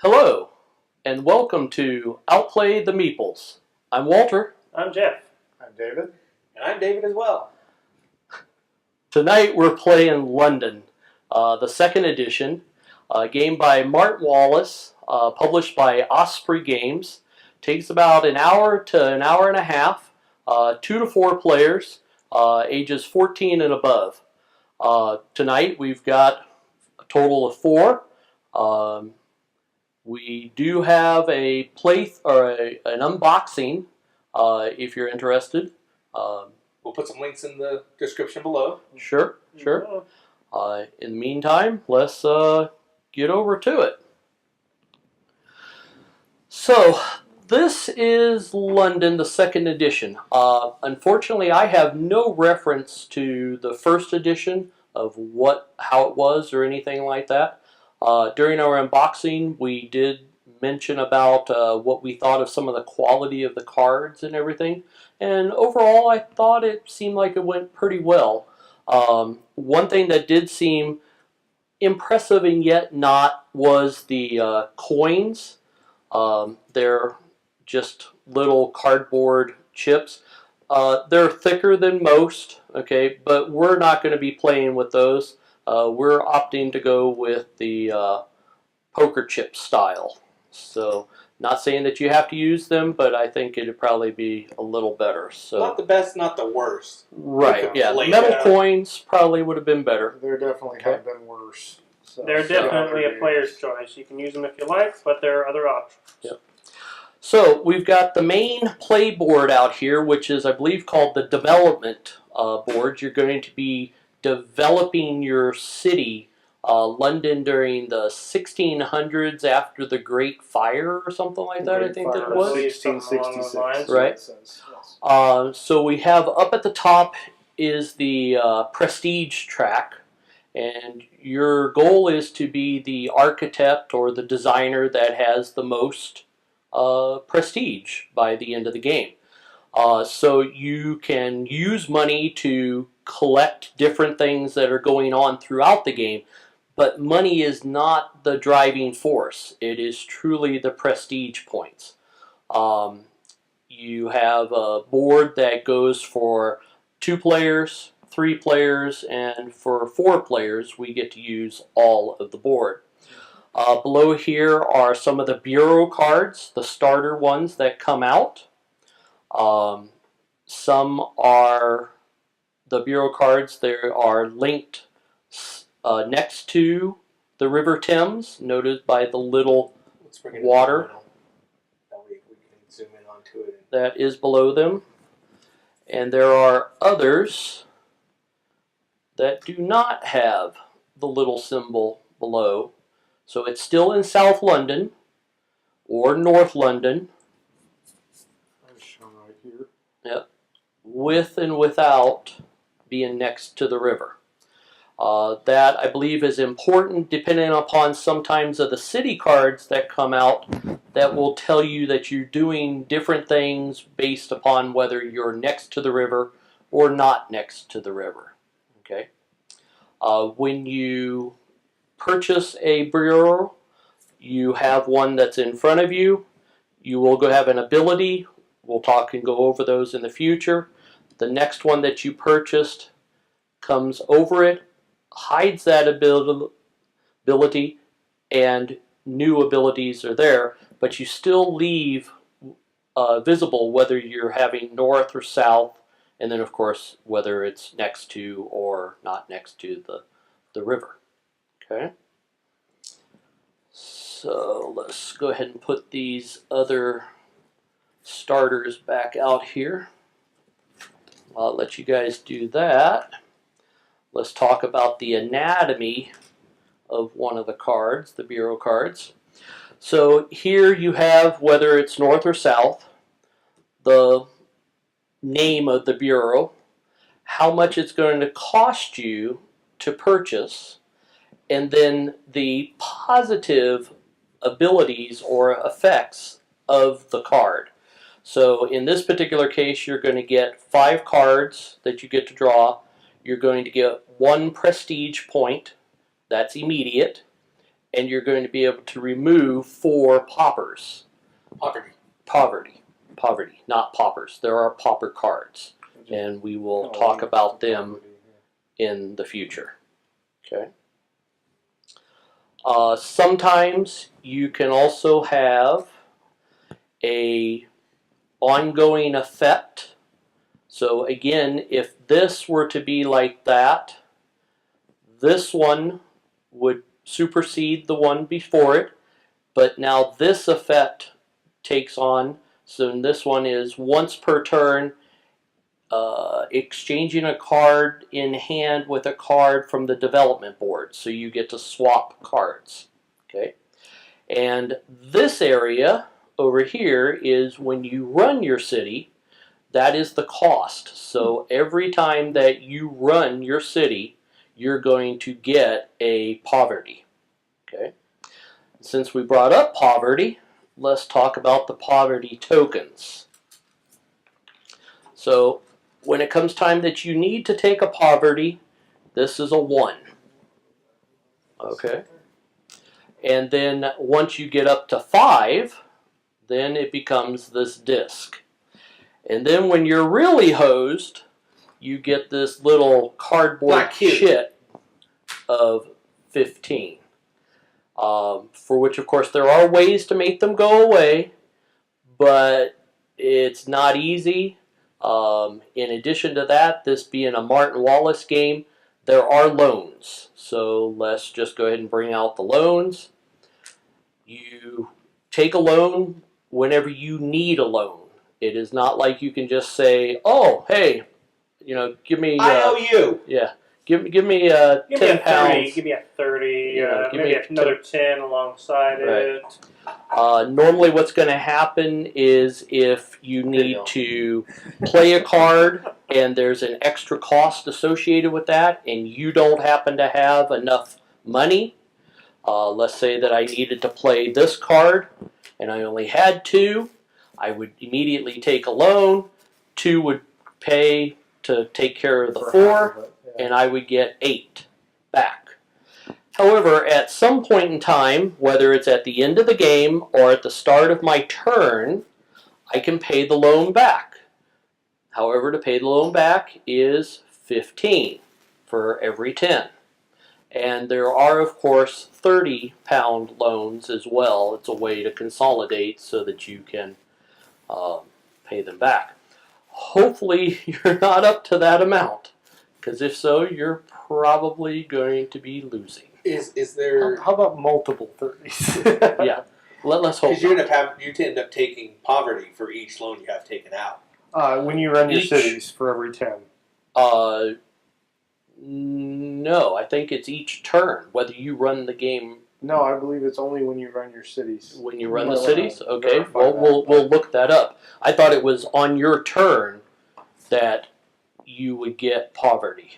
Hello, and welcome to Outplay the Meeples. I'm Walter. I'm Jeff. I'm David. And I'm David as well. Tonight we're playing London, the second edition, a game by Martin Wallace, published by Osprey Games. Takes about an hour to an hour and a half, 2 to 4 players, ages 14 and above. Tonight we've got a total of 4. We do have a an unboxing if you're interested. We'll put some links in the description below. Sure. In the meantime, let's get over to it. So, this is London, the second edition. Unfortunately, I have no reference to the first edition of how it was or anything like that. During our unboxing, we did mention about what we thought of some of the quality of the cards and everything. And overall, I thought it seemed like it went pretty well. One thing that did seem impressive and yet not was the coins. They're just little cardboard chips. They're thicker than most, okay, but we're not going to be playing with those. We're opting to go with the poker chip style. So, not saying that you have to use them, but I think it'd probably be a little better. So, Not the best, not the worst. right, yeah. Metal coins probably would have been better. There definitely have been worse. So, They're definitely a player's choice. You can use them if you like, but there are other options. Yep. So we've got the main play board out here, which is, I believe, called the development board. You're going to be developing your city, London, during the 1600s after the Great Fire or something like that, I think that it was. 1666. Right. So we have up at the top is the prestige track. And your goal is to be the architect or the designer that has the most prestige by the end of the game. So you can use money to collect different things that are going on throughout the game, but money is not the driving force. It is truly the prestige points. You have a board that goes for 2 players, 3 players, and for 4 players we get to use all of the board. Below here are some of the bureau cards, the starter ones that come out. Some are the bureau cards. They are linked next to the River Thames, noted by the little water That way we can zoom in onto it. that is below them. And there are others that do not have the little symbol below. So it's still in South London or North London. Right here. Yep. With and without being next to the river. That, I believe, is important depending upon sometimes of the city cards that come out that will tell you that you're doing different things based upon whether you're next to the river or not next to the river. Okay. When you purchase a bureau, you have one that's in front of you. You will go have an ability. We'll talk and go over those in the future. The next one that you purchased comes over it, hides that ability, and new abilities are there, but you still leave visible whether you're having north or south, and then of course whether it's next to or not next to the river. Okay, so let's go ahead and put these other starters back out here. I'll let you guys do that. Let's talk about the anatomy of one of the cards, the bureau cards. So here you have, whether it's north or south, the name of the bureau, how much it's going to cost you to purchase, and then the positive abilities or effects of the card. So in this particular case, you're going to get 5 cards that you get to draw. You're going to get 1 prestige point, that's immediate, and you're going to be able to remove 4 poppers. Poverty, not poppers. There are popper cards, and we will talk about them in the future. Okay. Sometimes you can also have a ongoing effect. So again, if this were to be like that, this one would supersede the one before it, but now this effect takes on. So this one is once per turn, exchanging a card in hand with a card from the development board. So you get to swap cards. Okay, and this area over here is when you run your city. That is the cost. So every time that you run your city, you're going to get a poverty. Okay. Since we brought up poverty, let's talk about the poverty tokens. So when it comes time that you need to take a poverty, this is a 1. Okay. And then once you get up to 5, then it becomes this disc. And then when you're really hosed, you get this little cardboard chit of 15. For which, of course, there are ways to make them go away, but it's not easy. In addition to that, this being a Martin Wallace game, there are loans. So let's just go ahead and bring out the loans. You take a loan whenever you need a loan. It is not like you can just say, "Oh, hey, give me." I owe you. Yeah, give me 10 me a 30, pounds. give me a 30, give maybe me another 10 alongside it. Normally what's going to happen is if you need to play a card and there's an extra cost associated with that and you don't happen to have enough money, let's say that I needed to play this card and I only had 2, I would immediately take a loan. 2 would pay to take care of the 4, and I would get 8 back. However, at some point in time, whether it's at the end of the game or at the start of my turn, I can pay the loan back. However, to pay the loan back is 15 for every 10. And there are, of course, 30-pound loans as well. It's a way to consolidate so that you can pay them back. Hopefully, you're not up to that amount, because if so, you're probably going to be losing. Is there? How about multiple 30s? Yeah, let's hope. Because you end up taking poverty for each loan you have taken out. When you run your Each- cities for every 10. No, I think it's each turn, whether you run the game. No, I believe it's only when you run your cities. When you run the Well, cities? Okay, verify well, that, we'll look that up. I thought it was on your turn that you would get poverty.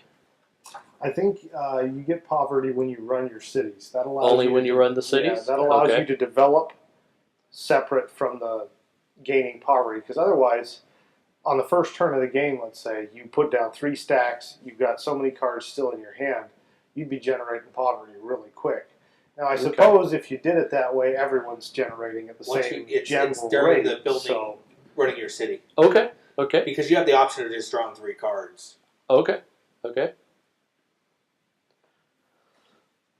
I think you get poverty when you run your cities. That allows Only you when to- you run the cities? Yeah, that allows Okay. you to develop separate from the gaining poverty. Because otherwise, on the first turn of the game, let's say, you put down 3 stacks, you've got so many cards still in your hand, you'd be generating poverty really quick. Now, I suppose if you did it that way, everyone's generating at the same general it's during rate. the building, So, running your city. Okay. Because you have the option of just drawing 3 cards. Okay.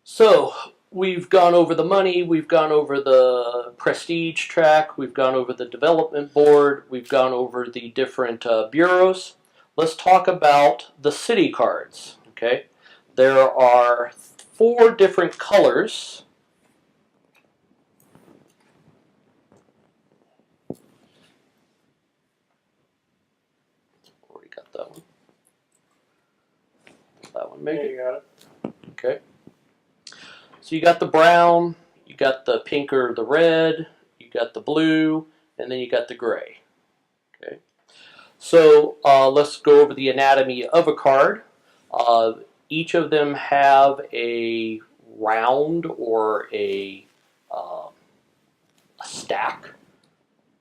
So, we've gone over the money, we've gone over the prestige track, we've gone over the development board, we've gone over the different bureaus. Let's talk about the city cards. Okay, there are 4 different colors. Already got that one. That one, maybe. Yeah, you got it. Okay. So you got the brown, you got the pink or the red, you got the blue, and then you got the gray. Okay. So let's go over the anatomy of a card. Each of them have a round or a stack,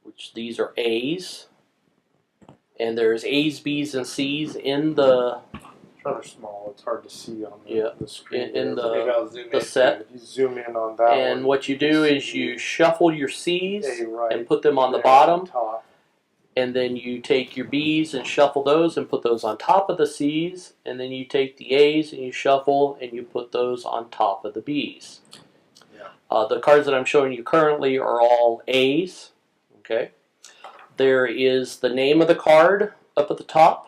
which these are A's, and there's A's, B's, and C's in the rather small. It's hard to see on the, Yeah. the screen. In there, Maybe I'll zoom the in. set. if you zoom in on that And one, what you can do see is you shuffle your C's A right and put them on the there bottom, top. and then you take your B's and shuffle those and put those on top of the C's, and then you take the A's and you shuffle and you put those on top of the B's. Yeah. The cards that I'm showing you currently are all A's. Okay. There is the name of the card up at the top.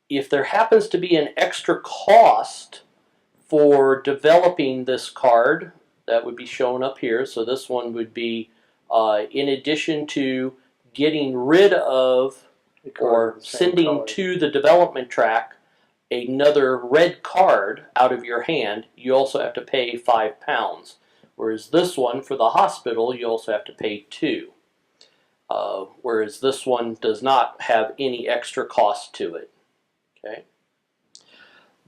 If there happens to be an extra cost for developing this card, that would be shown up here. So this one would be in addition to getting rid of The card or in the same sending color. to the development track another red card out of your hand, you also have to pay £5. Whereas this one, for the hospital, you also have to pay $2. Whereas this one does not have any extra cost to it. Okay.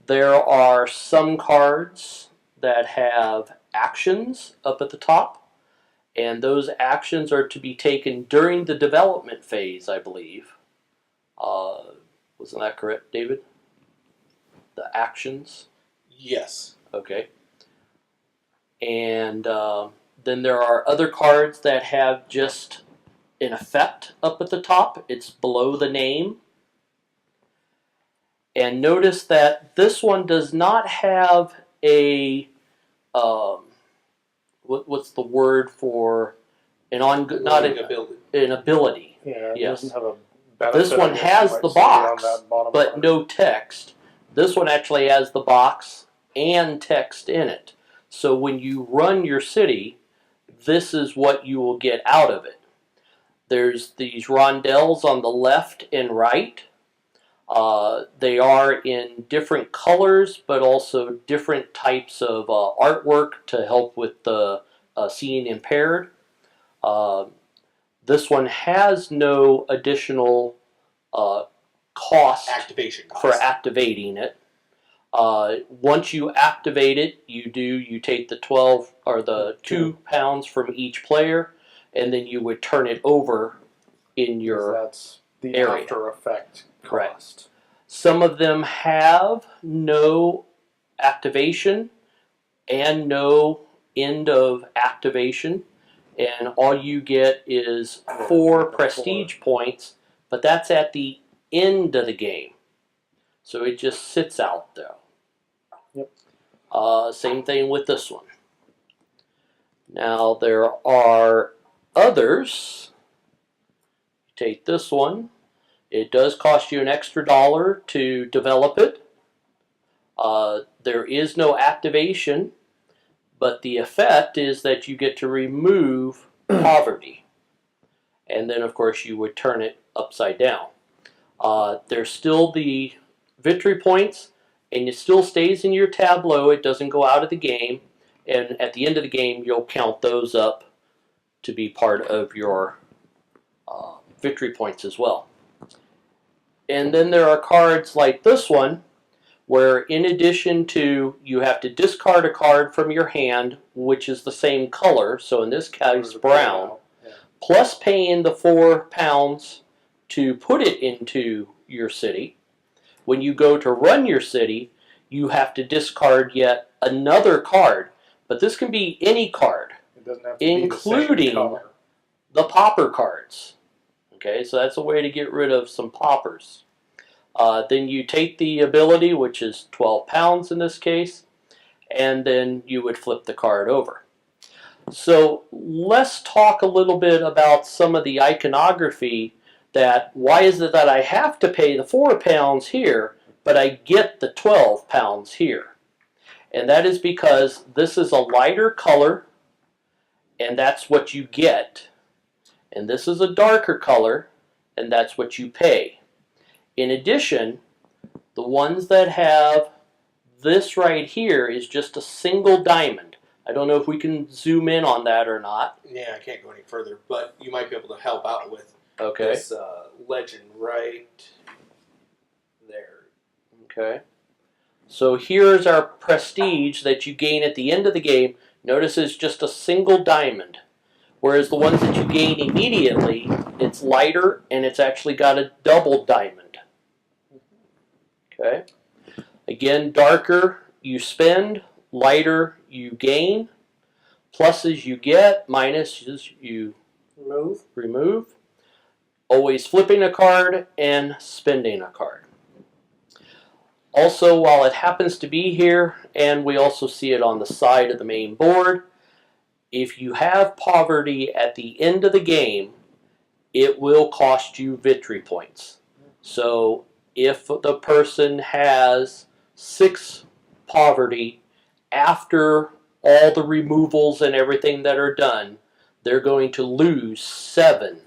There are some cards that have actions up at the top, and those actions are to be taken during the development phase, I believe. Wasn't that correct, David? The actions? Yes. Okay. And then there are other cards that have just an effect up at the top. It's below the name. And notice that this one does not have a what's the word for not ability. an ability. Yeah, it Yes. doesn't have a benefit. This one I guess has you might the see on box, that bottom but card. no text. This one actually has the box and text in it. So when you run your city, this is what you will get out of it. There's these rondelles on the left and right. They are in different colors, but also different types of artwork to help with the seeing impaired. This one has no additional cost Activation cost. for activating it. Once you activate it, you take the 12 or the £2 from each player, and then you would turn it over in 'Cause your that's the area. after effect Correct. cost. Some of them have no activation and no end of activation, and all you get is 4 prestige points, but that's at the end of the game. So it just sits out there. Yep. Same thing with this one. Now there are others. Take this one. It does cost you an extra $1 to develop it. There is no activation, but the effect is that you get to remove poverty. And then, of course, you would turn it upside down. There's still the victory points, and it still stays in your tableau. It doesn't go out of the game. And at the end of the game, you'll count those up to be part of your victory points as well. And then there are cards like this one, where in addition to you have to discard a card from your hand, which is the same color, so in this case brown, Yeah. plus paying the £4 to put it into your city. When you go to run your city, you have to discard yet another card, but this can be any card, It doesn't have to be the same including color. the popper cards. Okay, so that's a way to get rid of some poppers. Then you take the ability, which is £12 in this case, and then you would flip the card over. So let's talk a little bit about some of the iconography. That why is it that I have to pay the £4 here, but I get the £12 here? And that is because this is a lighter color, and that's what you get. And this is a darker color, and that's what you pay. In addition, the ones that have this right here is just a single diamond. I don't know if we can zoom in on that or not. Yeah, I can't go any further, but you might be able to help out with Okay. this legend right there. Okay. So here's our prestige that you gain at the end of the game. Notice it's just a single diamond. Whereas the ones that you gain immediately, it's lighter and it's actually got a double diamond. Okay. Again, darker you spend, lighter you gain. Pluses you get, minuses you remove. Always flipping a card and spending a card. Also, while it happens to be here, and we also see it on the side of the main board, if you have poverty at the end of the game, it will cost you victory points. So if the person has 6 poverty after all the removals and everything that are done, they're going to lose 7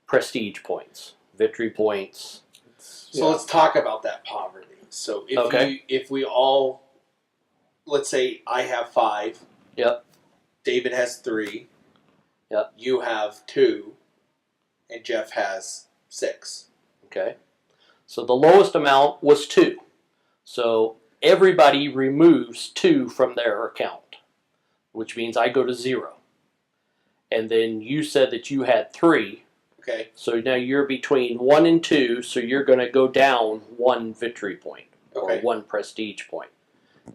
prestige points, victory points. So let's talk about that poverty. So if we all, let's say I have 5. Yep. David has 3. Yep. You have 2. And Jeff has 6. Okay. So the lowest amount was 2. So everybody removes 2 from their account, which means I go to 0. And then you said that you had 3. Okay. So now you're between 1 and 2, so you're going to go down 1 victory point or Okay. 1 prestige point.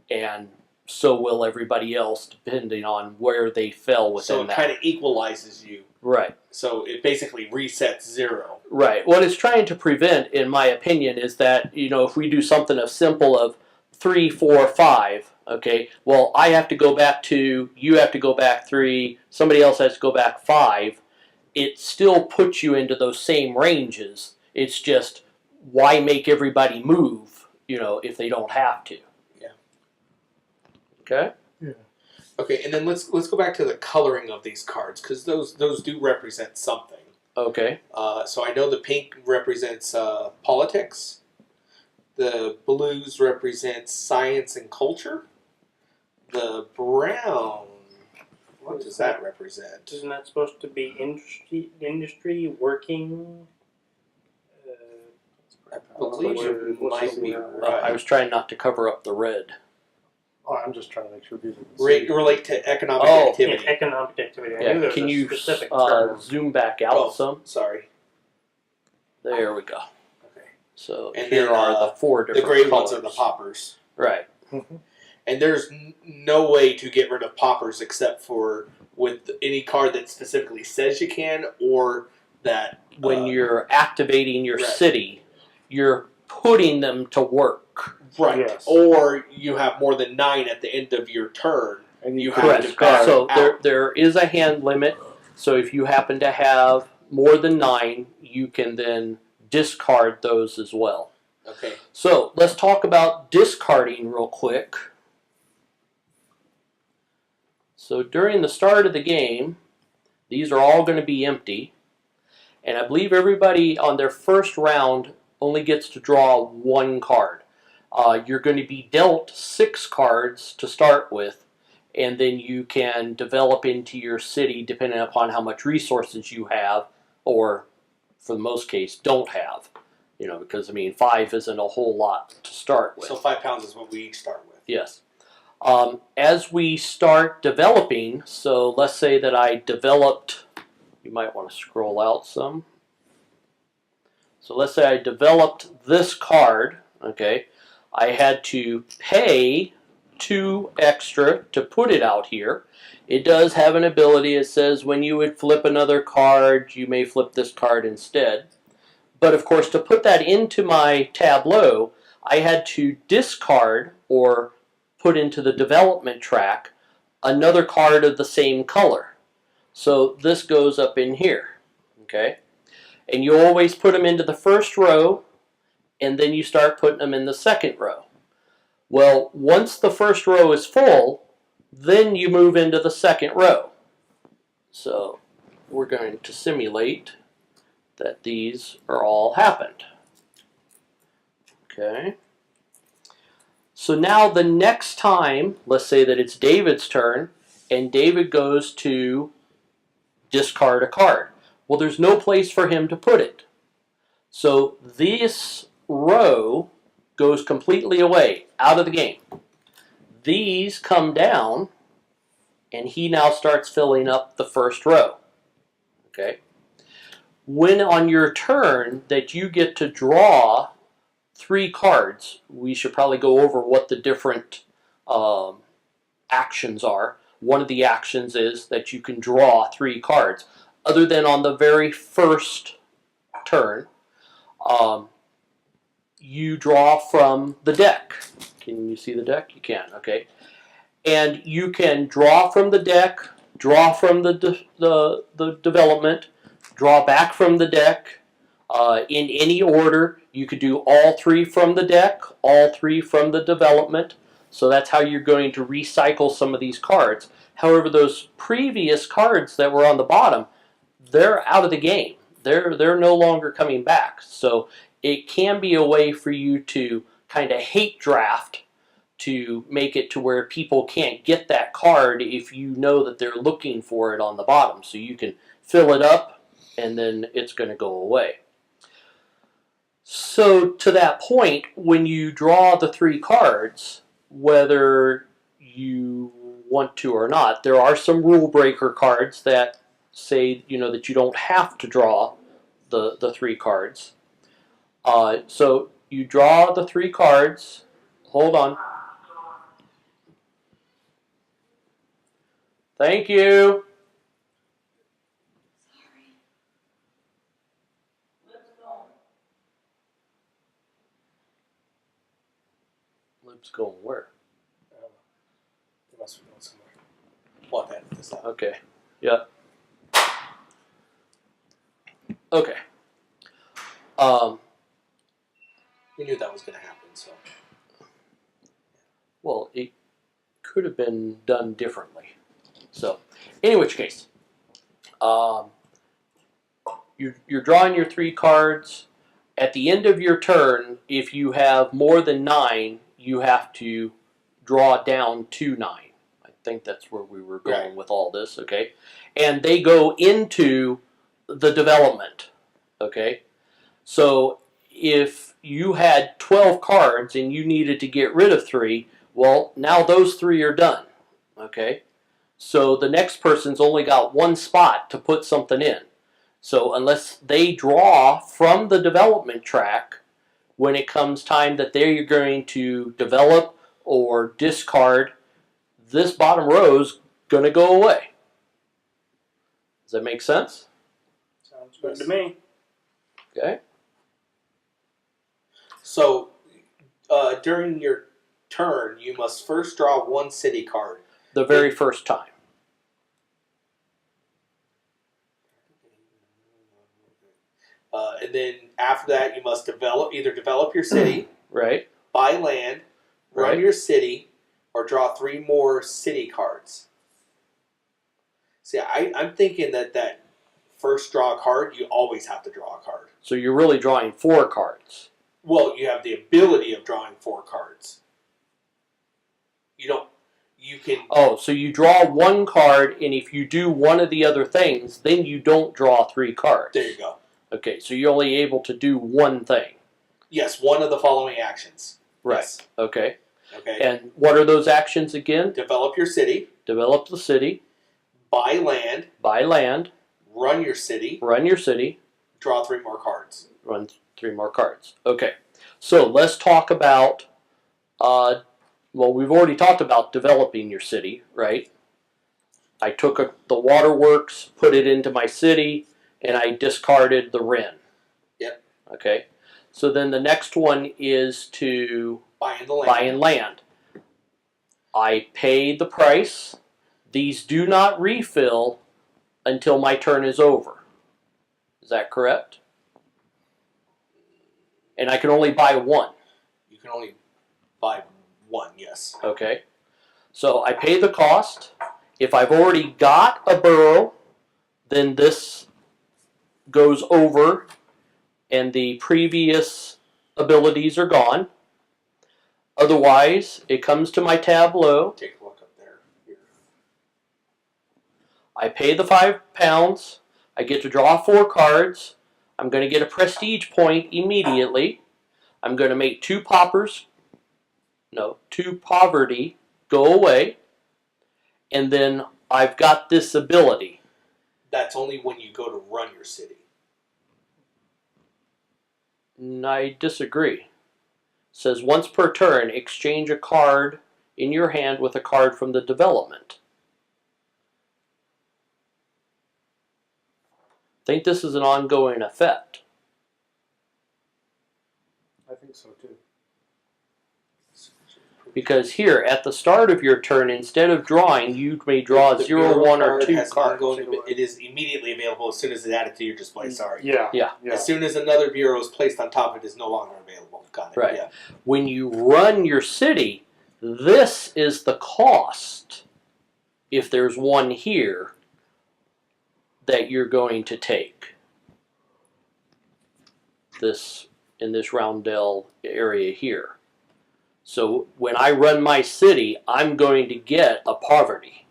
And so will everybody else, depending on where they fell within So it that. kind of equalizes you. Right. So it basically resets 0. Right. What it's trying to prevent, in my opinion, is that, if we do something as simple of 3, 4, 5, okay, well, I have to go back 2, you have to go back 3, somebody else has to go back 5. It still puts you into those same ranges. It's just, why make everybody move, if they don't have to? Yeah. Okay? Yeah. Okay, and then let's go back to the coloring of these cards, because those do represent something. Okay. So I know the pink represents politics. The blues represents science and culture. The brown, what does that represent? Isn't that supposed to be industry working? I believe you might be right. I was trying not to cover up the red. Oh, I'm just trying to make sure people can see. Relate to economic Yeah, activity. economic activity. I knew there was Can a you specific term. zoom back out some? Sorry. There we go. Okay. So And here then, are the 4 The different gray colors. ones are the poppers. Right. And there's no way to get rid of poppers except for with any card that specifically says you can, or that When you're activating your right. city, you're putting them to work. right, Yes. or you have more than 9 at the end of your turn. And You you have have to card So out. there is a hand limit. So if you happen to have more than 9, you can then discard those as well. Okay. So let's talk about discarding real quick. So during the start of the game, these are all going to be empty. And I believe everybody on their first round only gets to draw 1 card. You're going to be dealt 6 cards to start with, and then you can develop into your city depending upon how much resources you have, or for the most case, don't have. Because 5 isn't a whole lot to start with. So 5 pounds is what we each start with. Yes. As we start developing, so let's say that I developed, you might want to scroll out some. So let's say I developed this card, okay. I had to pay 2 extra to put it out here. It does have an ability, it says when you would flip another card, you may flip this card instead. But of course, to put that into my tableau, I had to discard or put into the development track another card of the same color. So this goes up in here, okay? And you always put them into the first row, and then you start putting them in the second row. Well, once the first row is full, then you move into the second row. So we're going to simulate that these are all happened. Okay. So now the next time, let's say that it's David's turn, and David goes to discard a card. Well, there's no place for him to put it. So this row goes completely away, out of the game. These come down, and he now starts filling up the first row. Okay. When on your turn that you get to draw 3 cards, we should probably go over what the different actions are. One of the actions is that you can draw 3 cards. Other than on the very first turn, you draw from the deck. Can you see the deck? You can, okay. And you can draw from the deck, draw from the development, draw back from the deck, in any order. You could do all 3 from the deck, all 3 from the development. So that's how you're going to recycle some of these cards. However, those previous cards that were on the bottom, they're out of the game. They're no longer coming back. So it can be a way for you to kind of hate draft to make it to where people can't get that card if you know that they're looking for it on the bottom. So you can fill it up and then it's going to go away. So to that point, when you draw the 3 cards, whether you want to or not, there are some rule breaker cards that say, you know, that you don't have to draw the 3 cards. So you draw the 3 cards. Hold on. Thank you. Lib's going where? They must be going somewhere. What that is that? Okay. Yeah. Okay. We knew that was going to happen, so. Well, it could have been done differently. So, in which case, you're drawing your 3 cards. At the end of your turn, if you have more than 9, you have to draw down to 9. I think that's where we were going with all this, okay? And they go into the development, okay? So if you had 12 cards and you needed to get rid of 3, well, now those 3 are done, okay? So the next person's only got 1 spot to put something in. So unless they draw from the development track, when it comes time that they're going to develop or discard, this bottom row is going to go away. Does that make sense? Sounds good to me. Okay. So, during your turn, you must first draw 1 city card. The very first time. And then after that, you must either develop your city, Right. buy land, run Right. your city, or draw 3 more city cards. See, I'm thinking that first draw card, you always have to draw a card. So you're really drawing 4 cards. Well, you have the ability of drawing 4 cards. You can. Oh, so you draw 1 card, and if you do one of the other things, then you don't draw 3 cards. There you go. Okay, so you're only able to do 1 thing. Yes, one of the following actions. Right. Yes. Okay. Okay. And what are those actions again? Develop your city, Develop the city, buy land, buy land, run your city, run your city, draw 3 more cards. run 3 more cards. Okay. So let's talk about, well, we've already talked about developing your city, right? I took the waterworks, put it into my city, and I discarded the Wren. Yep. Okay. So then the next one is to Buying the land. buy in land. I pay the price. These do not refill until my turn is over. Is that correct? And I can only buy 1. You can only buy 1, yes. Okay. So I pay the cost. If I've already got a borough, then this goes over and the previous abilities are gone. Otherwise, it comes to my tableau. Take a look up there. Here. I pay the £5. I get to draw 4 cards. I'm going to get a prestige point immediately. I'm going to make 2 poverty go away. And then I've got this ability. That's only when you go to run your city. I disagree. says once per turn, exchange a card in your hand with a card from the development. I think this is an ongoing effect. I think so too. Because here, at the start of your turn, instead of drawing, you may draw The 0, bureau 1, or card 2 has cards. ongoing- it is immediately available as soon as it's added to your display. Sorry. Yeah. Yeah. As soon as another bureau is placed on top, it is no longer available. Got it. Right. Yeah. When you run your city, this is the cost, if there's one here, that you're going to take. This, in this Roundel area here. So when I run my city, I'm going to get a poverty.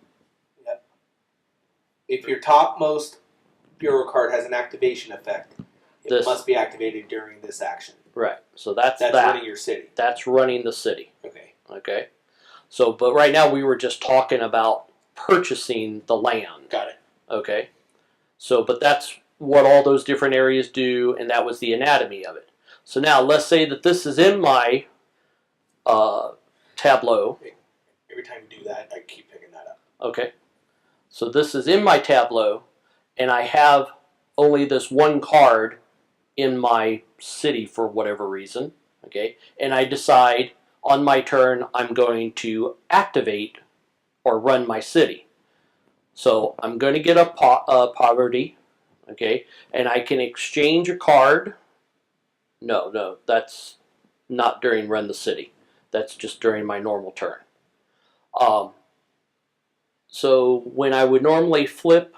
If your topmost bureau card has an activation effect, it This- must be activated during this action. Right. So that's That's that. running your city. That's running the city. Okay. Okay. So, but right now we were just talking about purchasing the land. Got it. Okay. So, but that's what all those different areas do, and that was the anatomy of it. So now let's say that this is in my tableau. Every time you do that, I keep picking that up. Okay. So this is in my tableau, and I have only this one card in my city for whatever reason. Okay. And I decide on my turn I'm going to activate or run my city. So I'm going to get a poverty. Okay. And I can exchange a card. No, that's not during run the city. That's just during my normal turn. So when I would normally flip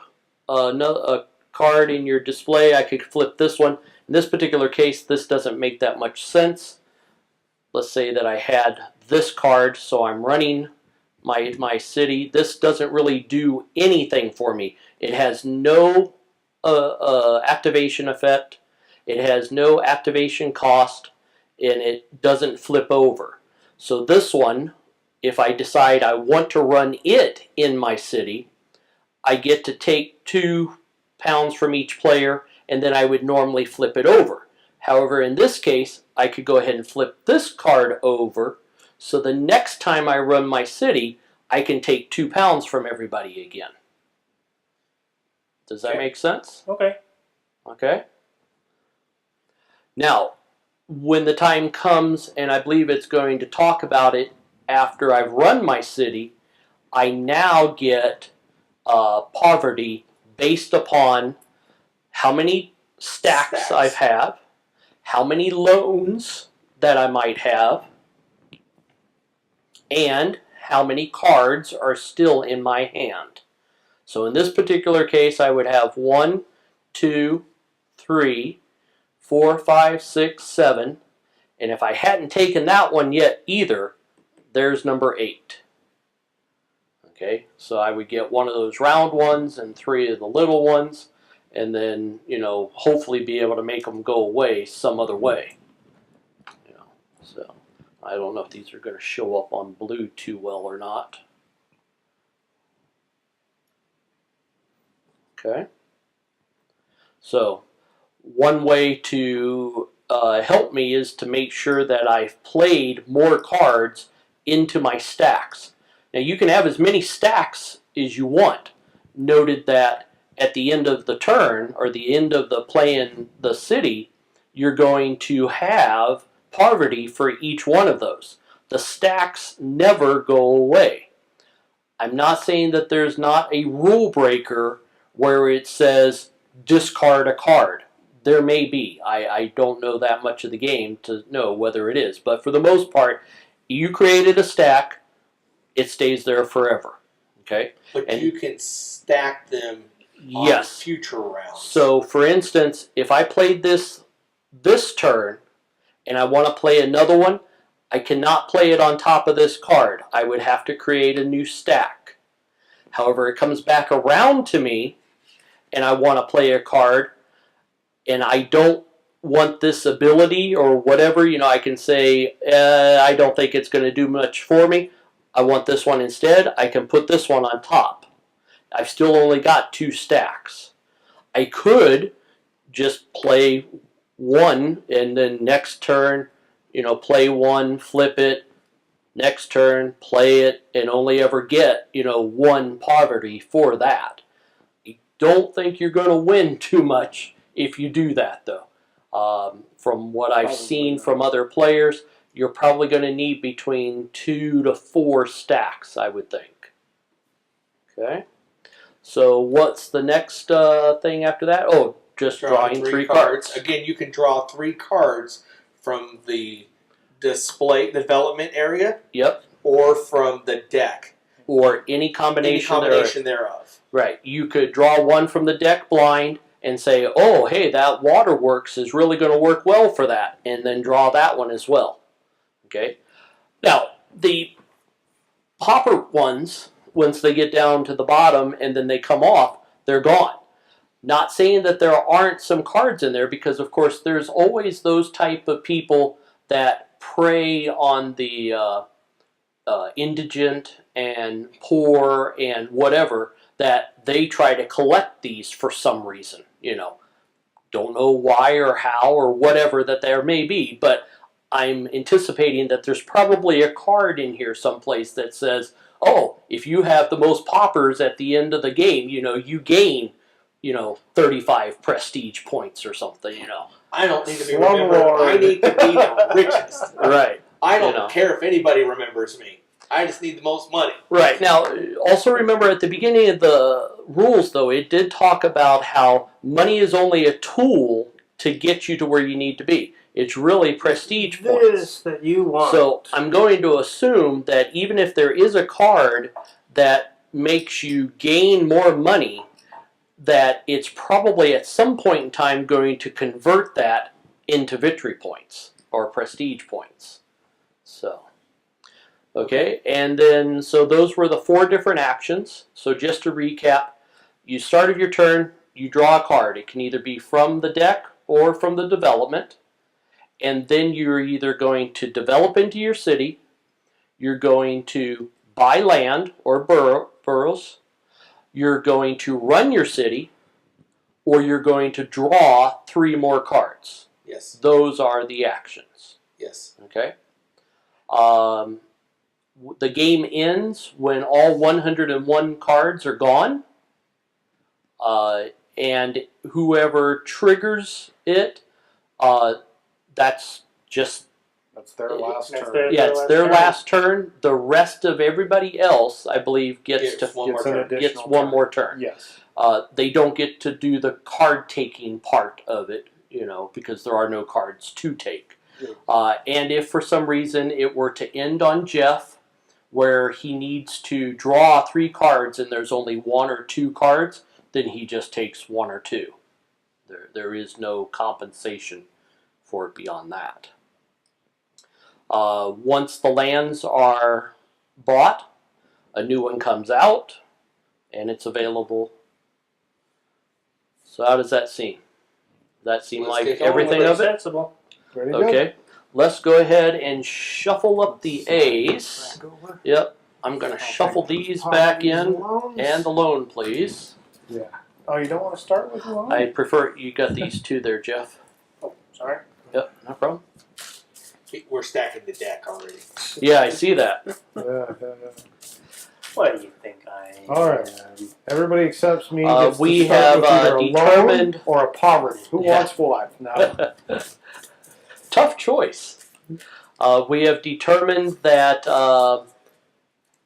a card in your display, I could flip this one. In this particular case, this doesn't make that much sense. Let's say that I had this card, so I'm running my city. This doesn't really do anything for me. It has no activation effect. It has no activation cost, and it doesn't flip over. So this one, if I decide I want to run it in my city, I get to take 2 pounds from each player, and then I would normally flip it over. However, in this case, I could go ahead and flip this card over, so the next time I run my city, I can take 2 pounds from everybody again. Does that make sense? Okay. Okay. Now, when the time comes, and I believe it's going to talk about it after I've run my city, I now get poverty based upon how many stacks I have, how many loans that I might have, and how many cards are still in my hand. So in this particular case, I would have 1, 2, 3, 4, 5, 6, 7, and if I hadn't taken that one yet either, there's number 8. Okay, so I would get one of those round ones and 3 of the little ones, and then, you know, hopefully be able to make them go away some other way. You know, so I don't know if these are going to show up on blue too well or not. Okay, so one way to help me is to make sure that I've played more cards into my stacks. Now you can have as many stacks as you want. Noted that at the end of the turn, or the end of the play in the city, you're going to have poverty for each one of those. The stacks never go away. I'm not saying that there's not a rule breaker where it says discard a card. There may be. I don't know that much of the game to know whether it is. But for the most part, you created a stack, it stays there forever. Okay? But And- you can stack them on Yes. future rounds. So, for instance, if I played this turn and I want to play another one, I cannot play it on top of this card. I would have to create a new stack. However, it comes back around to me and I want to play a card and I don't want this ability or whatever, you know, I can say, I don't think it's going to do much for me. I want this one instead. I can put this one on top. I've still only got 2 stacks. I could just play one and then next turn play one, flip it, next turn, play it, and only ever get, one poverty for that. I don't think you're going to win too much if you do that, though. From what I've seen from other players, you're probably going to need between 2 to 4 stacks, I would think. Okay. So what's the next thing after that? Oh, just drawing 3 cards. Again, you can draw 3 cards from the display development area. Yep. Or from the deck. Or any combination thereof. Right. You could draw one from the deck blind and say, oh, hey, that waterworks is really going to work well for that. And then draw that one as well. Okay. Now, the popper ones, once they get down to the bottom and then they come off, they're gone. Not saying that there aren't some cards in there, because, of course, there's always those type of people that prey on the indigent and poor and whatever, that they try to collect these for some reason. Don't know why or how or whatever that there may be, but I'm anticipating that there's probably a card in here someplace that says, oh, if you have the most poppers at the end of the game, you gain, 35 prestige points or something, I don't need to be remembered. I need to be the richest. Right. I don't care if anybody remembers me. I just need the most money. Right. Now, also remember at the beginning of the rules, though, it did talk about how money is only a tool to get you to where you need to be. It's really prestige points. That you want. So I'm going to assume that even if there is a card that makes you gain more money, that it's probably at some point in time going to convert that into victory points or prestige points. So, okay, and then so those were the 4 different actions. So just to recap, you started your turn, you draw a card. It can either be from the deck or from the development. And then you're either going to develop into your city, you're going to buy land or boroughs, you're going to run your city, or you're going to draw 3 more cards. Yes. Those are the actions. Yes. Okay. The game ends when all 101 cards are gone, and whoever triggers it, that's their last turn. It's their last turn. The rest of everybody else, I believe, gets one more turn. Yes. They don't get to do the card taking part of it, because there are no cards to take. And if for some reason it were to end on Jeff, where he needs to draw 3 cards and there's only 1 or 2 cards, then he just takes 1 or 2. There is no compensation for it beyond that. Once the lands are bought, a new one comes out, and it's available. So how does that seem? Does that seem like everything of it? Sensible. Ready to go? Okay. Let's go ahead and shuffle up the A's. Yep. I'm going to shuffle these back in. And the loan, please. Yeah. Oh, you don't want to start with the loan? I prefer, you got these 2 there, Jeff. Oh, sorry. Yep, no problem. We're stacking the deck already. Yeah, I see that. Yeah. What do you think I am? All right. Everybody accepts me. We to start have with either a determined loan or a poverty. Who wants what? No. Tough choice. We have determined that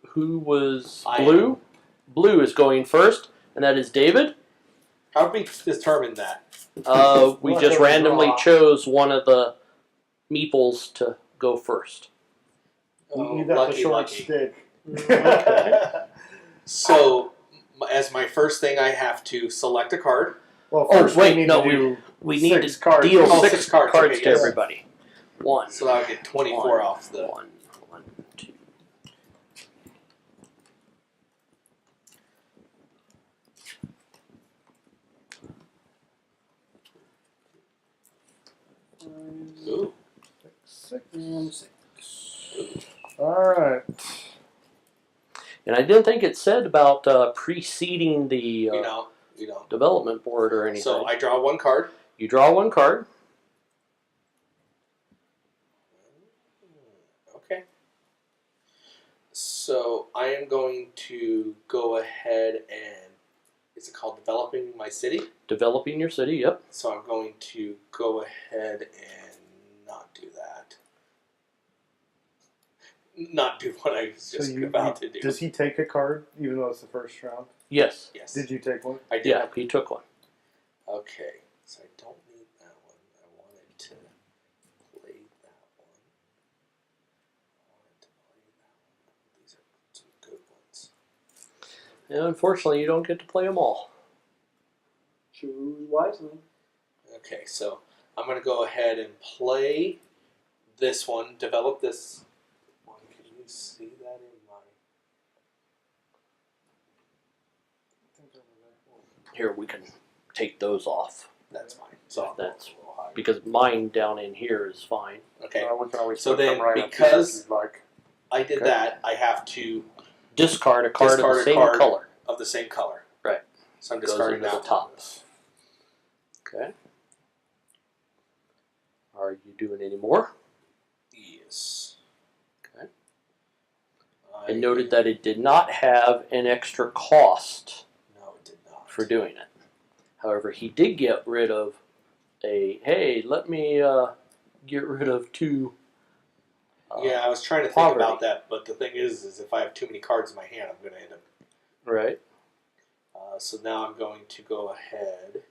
who was Blue? Blue is going first, and that is David. How did we determine that? We just randomly chose one of the Meeples to go first. You got the short stick. So, as my first thing, I have to select a card. Well, first we need to cards. deal Oh, 6 6 cards, cards okay, to yes. everybody. 1. So I'll get 24 off the... 1, 2. Ooh. 6. All right. And I didn't think it said about preceding the You know. development board or anything. So I draw 1 card. You draw 1 card. Okay. So I am going to go ahead and, is it called developing my city? Developing your city, yep. So I'm going to go ahead and not do that. Not do what I was just about to do. Does he take a card even though it's the first round? Yes. Yes. Did you take one? I did. Yeah, he took one. Okay. So I don't need that one. I wanted to play that one. I wanted to play that one. These are some good ones. And unfortunately, you don't get to play them all. Choose wisely. Okay, so I'm going to go ahead and play this one, develop this one. Can you see that in my... Here, we can take those off. That's fine. So That's- a little higher. Because mine down in here is fine. Okay, We can always So put them then, right up here because- if you'd like. I did Okay. that. I have to Discard a card of Discard the a same card. color. of the same color. Right. So I'm Goes discarding into the that top. one. Okay. Are you doing any more? Yes. Okay. I And noted that it did not have an extra cost No, it did not. for doing it. However, he did get rid of hey, let me get rid of 2. Yeah, I was trying to think poverty. about that, but the thing is if I have too many cards in my hand, I'm going to end up. Right. So now I'm going to go ahead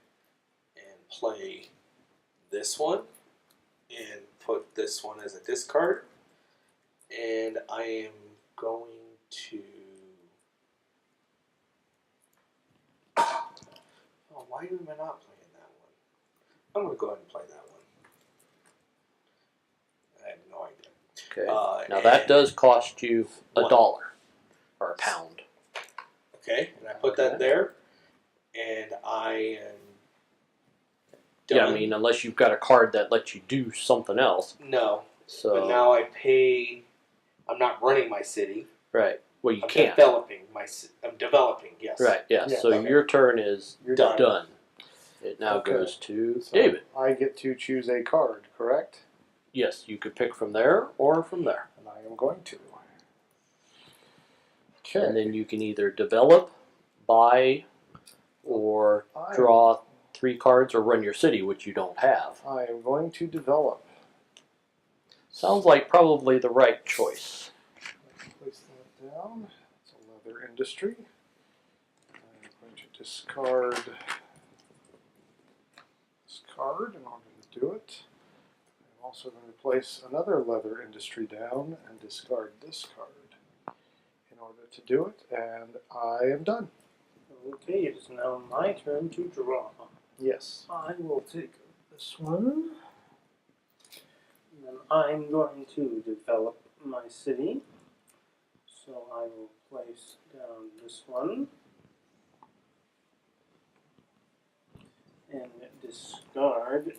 and play this one and put this one as a discard. And I am going to... Oh, why am I not playing that one? I'm going to go ahead and play that one. I have no idea. Okay. Now that does cost you $1 or a pound. Okay, and I put that there, and I am done. Yeah, I mean, unless you've got a card that lets you do something else. No, So but now I pay. I'm not running my city. right. Well, you I'm can't. developing my. I'm developing. Yes. Right. Yeah. Yeah, So okay. your turn is You're Done. It now Okay. goes to So David. I get to choose a card, correct? Yes, you could pick from there or from there. And I am going to. Okay. And then you can either develop, buy, or I draw 3 cards or run your city, which you don't have. I am going to develop. Sounds like probably the right choice. Place that down. It's a leather industry. I'm going to discard this card in order to do it. I'm also going to place another leather industry down and discard this card in order to do it, and I am done. Okay, it is now my turn to draw. Yes. I will take this one. And then I'm going to develop my city. So I will place down this one. And discard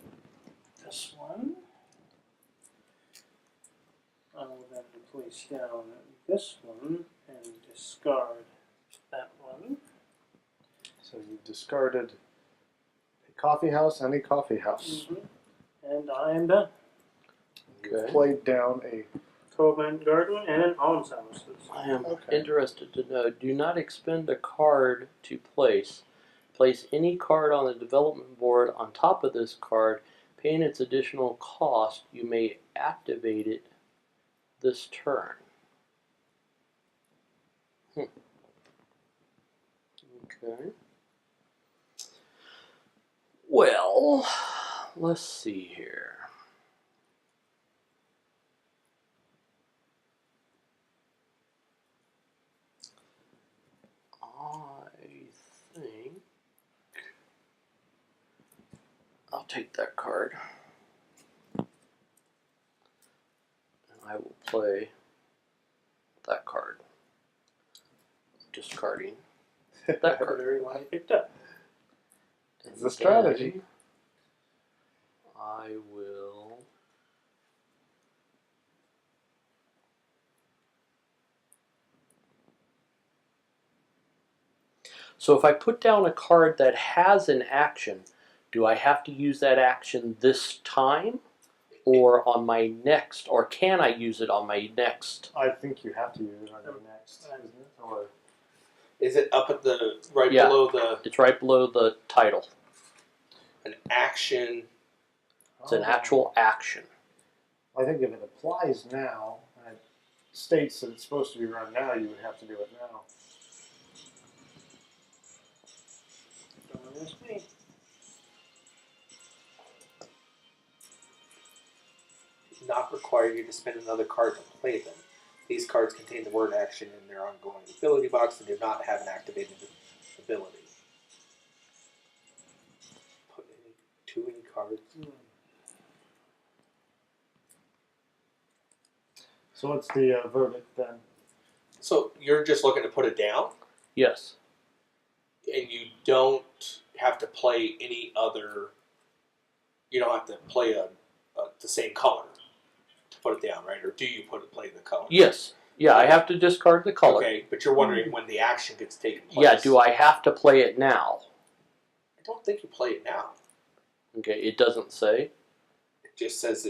this one. I will then place down this one and discard that one. So you've discarded a coffee house and a coffee house. And I am done. You've Okay. played down a Covent Garden and an almshouse. I am Okay. interested to know, do not expend a card to place. Place any card on the development board on top of this card, paying its additional cost. You may activate it this turn. Okay. Well, let's see here. I think I'll take that card. And I will play that card. Discarding that card. Very one I picked up. It's a strategy. Then I will. So if I put down a card that has an action, do I have to use that action this time? or on my next, or can I use it on my next? I think you have to use it on your next, isn't it? Or Is it up at the right Yeah. below the It's right below the title. an action? It's an actual action. I think if it applies now and it states that it's supposed to be run now, you would have to do it now. Don't ask me. Not require you to spend another card to play them. These cards contain the word action in their ongoing ability box and do not have an activated ability. Put any cards. So what's the verdict then? So you're just looking to put it down, Yes. and you don't have to play any other. You don't have to play the same color to put it down, right? Or do you play the color? Yes. Yeah, I have to discard the color. Okay, but you're wondering when the action gets taken place. Yeah, do I have to play it now? I don't think you play it now. Okay, it doesn't say. It just says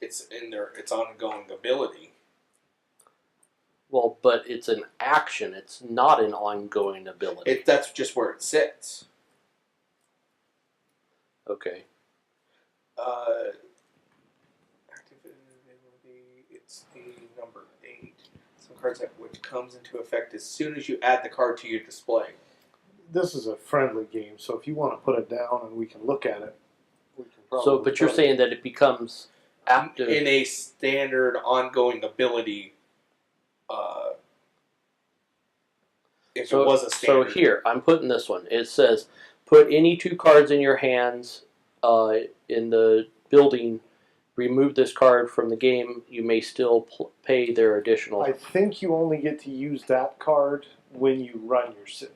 it's in there. It's ongoing ability. Well, but it's an action. It's not an ongoing ability. That's just where it sits. Okay. Activated ability. It's the number 8. Some cards that which comes into effect as soon as you add the card to your display. This is a friendly game, so if you want to put it down and we can look at it, we can probably. So, but you're put it. saying that it becomes active. In a standard ongoing ability. If it was a So standard. here, I'm putting this one. It says, put any 2 cards in your hands in the building. Remove this card from the game. You may still pay their additional. I think you only get to use that card when you run your city.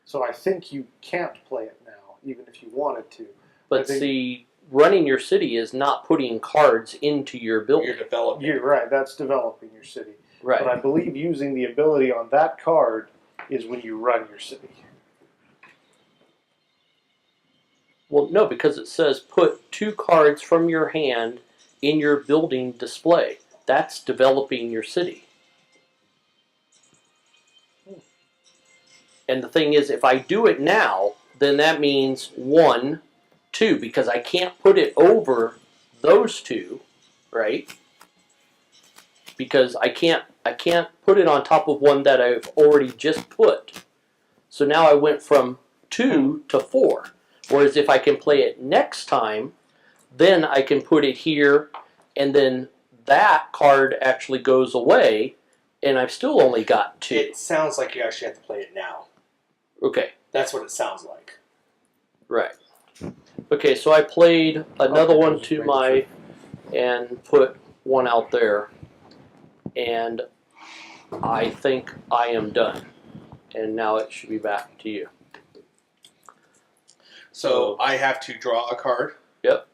So I think you can't play it now, even if you wanted to. But see, running your city is not putting cards into your building. You're developing. You're right, that's developing your city. Right. But I believe using the ability on that card is when you run your city. Well, no, because it says put 2 cards from your hand in your building display. That's developing your city. And the thing is, if I do it now, then that means 1, 2, because I can't put it over those 2, right? Because I can't put it on top of one that I've already just put. So now I went from 2 to 4. Whereas if I can play it next time, then I can put it here, and then that card actually goes away, and I've still only got 2. It sounds like you actually have to play it now. Okay. That's what it sounds like. Right. Okay, so I played another one to my, and put one out there, and I think I am done. And now it should be back to you. So I have to draw a card. Yep.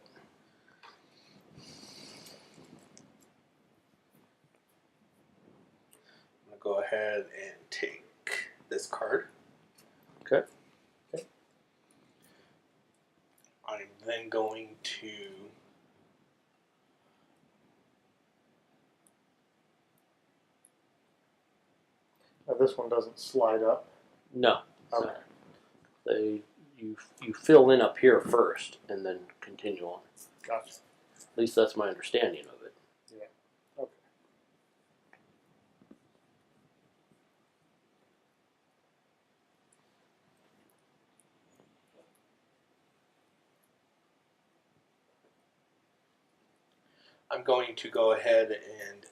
I'm going to go ahead and take this card. Okay. I'm then going to Now this one doesn't slide up. No. Okay. You fill in up here first, and then continue on. Gotcha. At least that's my understanding of it. Yeah. Okay. I'm going to go ahead and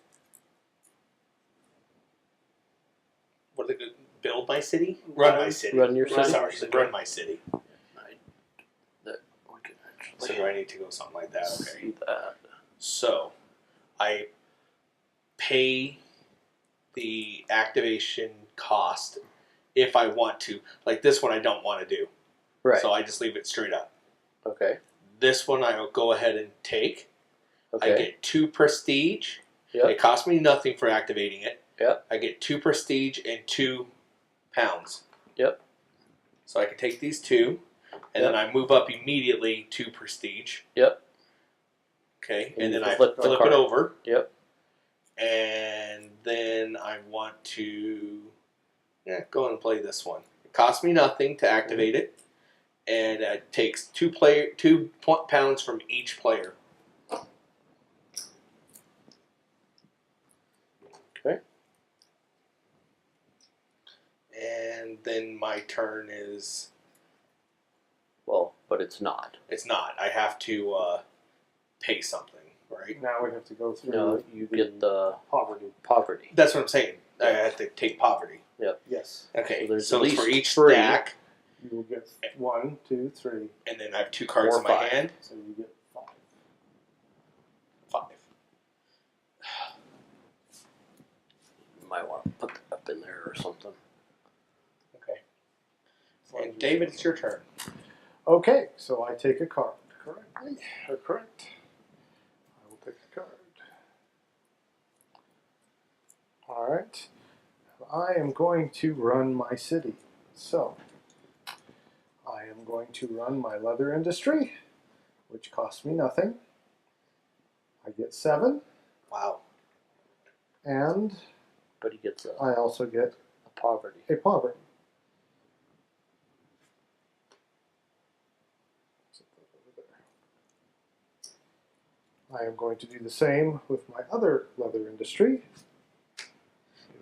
what are they good? Build my city? Run my city. Run your city. Sorry, run my city. We can actually So do I need to go something like that? Okay. see that. So I pay the activation cost if I want to. Like this one I don't want to do. Right. So I just leave it straight up. Okay. This one I'll go ahead and take. Okay. I get 2 prestige. Yep. It costs me nothing for activating it. Yep. I get 2 prestige and 2 pounds. Yep. So I can take these 2, and then I move up immediately to prestige. Yep. Okay, And and you then I flip flip the it card. over. Yep. And then I want to go and play this one. It costs me nothing to activate it, and it takes 2 pounds from each player. Okay. And then my turn is. Well, but it's not. It's not. I have to pay something, right? Now we have to go through. No, you get the poverty. That's what I'm saying. I have to take poverty. Yes. Okay, So there's so at it's for least each 3. stack, You will get 1, 2, 3. and then I have 2 cards 4, in my 5. hand. So you get 5. 5. You might want to put that up in there or something. Okay. And David, it's your turn. Okay, so I take a card. Correctly? Or correct? I will take a card. Alright. I am going to run my city. So, I am going to run my leather industry, which costs me nothing. I get 7, Wow. and But he gets a I also get poverty. a poverty. Set that over there. I am going to do the same with my other leather industry.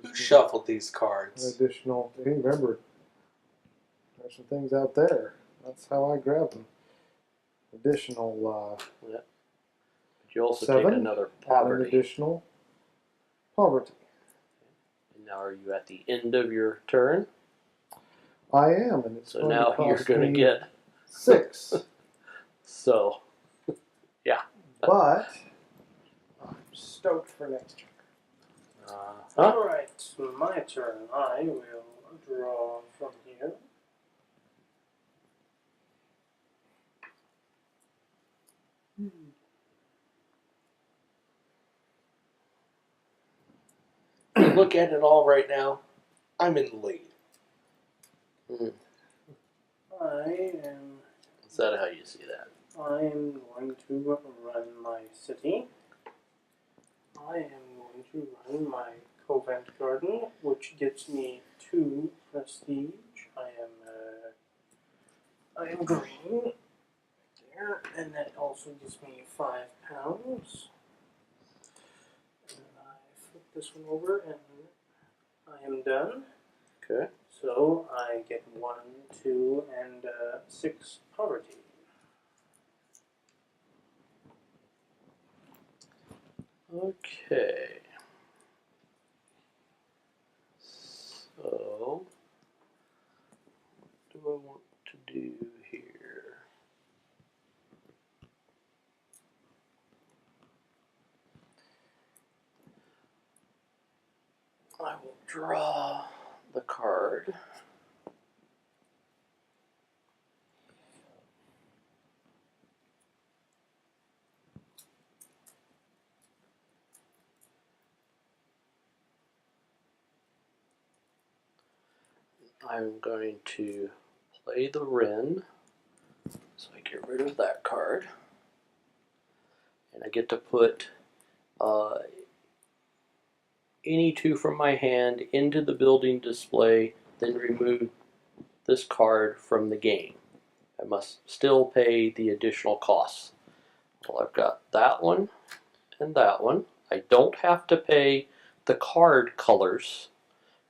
Who shuffled these An cards? additional, hey, remember, there's some things out there. That's how I grab them. Additional But you also 7, take another and an poverty. additional poverty. And now are you at the end of your turn? I am, and it's So going now to you're cost going to me get 6. so. But I'm stoked for next turn. Huh? Alright, my turn. I will draw from here. You look at it all right now. I'm in the lead. I am Is that how you see that? I am going to run my city. I am going to run my Covent Garden, which gets me 2 prestige. I am green there, and that also gives me 5 pounds. And I flip this one over, and I am done. Okay. So I get 1, 2, and 6 poverty. Okay. So, what do I want to do here? I will draw the card. I'm going to play the Wren, so I get rid of that card, and I get to put any 2 from my hand into the building display, then remove this card from the game. I must still pay the additional costs. Well, I've got that one and that one. I don't have to pay the card colors.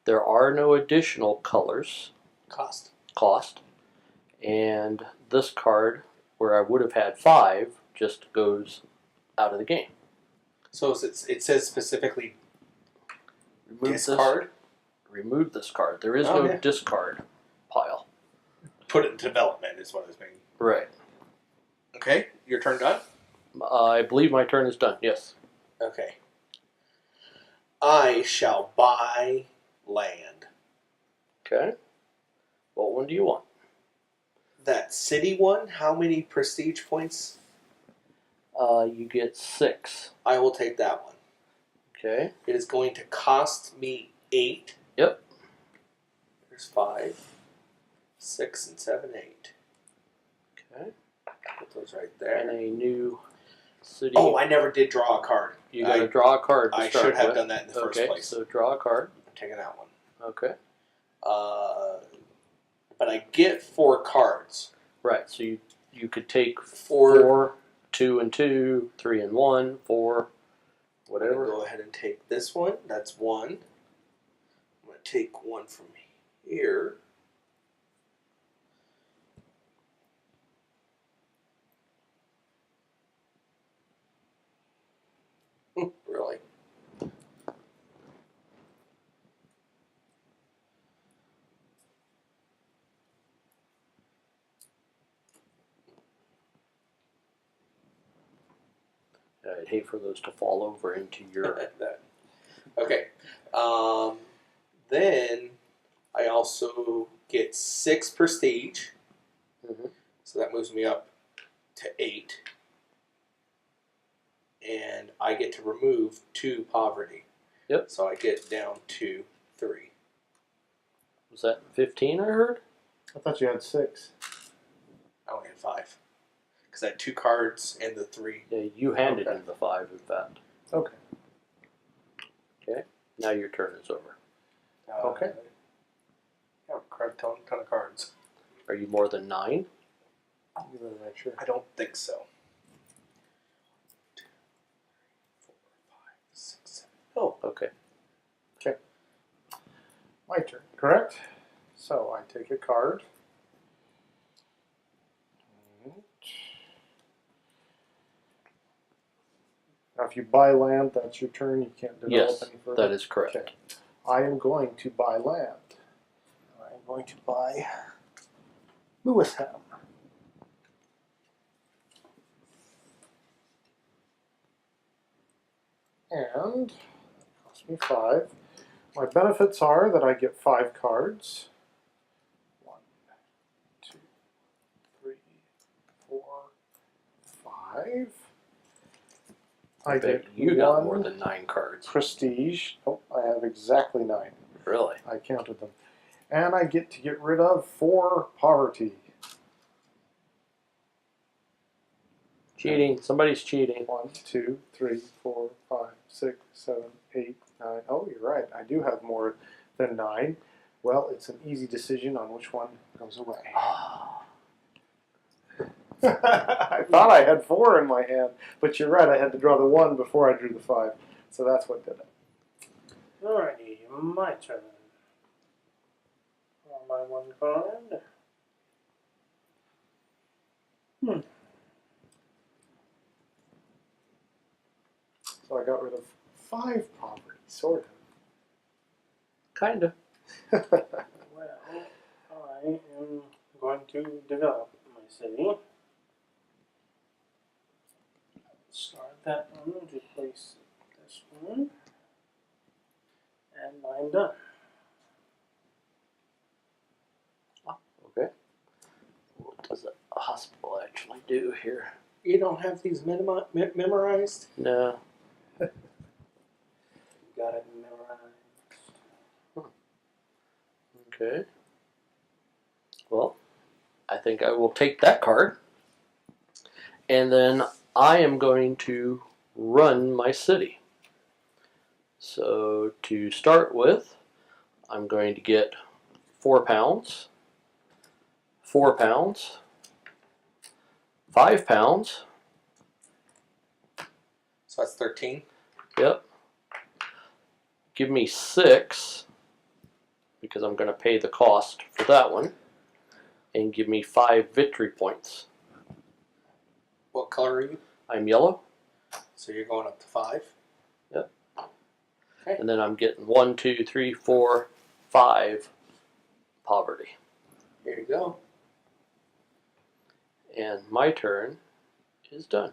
There are no additional colors cost. And this card, where I would have had 5, just goes out of the game. So it says specifically Remove discard? Remove this card. There is Oh, no yeah. discard pile. Put it in development is what I was meaning. Right. Okay, your turn done? I believe my turn is done. Yes. Okay. I shall buy land. Okay. What one do you want? That city one, how many prestige points? You get 6. I will take that one. Okay. It is going to cost me 8. Yep. There's 5, 6, and 7, 8. Okay. Put those right And there. a new City. Oh, I never did draw a card. You got to draw a card to I start should have with. done that in the first Okay, place. so draw a card. I'm taking that one. Okay. But I get 4 cards. Right. So you could take 4. 4, 2 and 2, 3 and 1, 4, I'm whatever. going to go ahead and take this one. That's 1. I'm going to take 1 from here. Really? I'd hate for those to fall over into your. Okay. Then I also get 6 prestige. Mhm. So that moves me up to 8. And I get to remove 2 poverty. Yep. So I get down to 3. Was that 15? I heard. I thought you had 6. I only had 5. Because I had 2 cards and the 3. Yeah, you handed Okay. him the 5, in fact. Okay. Okay. Now your turn is over. Okay. I have a ton of cards. Are you more than 9? You better make sure. I don't think so. 2, 4, 5, 6, 7. Oh, Okay. My turn, correct? So I take a card. Now, if you buy land, that's your turn. You can't develop Yes, any further. that is correct. Okay. I am going to buy land. I'm going to buy Lewisham. And that cost me 5. My benefits are that I get 5 cards. 1, 2, 3, 4, 5. I bet get you got 1 more than 9 cards. prestige. Oh, I have exactly 9. Really? I counted them. And I get to get rid of 4 poverty. Cheating. Somebody's cheating. 1, 2, 3, 4, 5, 6, 7, 8, 9. Oh, you're right. I do have more than 9. Well, it's an easy decision on which one goes away. I thought I had 4 in my hand, but you're right. I had to draw the 1 before I drew the 5. So that's what did it. Alrighty, my turn. On my 1 card. So I got rid of 5 poverty, sort Kind of. of. Well, I am going to develop my city. Start that one, replace this one, and I'm done. Okay. What does a hospital actually do here? you don't have these memorized? No. Got it memorized. Okay. Well, I think I will take that card. And then I am going to run my city. So to start with, I'm going to get 4 pounds, 4 pounds, 5 pounds. So that's 13. Yep. Give me 6, because I'm going to pay the cost for that one. And give me 5 victory points. What color are you? I'm yellow. So you're going up to 5. Yep. Okay. And then I'm getting 1, 2, 3, 4, 5 poverty. Here you go. And my turn is done.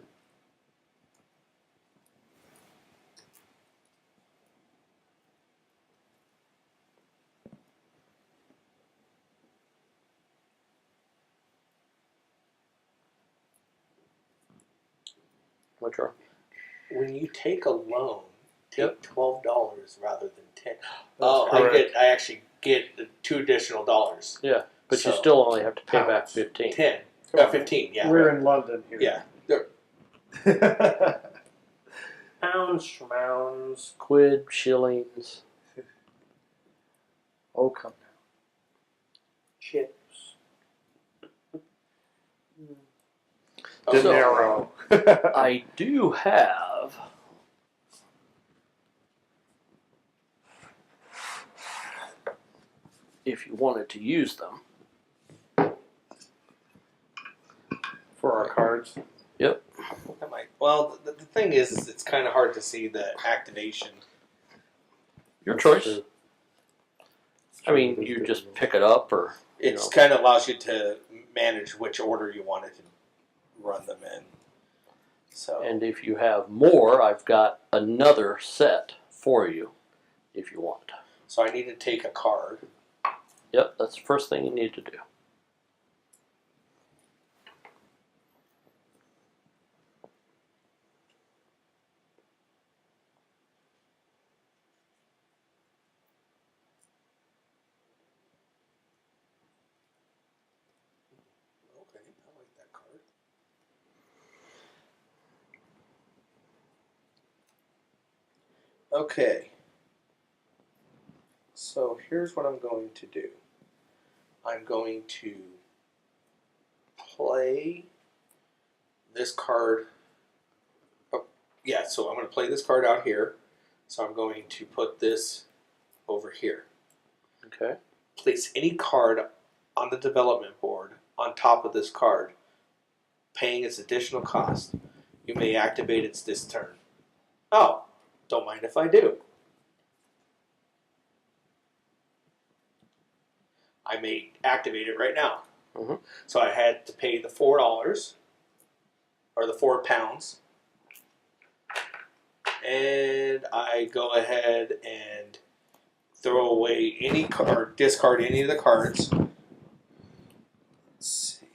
What's wrong? When you take a loan, take Yep. $12 rather than 10. I actually get the 2 additional dollars. Yeah, but you So, still only have to pay back pounds. 15. 10. 15, yeah. We're right. in London here. Yeah. Pounds, schmounds. Quid, shillings. Oh, come Chips. down. So- Dinero. I do have if you wanted to use them. For our cards. Yep. That might. Well, the thing is it's kind of hard to see the activation. Your That's choice. true. I mean, you just pick it up or It know. kind of allows you to manage which order you want it to run them in. So and if you have more, I've got another set for you if you want. so I need to take a card. Yep, that's the first thing you need to do. Okay, I like that card. Okay. So here's what I'm going to do. I'm going to play this card. Oh, yeah, so I'm going to play this card out here. So I'm going to put this over here. Okay. Place any card on the development board on top of this card, paying its additional cost. You may activate it this turn. Oh, don't mind if I do. I may activate it right now. Mhm. So I had to pay the $4 or the £4, and I go ahead and throw away any card, discard any of the cards. Let's see.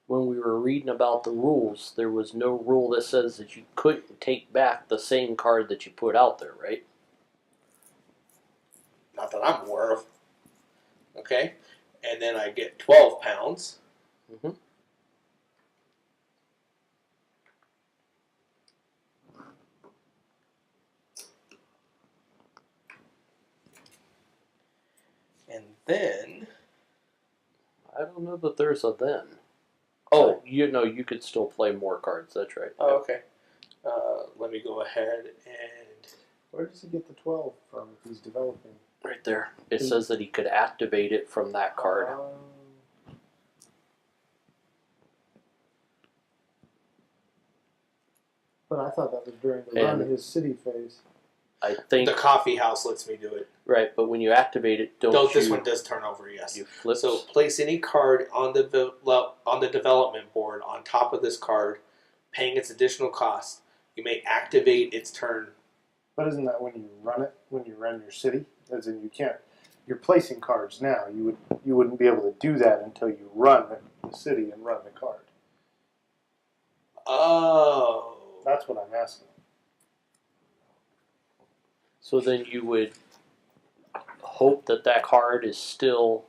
When we were reading about the rules, there was no rule that says that you couldn't take back the same card that you put out there, right? Not that I'm aware of. Okay, and then I get £12. Mm-hmm. And then, I don't know that there's a then. Oh, you know, you could still play more cards. That's right. oh, okay. Let me go ahead and Where does he get the 12 from if he's developing? Right there. It says that he could activate it from that card. But I thought that was during the run of his city phase. I think the coffee house lets me do it. right, but when you activate it, don't This you? one does turn over, yes. You flip. So place any card on the development board on top of this card, paying its additional cost. You may activate its turn. But isn't that when you run it? When you run your city? As in, you can't. You're placing cards now. You wouldn't be able to do that until you run the city and run the card. Oh. That's what I'm asking. So then you would hope that that card is still.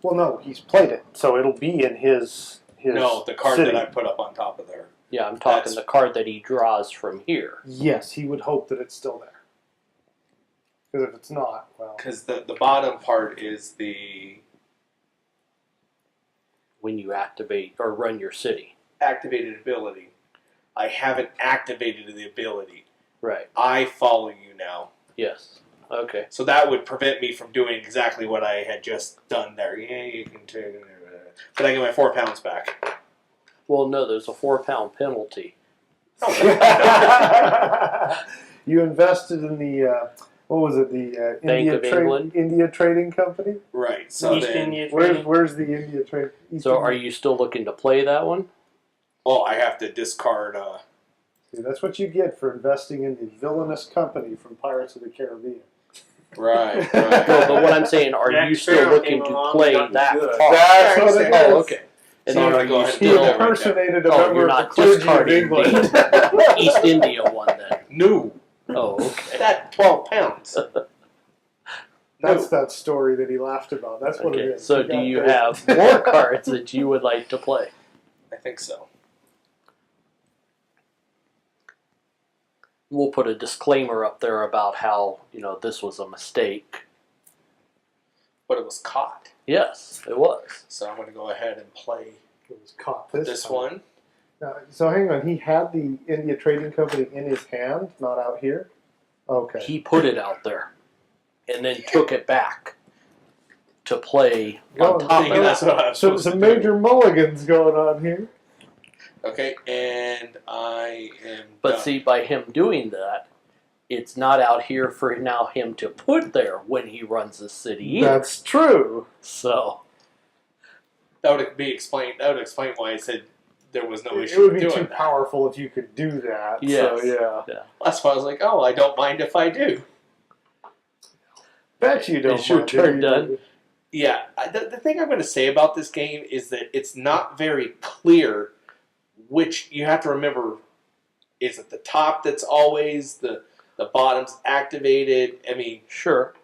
Well, no, he's played it, so it'll be in his No, the card city. that I put up on top of there. Yeah, I'm talking the card that he draws from here. Yes, he would hope that it's still there. Because if it's not, well, Because the bottom part is the When you activate or run your city. activated ability. I haven't activated the ability. Right. I follow you now. Yes. Okay. So that would prevent me from doing exactly what I had just done there. Yeah, you can take it. But I get my £4 back. Well, no, there's a £4 penalty. you invested in the what was it? The Bank of England? India Trading Company. Right. So East then, India Trading. Where's the India Trade? So are you still looking to play that one? well, I have to discard. See, that's what you get for investing in the villainous company from Pirates of the Caribbean. Right. No, but what I'm saying, are Jack you still Sparrow looking came to along play and got that good. card? That's what it is. Oh, okay. And So then I'm are gonna go you ahead and He do still? that right impersonated a Oh, member you're of the not clergy of discarding England. the East India one then. No. Oh, okay. That £12. That's that story that he laughed about. That's what it Okay, is. so He do got you paid. have more cards that you would like to play? I think so. We'll put a disclaimer up there about how, this was a mistake. But it was caught. Yes, it was. So I'm going to go ahead and play It was caught this time. one. Now, so hang on. He had the India Trading Company in his hand, not out here. Okay. He put it out there and then took it back to play on Go top on. of Thinking that's that. what I was So supposed some to major mulligans going on here. do. Okay, and I am But done. see, by him doing that, it's not out here for now him to put there when he runs the city either. That's true. So, That would be explained. That would explain why I said there was no It issue would with be doing too that. powerful if you could do that. Yes. So yeah. That's why I was like, oh, I don't mind if I do. Bet you don't. Is your mind, turn do you? done? Yeah, the thing I'm going to say about this game is that it's not very clear which you have to remember. Is it the top that's always the bottom's activated? I mean, sure.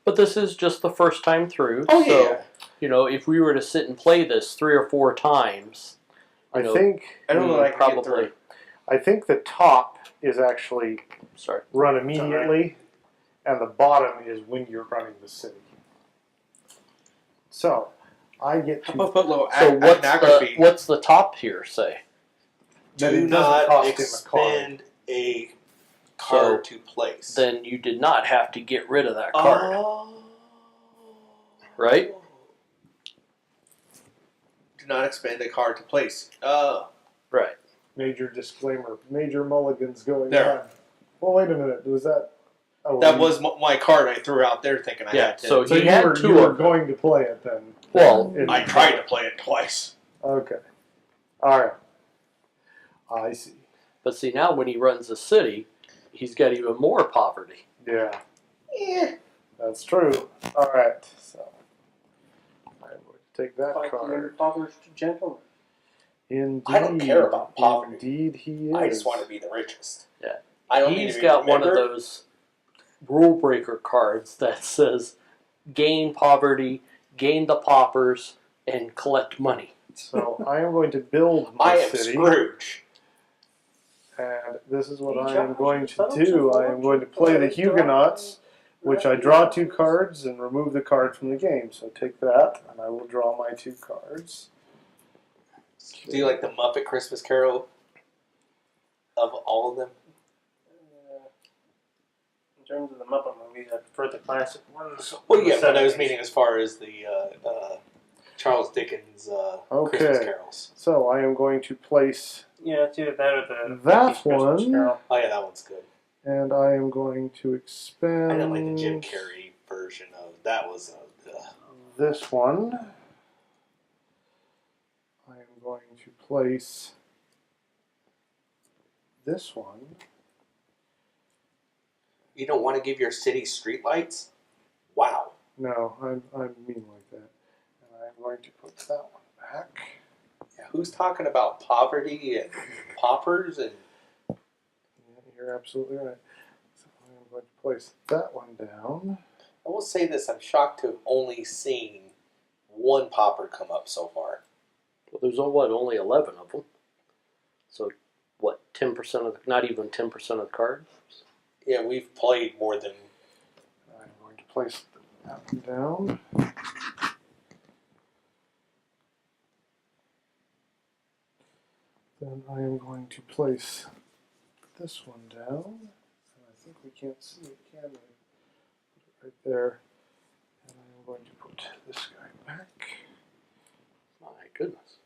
But this is just the first time through. oh so, yeah. If we were to sit and play this 3 or 4 times, I think. I don't know we that I can get probably. through. I think the top is actually Sorry. run immediately, and the bottom is when you're running the city. So, I get How to. about put a little So iconography? what's the top here say? That Do it doesn't not cost him a card. expend a card to place. Then you did not have to get rid of that card, Oh. right? Do not expend a card to place. Right. Major disclaimer. Major mulligans going There. on. Well, wait a minute. Was that? Oh, That you- was my card I threw out there thinking I Yeah, had to. so So he you had were, 2 you were of them. going to play it then. Well, I tried to play it twice. Okay. All right. I see. But see, now when he runs the city, he's got even more poverty. Yeah, Yeah. that's true. All right. So I'm going to take that Like the card. impoverished gentleman. Indeed. I don't care about poverty. Indeed, he is. I just want to be the richest. Yeah. I don't need He's to be got one of remembered. those rule breaker cards that says gain poverty, gain the paupers, and collect money. So I am going to build I my am city, Scrooge. and this is what He I am charged going to themselves do. a I am going to fortune play for the his Huguenots, which I right? draw 2 cards and remove the card from the game. So take that, and I will draw my 2 cards. Do you like the Muppet Christmas Carol of all of them? In terms of the Muppet movies, I prefer the classic ones. Well, yeah, The but I was 70s. meaning as far as the Charles Dickens Okay. Christmas carols. So I am going to place Yeah, it's either that or the That Mickey's Christmas one. Carol. Oh yeah, that one's good. And I am going to expend I didn't like the Jim Carrey version of that. Was this one. I am going to place this one. you don't want to give your city streetlights? Wow. No, I'm mean like that. And I'm going to put that one back. Yeah, who's talking about poverty and paupers and? Yeah, you're absolutely right. So I'm going to place that one down. I will say this: I'm shocked to have only seen one pauper come up so far. Well, there's only 11 of them. So, 10% of not even 10% of the cards? Yeah, we've played more than. I'm going to place that one down. Then I am going to place this one down. And I think we can't see it, can we? Put it right there. And I am going to put this guy back. My goodness.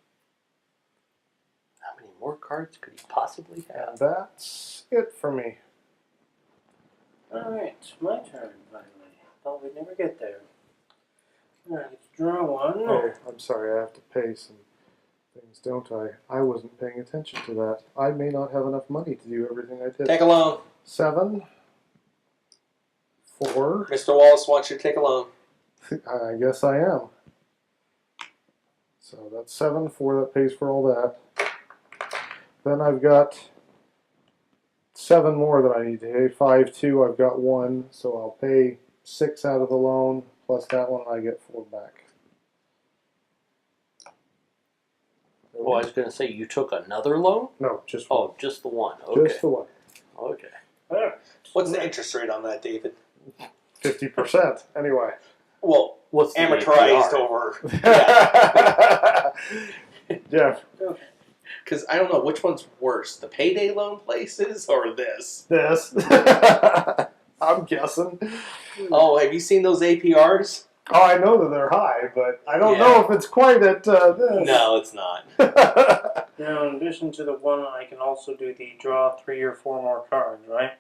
How many more cards could he possibly have? And that's it for me. Alright, my turn finally. Thought we'd never get there. Alright, let's draw one. Oh, I'm sorry, I have to pay some things, don't I? I wasn't paying attention to that. I may not have enough money to do everything I did. Take a loan. 7, 4. Mr. Wallace wants you to take a loan. I guess I am. So that's 7, 4. That pays for all that. Then I've got 7 more that I need to pay. 5, 2. I've got 1, so I'll pay 6 out of the loan, plus that one, I get 4 back. Well, I was going to say you took another loan. No, just one. Oh, just the one. Okay. Just the one. Okay. What's the interest rate on that, David? 50%. Anyway. Well, What's the amortized APR? over. Yeah. Because I don't know which one's worse, the payday loan places or this. This. I'm guessing. Oh, have you seen those APRs? Oh, I know that they're high, but I don't Yeah. know if it's quite at this. No, it's not. Now, in addition to the one, I can also do the draw 3 or 4 more cards, right?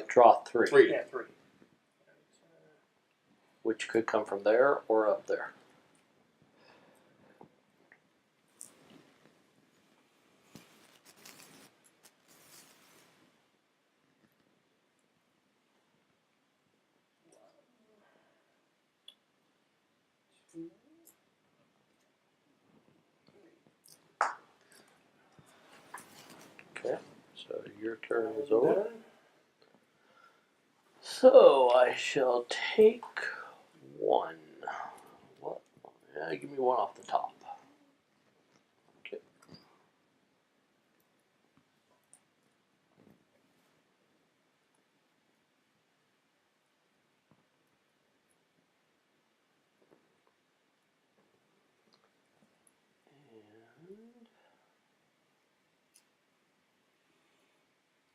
Draw three. 3. Yeah, 3. Which could come from there or up there. Okay, so your turn is over. So I shall take one. What? Yeah, give me one off the top. Okay.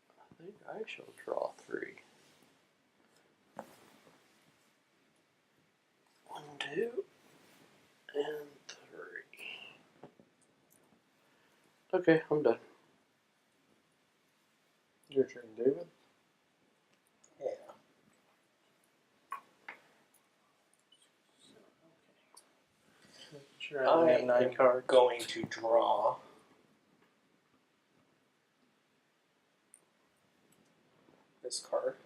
And I think I shall draw 3. 1, 2, and 3. Okay, I'm done. Your turn, David. Yeah. Sure, I only have 9 am cards. going to draw this card.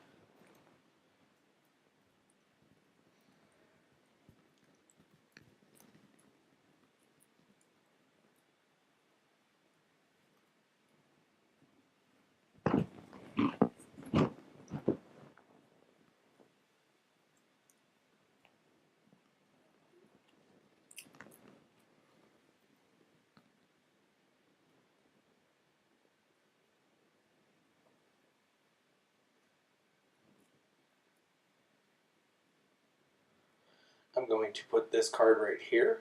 I'm going to put this card right here,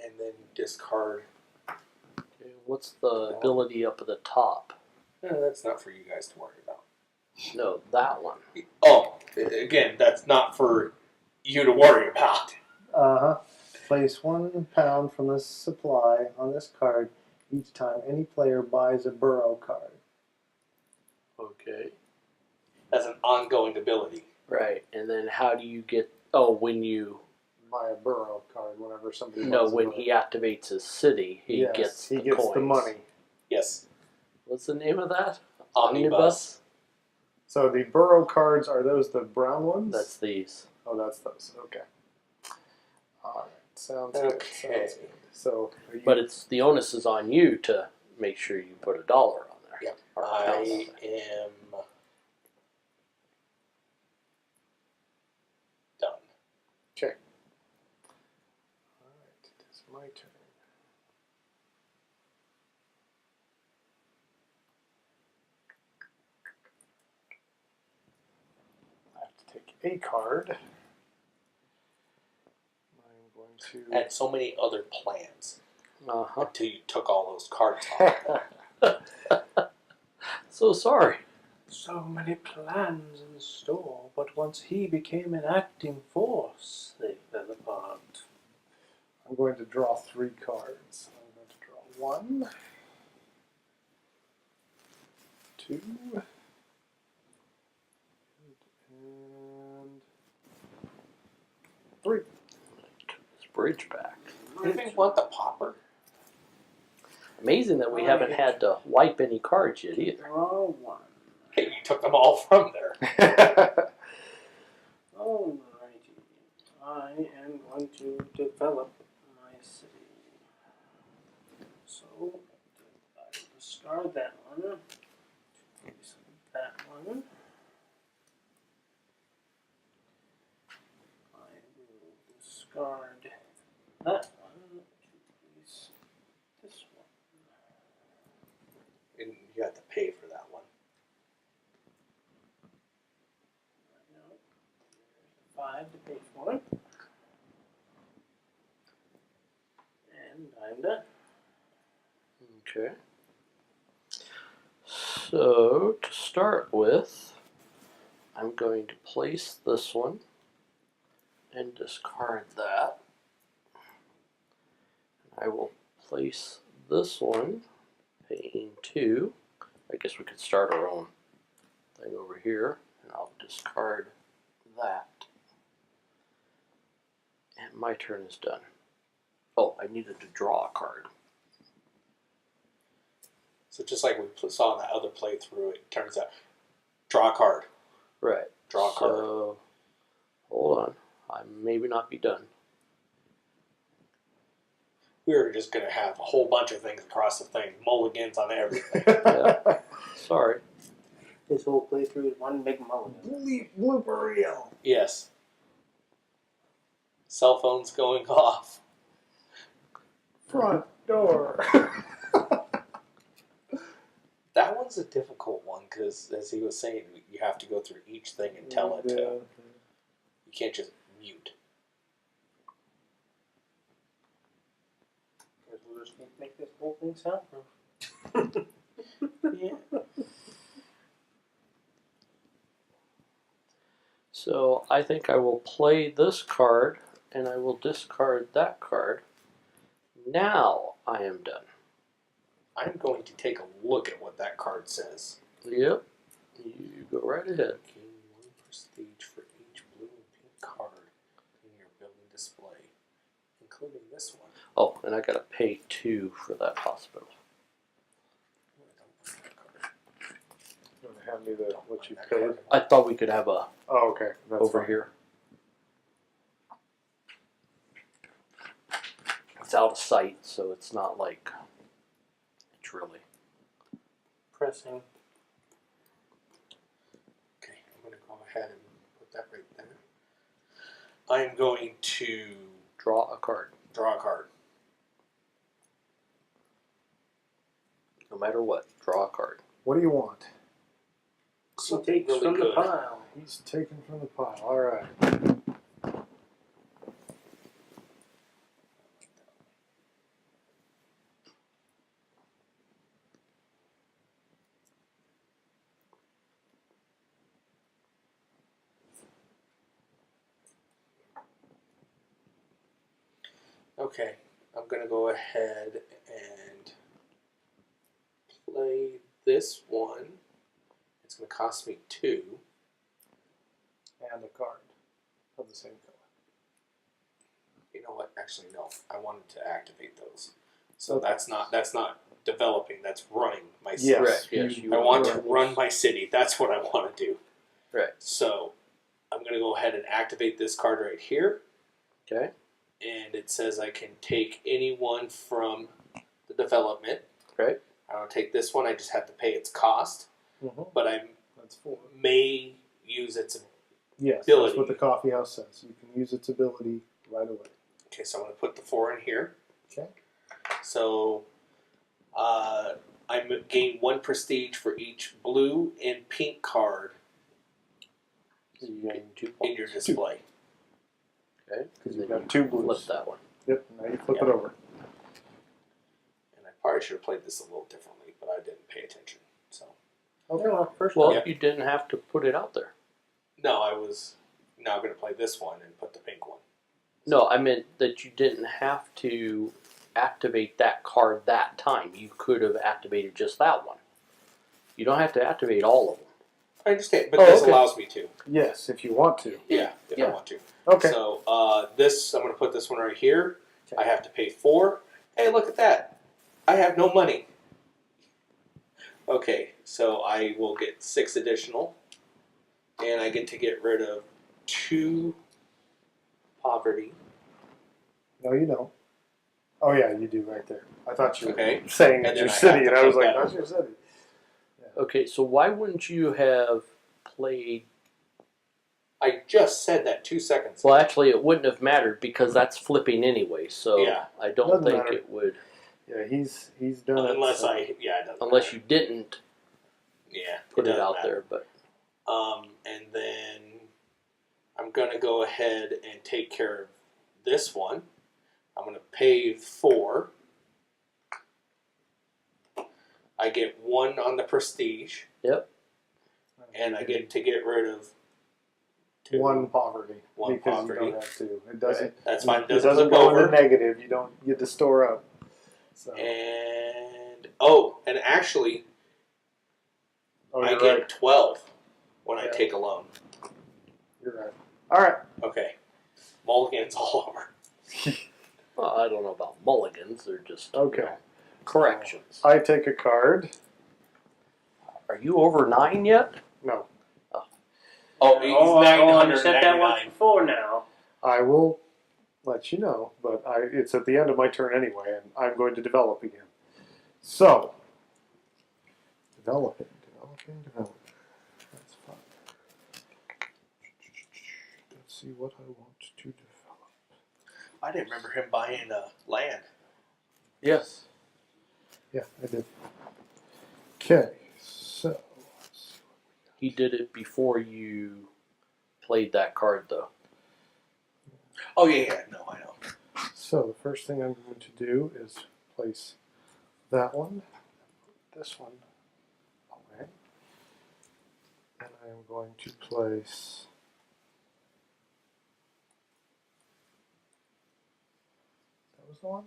and then discard. Okay, what's the ability up at the top? That's not for you guys to worry about. No, that one. Oh, again, that's not for you to worry about. Place 1 pound from this supply on this card each time any player buys a burrow card. Okay. As an ongoing ability. Right, and then how do you get? Oh, when you Buy a burrow card whenever somebody no, buys a when burrow. he activates his city, he gets he the gets coins. the money. Yes. What's the name of that? Omnibus. So the burrow cards, are those the brown ones? That's these. Oh, that's those. Okay. All right. Sounds Okay. good. Sounds good. So, are you, But it's the onus is on you to make sure you put $1 on there. Yep. Or a pound on I there. am done. okay. All right. It is my turn. I have to take a card. I'm going to. I had so many other plans Uh-huh. until you took all those cards off. So sorry. So many plans in store, but once he became an acting force, they fell apart. I'm going to draw 3 cards. I'm going to draw 1, 2, and 3. Took this bridge back. Anybody want the popper? Amazing that we haven't had to wipe any cards yet either. Draw 1. Hey, you took them all from there. Alrighty. I am going to develop my city. So, I will discard that one. That one. discard that one. Please. This one. And you have to pay for that one. No. There's 5 to pay for it. And I'm done. Okay. So to start with, I'm going to place this one and discard that. I will place this one, paying 2. I guess we could start our own thing over here, and I'll discard that. And my turn is done. Oh, I needed to draw a card. So just like we saw in that other playthrough, it turns out draw a card. Right. Draw a card. So, hold on. I maybe not be done. We were just going to have a whole bunch of things across the thing, mulligans on everything. Yeah. Sorry. This whole playthrough is one big mulligan. Blooper reel. Yes. Cell phones going off. Front door. That one's a difficult one because, as he was saying, you have to go through each thing and tell it to. You can't just mute. Because we'll just make this whole thing soundproof. Yeah. So I think I will play this card and I will discard that card. Now I am done. I'm going to take a look at what that card says. Yep. You go right ahead. Gain 1 prestige for each blue and pink card in your building display, including this one. Oh, and I gotta pay 2 for that hospital. You want to hand me the what you That paid? card. I thought we could have a Oh, okay. That's over fine. here. It's out of sight, so it's not like it's really. Pressing. Okay, I'm going to go ahead and put that right there. I'm going to Draw a card. draw a card. No matter what, draw a card. What do you want? He takes Really from good. the pile. He's taken from the pile. All right. Okay, I'm going to go ahead and play this one. It's going to cost me 2. And a card of the same color. You know what? Actually, no. I wanted to activate those. So that's not developing. That's running my city. Right, yes, you I want to want run my city. That's what I want to do. Right. So I'm going to go ahead and activate this card right here. Okay. And it says I can take any one from the development. Right. I don't take this one. I just have to pay its cost. Mm-hmm. But I That's 4. may use its. Yes, Ability. that's what the coffee house says. You can use its ability right away. Okay, so I'm going to put the 4 in here. Okay. So I gain 1 prestige for each blue and pink card So you gain 2 points. in your display. Okay. Because And you've then got 2 you blues. flip that one. Yep. Now you flip Yep. it over. And I probably should have played this a little differently, but I didn't pay attention. So Okay, well, first Well, one. Yeah. you didn't have to put it out there. no, I was now going to play this one and put the pink one. No, I meant that you didn't have to activate that card that time. You could have activated just that one. You don't have to activate all of them. I understand, but Oh, this okay. allows me to. Yes, if you want to. Yeah, if Yeah. I want to. Okay. So this, I'm going to put this one right here. Okay. I have to pay 4. Hey, look at that. I have no money. Okay, so I will get 6 additional. And I get to get rid of 2 poverty. No, you don't. Oh yeah, you do right there. I thought you were Okay. saying And it's your then I city, have to and I was put like, that that's your city. Okay, so why wouldn't you have played? I just said that 2 seconds Well, ago. actually, it wouldn't have mattered because that's flipping anyway. So Yeah. I don't Doesn't think matter. it would, Yeah, he's done it. Unless so- it doesn't unless matter. you didn't put it doesn't out matter. there. But And then I'm going to go ahead and take care of this one. I'm going to pay 4. I get 1 on the prestige, and I get to get rid of 2. one poverty. One because poverty. you don't have to. It doesn't. That's fine. It Doesn't doesn't flip go over. into negative. You don't get to store up. So. And actually, I You're get right. 12 when I Yeah. take a loan. You're right. All right. Okay. Mulligan's all over. well, I don't know about mulligans. They're just Okay. corrections. I take a card. Are you over 9 yet? No. Oh, he's I said that 999. once before now. I will let you know, but it's at the end of my turn anyway, and I'm going to develop again. So, developing. That's fine. Let's see what I want to develop. I didn't remember him buying land. Yes. Yeah, I did. Okay, so let's see what He did it before you played that card, though. Oh, yeah. No, I know. So the first thing I'm going to do is place that one, this one away, and I am going to place that was the one?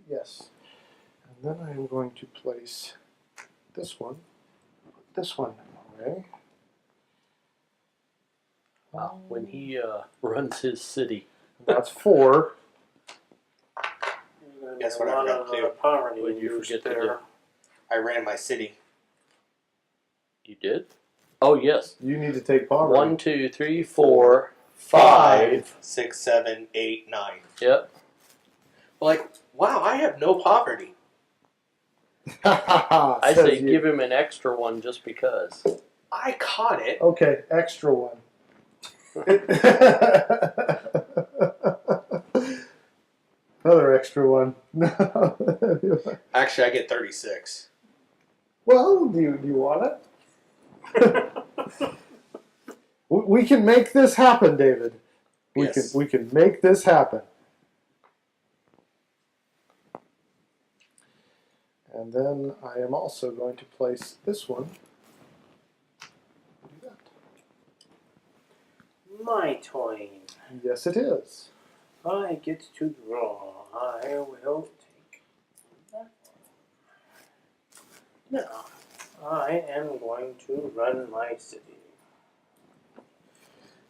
Yes. And then I am going to place this one, away. Wow. When he runs his city. That's 4. Guess A what I lot forgot of to do? poverty What did you induced forget to there. do? I ran my city. You did? Oh, yes. You need to take poverty. 1, 2, 3, 4, 5. 6, 7, 8, 9. Yep. Like, wow, I have no poverty. I say give him an extra one just because. I caught it. Okay, extra one. Another extra one. Actually, I get 36. Well, do you want it? We can make this happen, David. Yes. We can make this happen. And then I am also going to place this one. Do that. My turn. Yes, it is. I get to draw. I will take that one. Now, I am going to run my city.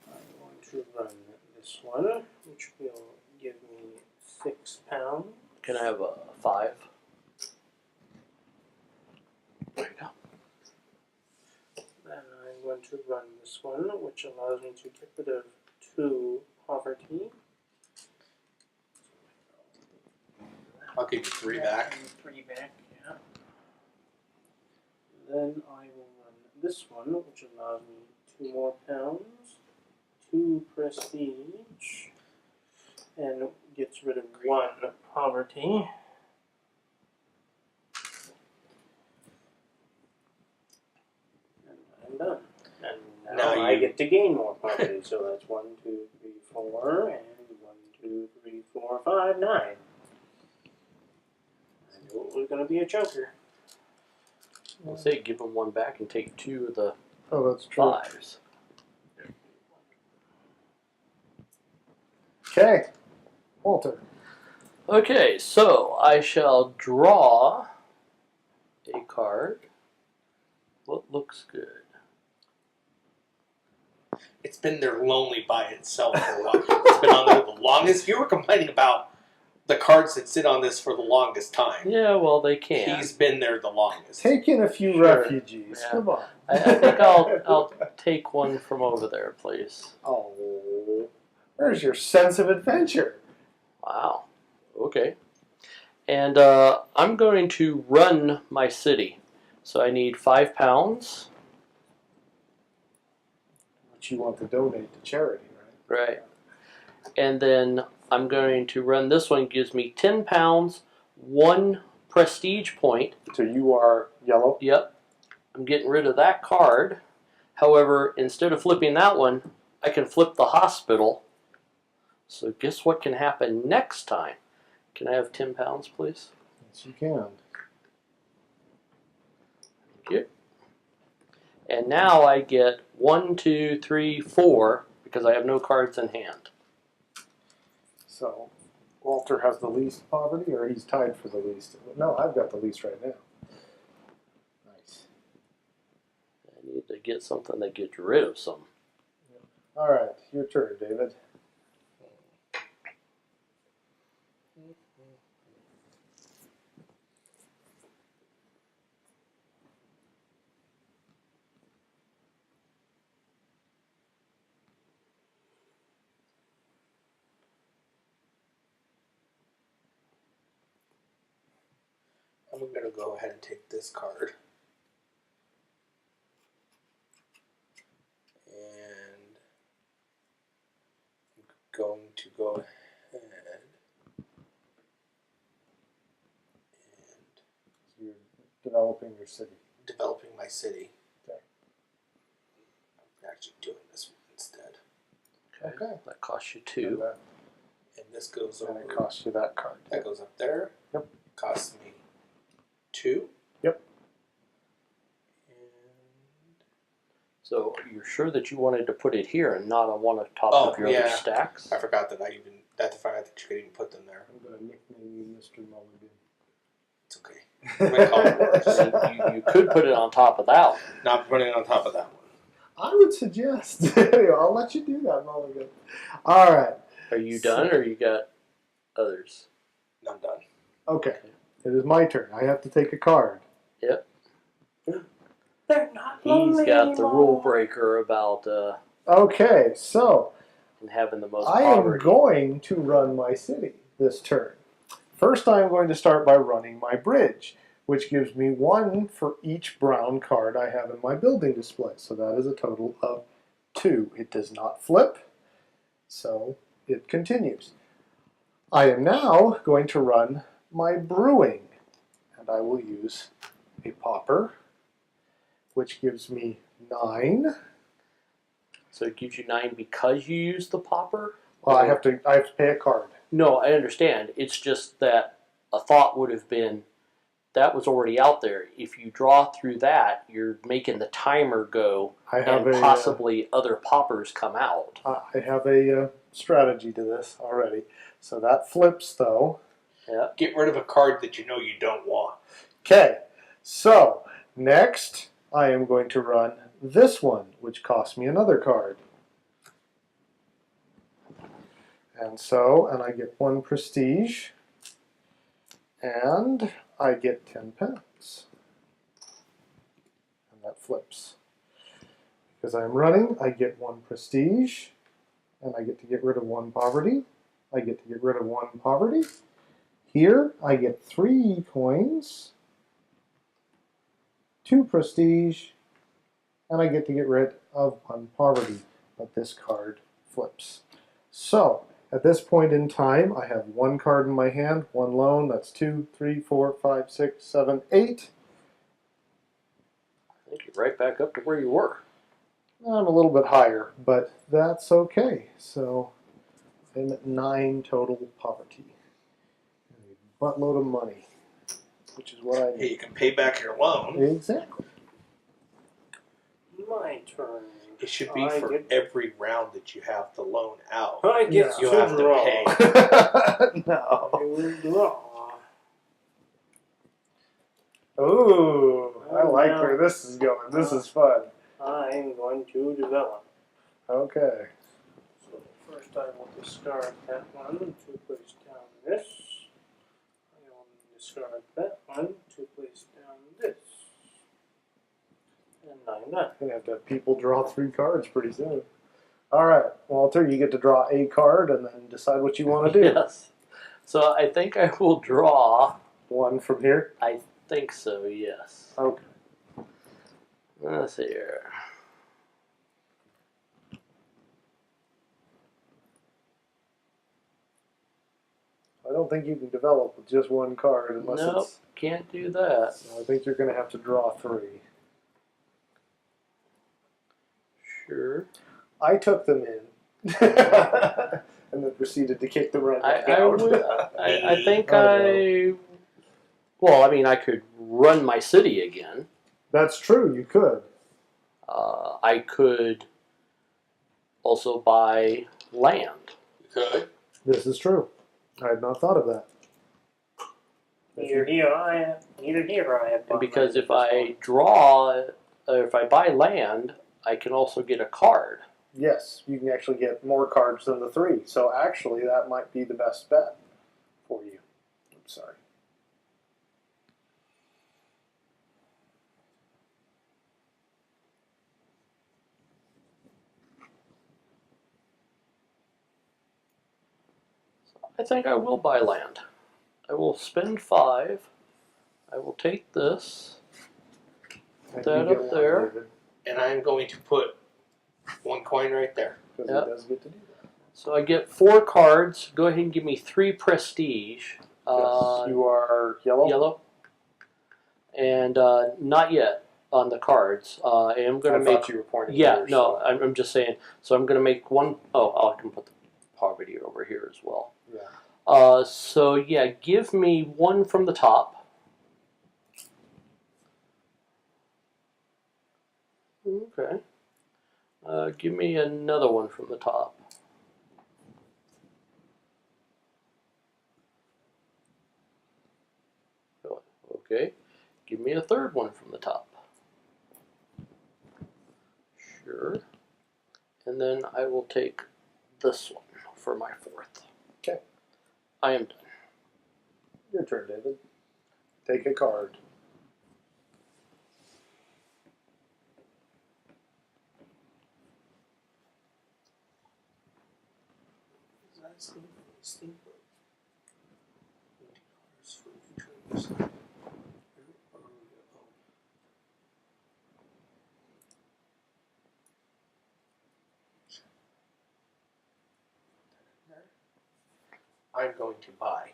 I'm going to run this one, which will give me £6. Can I have a 5? There you go. Then I'm going to run this one, which allows me to get rid of 2 poverty. I'll give you 3 back. 3 back, yeah. Then I will run this one, which allows me 2 more pounds, 2 prestige, and gets rid of 1 poverty. And I'm done. And now Now I you- get to gain more poverty, so that's 1, 2, 3, 4, and 1, 2, 3, 4, 5, 9. I knew it was going to be a choker. I'll say give him one back and take 2 of the Oh, that's true. 5s. Okay, Walter. Okay, so I shall draw a card. What looks good? It's been there lonely by itself for a while. It's been on there the longest. You were complaining about the cards that sit on this for the longest time. Yeah, well, they can. He's been there the longest. Take in a few Sure. refugees. Yeah. Come on. I think I'll take one from over there, please. Oh, where's your sense of adventure? Wow. Okay. And I'm going to run my city. So I need £5. which you want to donate to charity, right? Right. And then I'm going to run this one. Gives me 10 pounds, 1 prestige point. So you are yellow. Yep. I'm getting rid of that card. However, instead of flipping that one, I can flip the hospital. So guess what can happen next time? Can I have 10 pounds, please? Yes, you can. Thank you. And now I get 1, 2, 3, 4 because I have no cards in hand. So Walter has the least poverty, or he's tied for the least. No, I've got the least right now. Nice. I need to get something that gets rid of some. All right, your turn, David. I'm going to go ahead and take this card. And I'm going to go ahead and So you're developing your city. developing my city. Okay. I'm actually doing this one instead. Okay. That costs you And 2. that- And this goes and over. it costs you that card. That goes up there. Yep. Costs me 2. Yep. And So you're sure that you wanted to put it here and not on one of top Oh, of your yeah. other stacks? I forgot that I forgot that you could even put them there. I'm going to nickname you Mr. Mulligan. It's okay. I'm gonna call it worse. I mean, you could put it on top of that one. Not putting it on top of that one. I would suggest. I'll let you do that, Mulligan. All right. Are you done, or you got others? I'm done. Okay. It is my turn. I have to take a card. Yep. They're not He's lonely got the anymore. rule breaker about Okay, so having the most I am poverty. going to run my city this turn. First, I am going to start by running my bridge, which gives me 1 for each brown card I have in my building display. So that is a total of 2. It does not flip, so it continues. I am now going to run my brewing, and I will use a pauper, which gives me 9. So it gives you 9 because you use the popper? Well, I have to pay a card. No, I understand. It's just that a thought would have been that was already out there. If you draw through that, you're making the timer go, I have and a possibly other poppers come out. I have a strategy to this already. So that flips though. Yeah. Get rid of a card that you know you don't want. Okay. So next, I am going to run this one, which costs me another card. And I get 1 prestige, and I get 10 pounds. And that flips. Because I'm running, I get 1 prestige, and I get to get rid of 1 poverty. I get to get rid of 1 poverty. Here, I get 3 coins, 2 prestige, and I get to get rid of 1 poverty. But this card flips. So, at this point in time, I have 1 card in my hand, 1 loan. That's 2, 3, 4, 5, 6, 7, 8. I think you're right back up to where you were. I'm a little bit higher, but that's okay. So I'm at 9 total poverty. A buttload of money, which is what I Hey, you need. can pay back your loan. Exactly. My turn. It should be I for get- every round that you have the loan out. I get You to have to draw. pay. I No. will draw. Ooh, I Oh, like wow. where this is going. This is fun. I'm going to develop. Okay. So first I will discard that one to place down this. I will discard that one to place down this. And I'm done. Gonna have to have people draw 3 cards pretty soon. All right, Walter, you get to draw a card and then decide what you want to do. Yes. So I think I will draw. 1 from here. I think so, yes. Okay. Let's see here. I don't think you can develop with just one card unless Nope, it's. can't do that. I think you're going to have to draw 3. Sure. I took them in. And then proceeded to kick them right back I out. would. I think I Well, I mean, I could run my city again. That's true, you could. I could also buy land. You could. This is true. I had not thought of that. Neither here I have. And because if I draw, if I buy land, I can also get a card. Yes, you can actually get more cards than the 3. So actually, that might be the best bet for you. I'm sorry. I think I will buy land. I will spend 5. I will take this. And That you get up one, there. David, And I'm going to put 1 coin right there. because Yep. he does get to do that. So I get 4 cards. Go ahead and give me 3 prestige. Yes, you are yellow. Yellow. And not yet on the cards. I am going I to make. thought you were pointing. Yeah, yours, no, so- I'm just saying. So I'm going to make 1. Oh, I can put the poverty over here as well. Yeah. So yeah, give me 1 from the top. Okay. Give me another 1 from the top. Okay. Give me a third 1 from the top. Sure. And then I will take this one for my 4th. Okay. I am done. Your turn, David. Take a card. I'm going to buy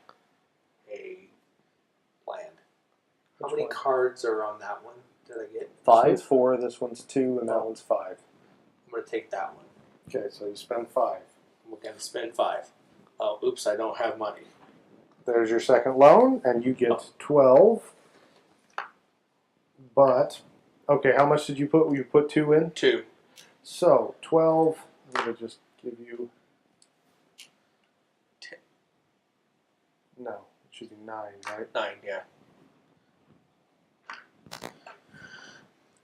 a land. How Which many one? cards are on that one? Did I get? This one's 5. 4, this one's 2, and that one's 5. I'm going to take that one. Okay, so you spend 5. We're going to spend 5. Oh, oops! I don't have money. There's your second loan, and you get 12. But, okay, how much did you put? You put 2 in? 2. So, 12, I'm going to just give you... 10. No, it should be 9, right? 9. Yeah.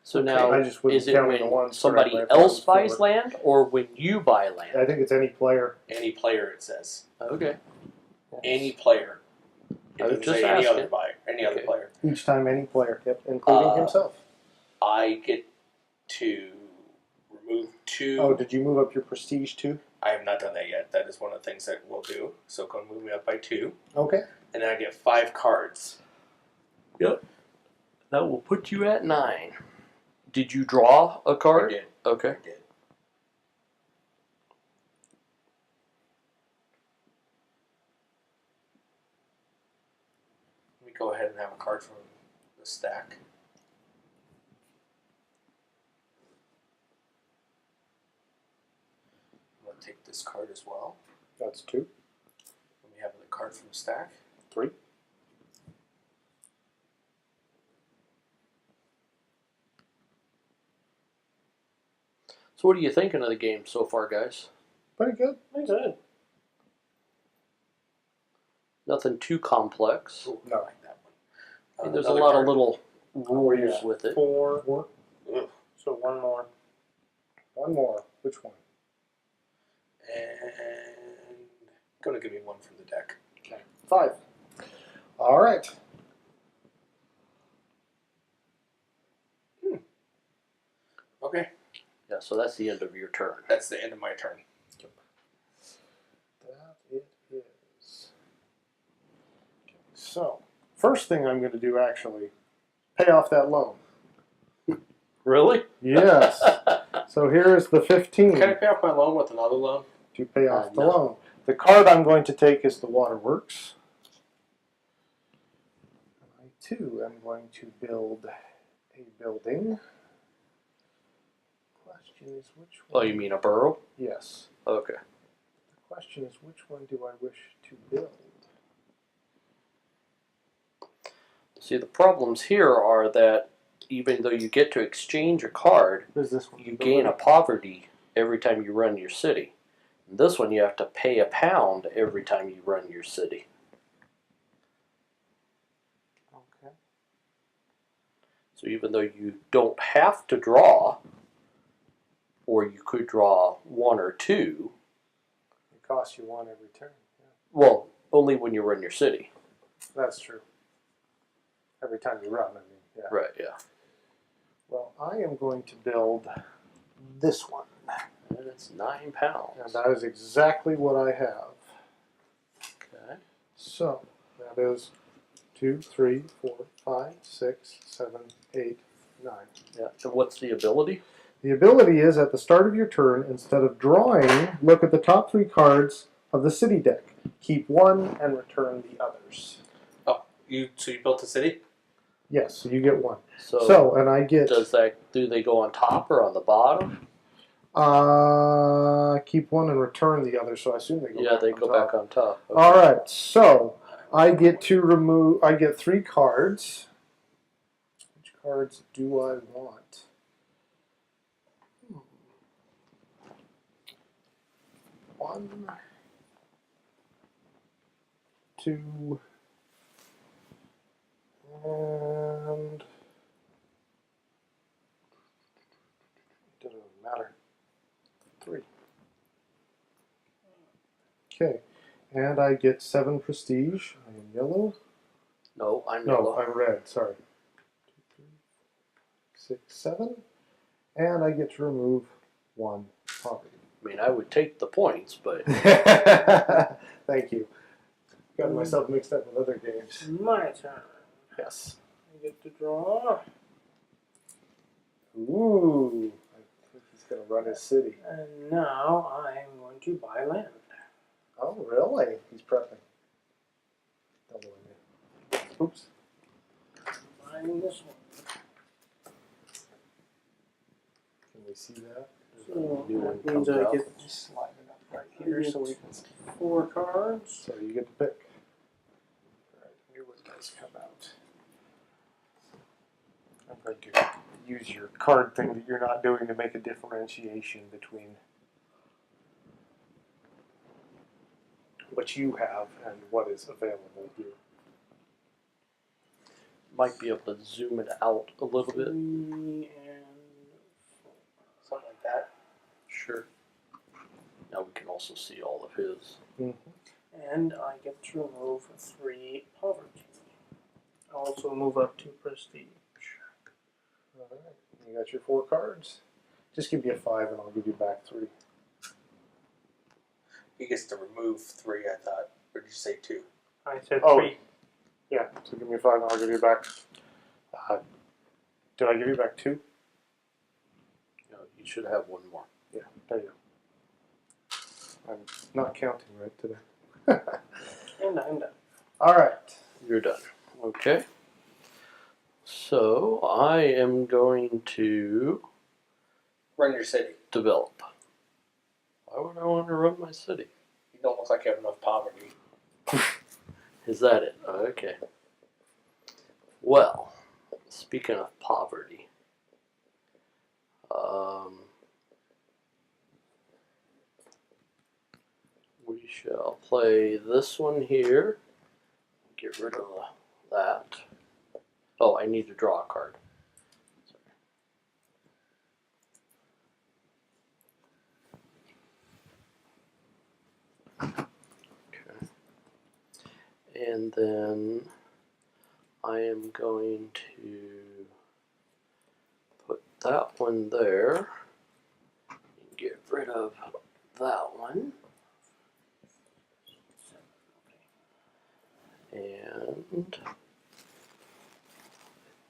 So Okay, now, I just wasn't is it counting when the ones somebody correctly. I thought it else was buys 4. land or when you buy land? I think it's any player. Any player, it says. Okay. Any player. It I was doesn't just say any asking. other buyer. Any other Okay. player. Each time any player, yep, including Uh, himself. I get to remove 2. Oh, did you move up your prestige too? I have not done that yet. That is one of the things that we'll do. So go move me up by 2. Okay. And then I get 5 cards. Yep. That will put you at 9. Did you draw a card? I did. Okay. I did. Let me go ahead and have a card from the stack. I'm going to take this card as well. That's 2. Let me have the card from the stack. 3. So what are you thinking of the game so far, guys? Pretty good. Good. Nothing too complex. Ooh, No. I like that one. I mean, there's a Another lot card. of little are you rules at? with it. 4. 4. Ugh. So 1 more. 1 more. Which one? And going to give me 1 from the deck. Okay. 5. All right. Okay, Yeah, so that's the end of your turn. that's the end of my turn. That it is. Okay, so, first thing I'm going to do actually, pay off that loan. Really? Yes. So here's the 15 Can I pay off my loan with another loan? to pay off the No. loan. The card I'm going to take is the Waterworks. 2, I'm going to build a building. Question is which Oh, one? you mean a borough? Yes. Okay. The question is which one do I wish to build? See, the problems here are that even though you get to exchange a card, What is this one? you gain a poverty every time you run your city. And this one, you have to pay a pound every time you run your city. Okay. So even though you don't have to draw, or you could draw 1 or 2, It costs you 1 every turn. Yeah. well, only when you run your city. That's true. Every time you run, I mean, yeah. Right, yeah. Well, I am going to build this one. And it's 9 pounds. And that is exactly what I have. Okay. So, that is 2, 3, 4, 5, 6, 7, 8, 9. Yeah. And what's the ability? The ability is at the start of your turn, instead of drawing, look at the top 3 cards of the city deck. Keep 1 and return the others. Oh, so you built a city? Yes, so you get 1. So, So, and I get. do they go on top or on the bottom? Keep 1 and return the other, so I assume they go Yeah, back they on go top. back on top. Okay. All right, so I get to remove. I get 3 cards. Which cards do I want? 1, 2, and it doesn't matter. 3. Okay, and I get 7 prestige. I am yellow. No, I'm No, yellow. I'm red. Sorry. 2, 3, 6, 7, and I get to remove 1 poverty. I mean, I would take the points, but Thank you. Got myself mixed up with other games. My turn. Yes. I get to draw. Ooh. I think he's going to run his city. And now I am going to buy land. Oh, really? He's prepping. Don't know what I mean. Oops. Buying this one. Can we see that? So New one that means comes I out. get Slide it up right here so we can see. 4 cards. So you get to pick. All right, new one does come out. I'm going to use your card thing that you're not doing to make a differentiation between what you have and what is available here. might be able to zoom it out a little 3 bit. and 4. Something like that. Sure. Now we can also see all of his. And I get to remove 3 poverty. I also move up 2 prestige. All right, you got your 4 cards. Just give me a 5 and I'll give you back 3. He gets to remove 3, I thought. Or did you say 2? I said Oh. 3. Yeah, so give me a 5 and I'll give you back. Did I give you back 2? You know, you should have 1 more. Yeah, there you go. I'm not counting right today. And I'm done. All right. You're done. Okay. So I am going to Run your city. develop. Why would I want to run my city? You don't look like you have enough poverty. Is that it? Okay. Well, speaking of poverty, we shall play this one here. Get rid of that. Oh, I need to draw a card. Okay. And then I am going to put that one there. Get rid of that one. And I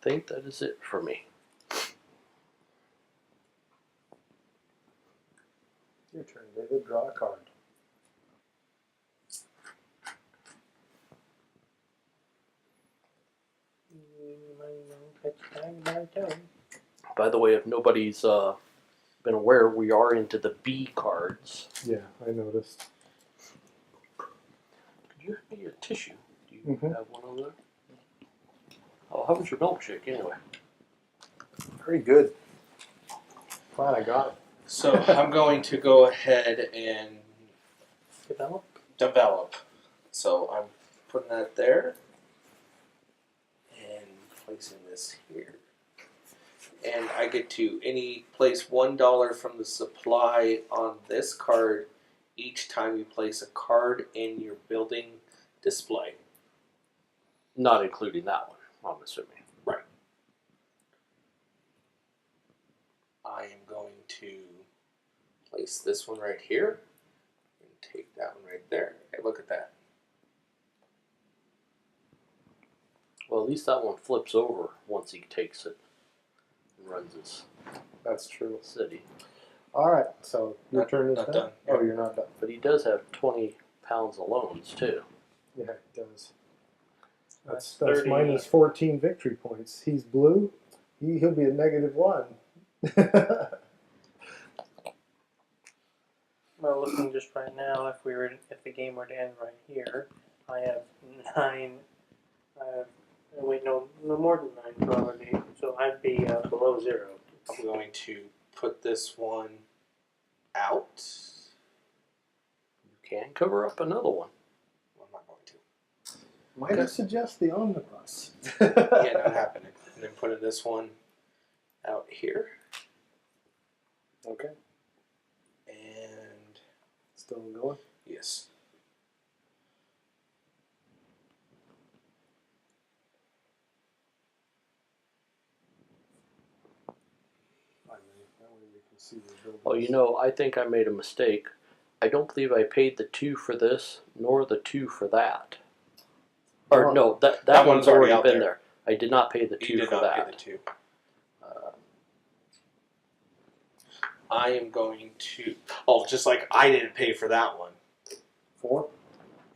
think that is it for me. Your turn, David. Draw a card. Time. By the way, if nobody's been aware, we are into the B cards. Yeah, I noticed. Could you have me a tissue? Do you Mhm. have one over there? Oh, how was your milkshake anyway? Very good. Glad I got it. So I'm going to go ahead and develop. So I'm putting that there and placing this here. And I get to place $1 from the supply on this card each time you place a card in your building display. Not including that one, I'm assuming. Right. I am going to place this one right here and take that one right there. Hey, look at that. Well, at least that one flips over once he takes it and runs his That's true. city. All right, so your Not- turn is not done. done. Oh, you're not done. But he does have 20 pounds of loans, too. Yeah, it does. That's That's 30. minus 14 victory points. He's blue. He'll be a -1. Well, looking just right now, if the game were to end right here, I have 9. Wait, no more than 9 probably. So I'd be below 0. I'm going to put this one out. You can cover up another one. Well, I'm not going to. Might I suggest the omnibus? Yeah, not happening. And then putting this one out here. Okay, And still going. yes. That way we can see the buildings. Oh, you know, I think I made a mistake. I don't believe I paid the 2 for this, nor the 2 for that. Or Oh. no, that That one's one's already already out been there. there. I did not pay the 2 You did for not that. pay the 2. I am going to. Oh, just like I didn't pay for that one. 4?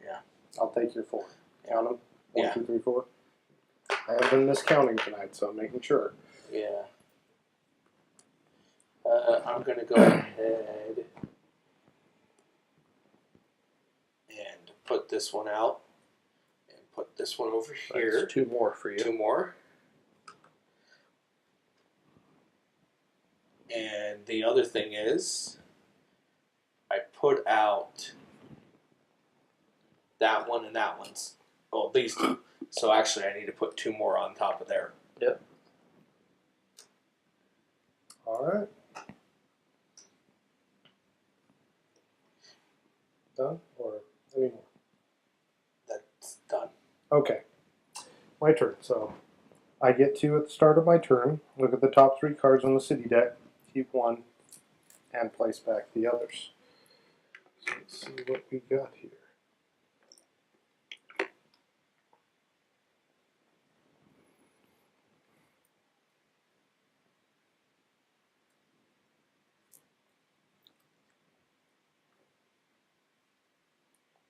Yeah. I'll take your 4. Count them. 1, Yeah. 2, 3, 4. I have been miscounting tonight, so I'm making sure. Yeah. I'm going to go ahead and put this one out and put this one over here. That's 2 more for you. 2 more. And the other thing is, I put out that one and that one's. Oh, these 2. So actually, I need to put 2 more on top of there. Yep. All right. Done? Or any more? That's done. Okay. My turn. So I get to, at the start of my turn, look at the top 3 cards on the city deck, keep 1, and place back the others. So let's see what we got here.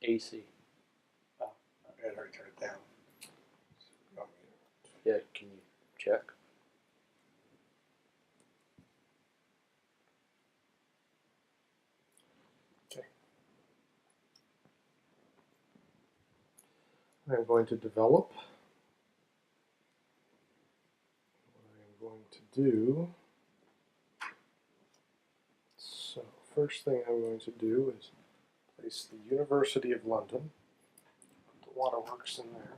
AC. I already turned it down. Yeah, can you check? I'm going to develop. What I'm going to do. So, first thing I'm going to do is place the University of London. Put the waterworks in there.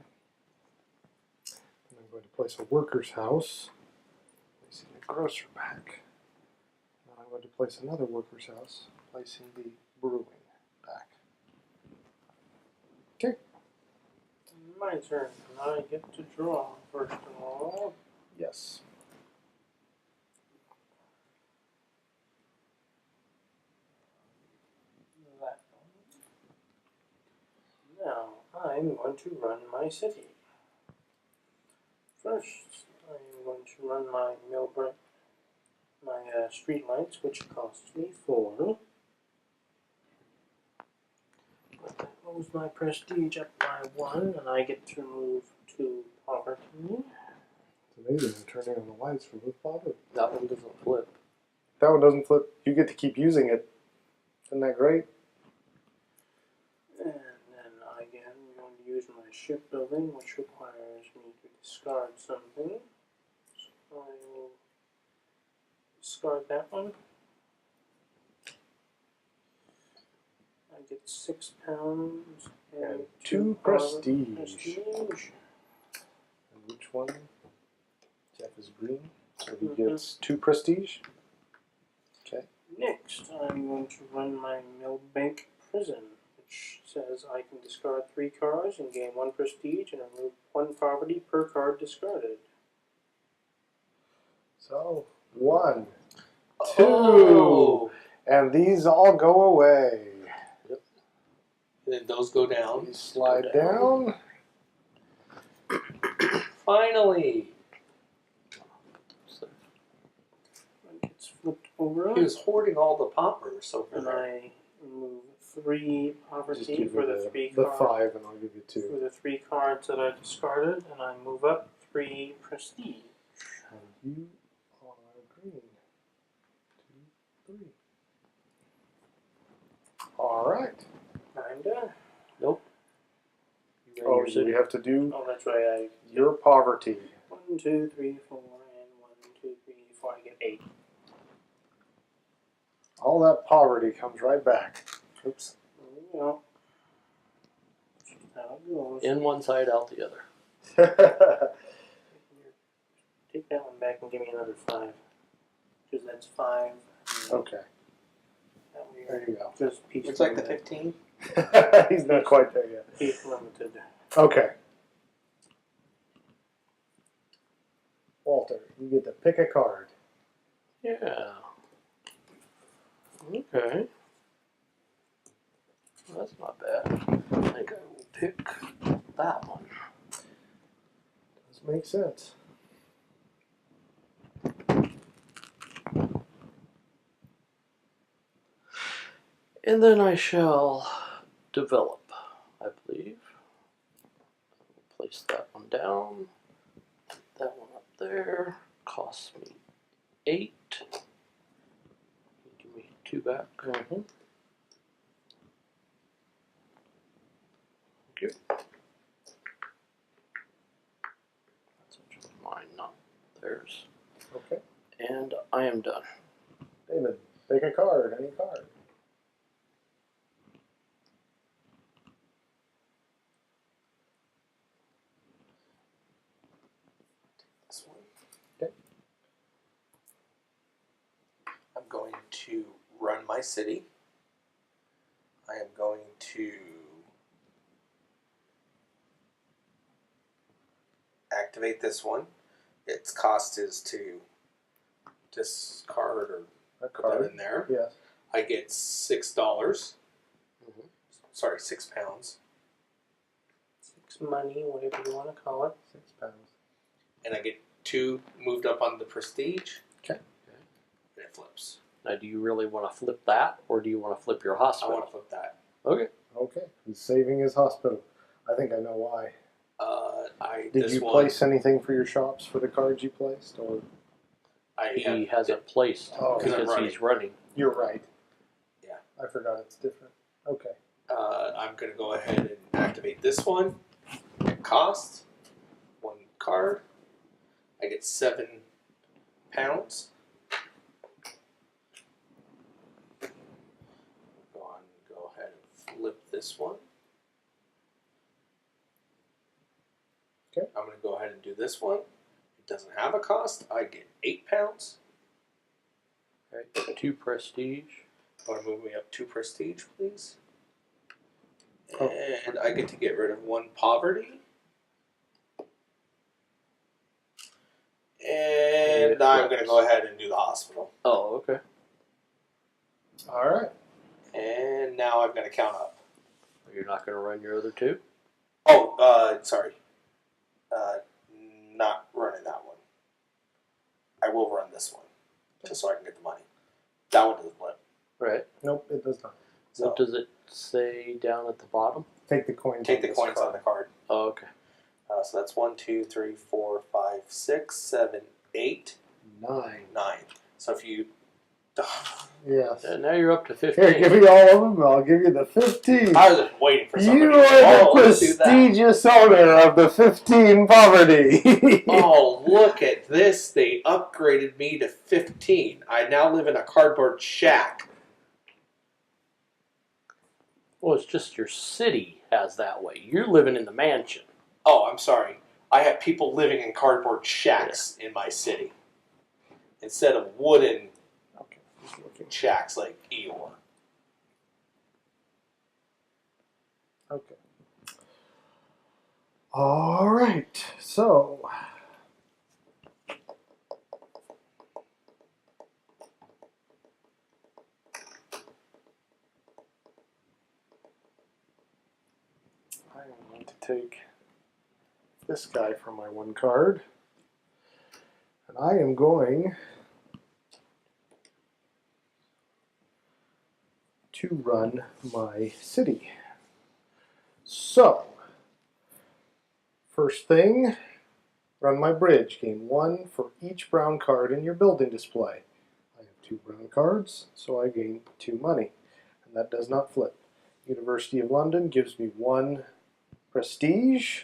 And I'm going to place a worker's house. Placing the grocer back. And I'm going to place another worker's house. Placing the brewing back. Okay. My turn. I get to draw first of all. Yes. That one. Now I'm going to run my city. First, I'm going to run my street lights, which costs me 4. But that moves my prestige up by 1, and I get to move to poverty. So amazing. I'm turning on the lights for both bottles. That one doesn't flip. That one doesn't flip. You get to keep using it. Isn't that great? And then again, I'm going to use my shipbuilding, which requires me to discard something. So I will discard that one. I get 6 pounds And 2 2 prestige. prestige. And which one? Jeff is green, so he gets 2 prestige. Okay. Next, I'm going to run my Millbank Prison, which says I can discard 3 cards and gain 1 prestige and remove 1 poverty per card discarded. So 1, 2, Oh. and these all go away. And then those go down. These slide down. Finally. It gets flipped over. He was hoarding all the poppers over And there. I remove 3 Just poverty give for me the 3 the cards. 5, and I'll give you 2. For the 3 cards that I discarded, and I move up 3 prestige. And you are green. 2, 3. All right. I'm done. You ran Oh, your city. we have to do Oh, that's right. your poverty. 1, 2, 3, 4, and 1, 2, 3, 4. I get 8. All that poverty comes right back. Oops. There we go. That's how it goes. In one side, out the other. Take that one back and give me another 5. Because that's 5. Okay. That way There you go. just piece It's like the limited. 15. He's not quite there yet. Piece limited. Okay. Walter, you get to pick a card. Yeah. Okay. Well, that's not bad. I think I will pick that one. Does make sense. And then I shall develop, I believe. Place that one down. That one up there. Costs me 8. Give me 2 back. Mm-hmm. Thank you. That's actually mine, not theirs. Okay. And I am done. David, pick a card, any card. This one. Okay. I'm going to run my city. I am going to activate this one. Its cost is to discard or A put that card. in there. Yes. I get $6. Mhm. Sorry, £6. 6 money, whatever you want to call it. 6 pounds. And I get 2 moved up on the prestige. Okay. And it flips. Now, do you really want to flip that, or do you want to flip your I hospital? want to flip that. Okay. Okay. He's saving his hospital. I think I know why. Did This you one, place anything for your shops for the cards you placed, or He hasn't placed Oh, because he's running. you're right? Yeah. I forgot it's different. Okay. I'm going to go ahead and activate this one. Cost 1 card. I get 7 pounds. Go ahead and flip this one. Okay. I'm going to go ahead and do this one. It doesn't have a cost. I get 8 pounds. Okay. 2 prestige. Want to move me up 2 prestige, please? Oh. And I get to get rid of 1 poverty. And I'm going to go ahead and do the hospital. Oh, okay. All right. And now I'm going to count up. You're not going to run your other 2? Oh, sorry. Not running that one. I will run this one, just so I can get the money. That one doesn't flip. Right. Nope, it does not. So What does it say down at the bottom? Take the coins. take on the this coins card. on the card. Oh, okay. So that's 1, 2, 3, 4, 5, 6, 7, 8, 9. 9. So if you Yes. And now you're up to 15. Here, give me all of them. I'll give you the 15. I was just waiting for somebody You to are the let's do that. prestigious owner of the 15 poverty. Oh, look at this. They upgraded me to 15. I now live in a cardboard shack. Well, it's just your city has that way. You're living in the mansion. Oh, I'm sorry. I have people living in cardboard shacks in my city instead of wooden Okay, just looking. shacks like Eeyore. Okay. All right. So, I am going to take this guy from my one card, and I am going to run my city. So, first thing, run my bridge. Gain 1 for each brown card in your building display. I have 2 brown cards, so I gain 2 money, and that does not flip. University of London gives me 1 prestige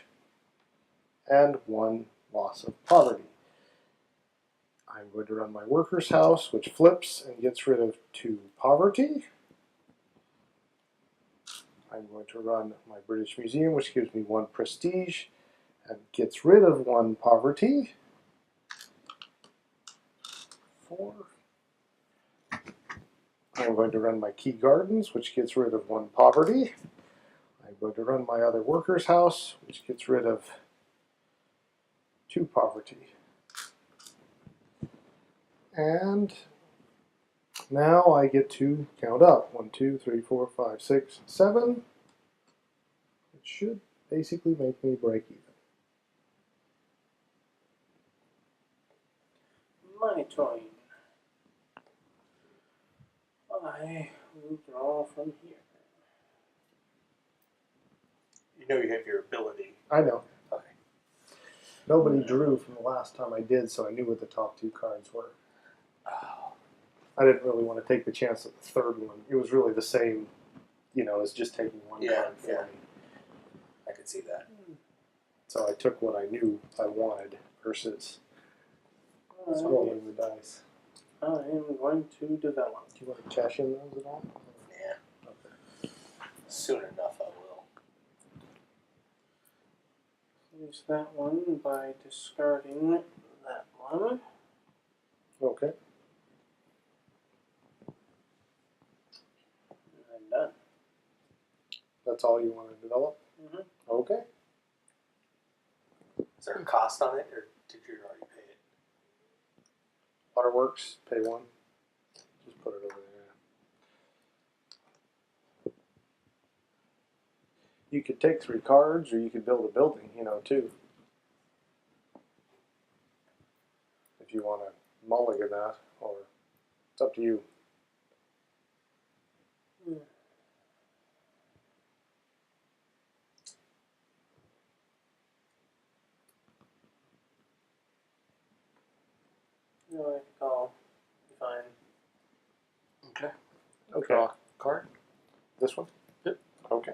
and 1 loss of poverty. I'm going to run my workers' house, which flips and gets rid of 2 poverty. I'm going to run my British Museum, which gives me 1 prestige and gets rid of 1 poverty. 4. I'm going to run my Kew Gardens, which gets rid of 1 poverty. I'm going to run my other workers' house, which gets rid of 2 poverty. And now I get to count up. 1, 2, 3, 4, 5, 6, 7. It should basically make me break even. My turn. I will draw from here. You know you have your ability. I know. Okay. Nobody drew from the last time I did, so I knew what the top 2 cards were. Oh. I didn't really want to take the chance at the third one. It was really the same, as just taking 1 card for me. I could see that. So I took what I knew I wanted versus rolling the dice. I am going to develop. Do you want to cash in those at all? Yeah. Okay. Soon enough I will. Use that one by discarding that one. Okay. And I'm done. That's all you want to develop? Mm-hmm. Okay. Is there a cost on it, or did you already pay it? Waterworks, pay 1. Just put it over there. You could take 3 cards, or you could build a building, too. If you want to mulligan that, or it's up to you. Yeah. No, I think I'll be fine. Okay. Okay. Draw a card. This one? Yep. Okay.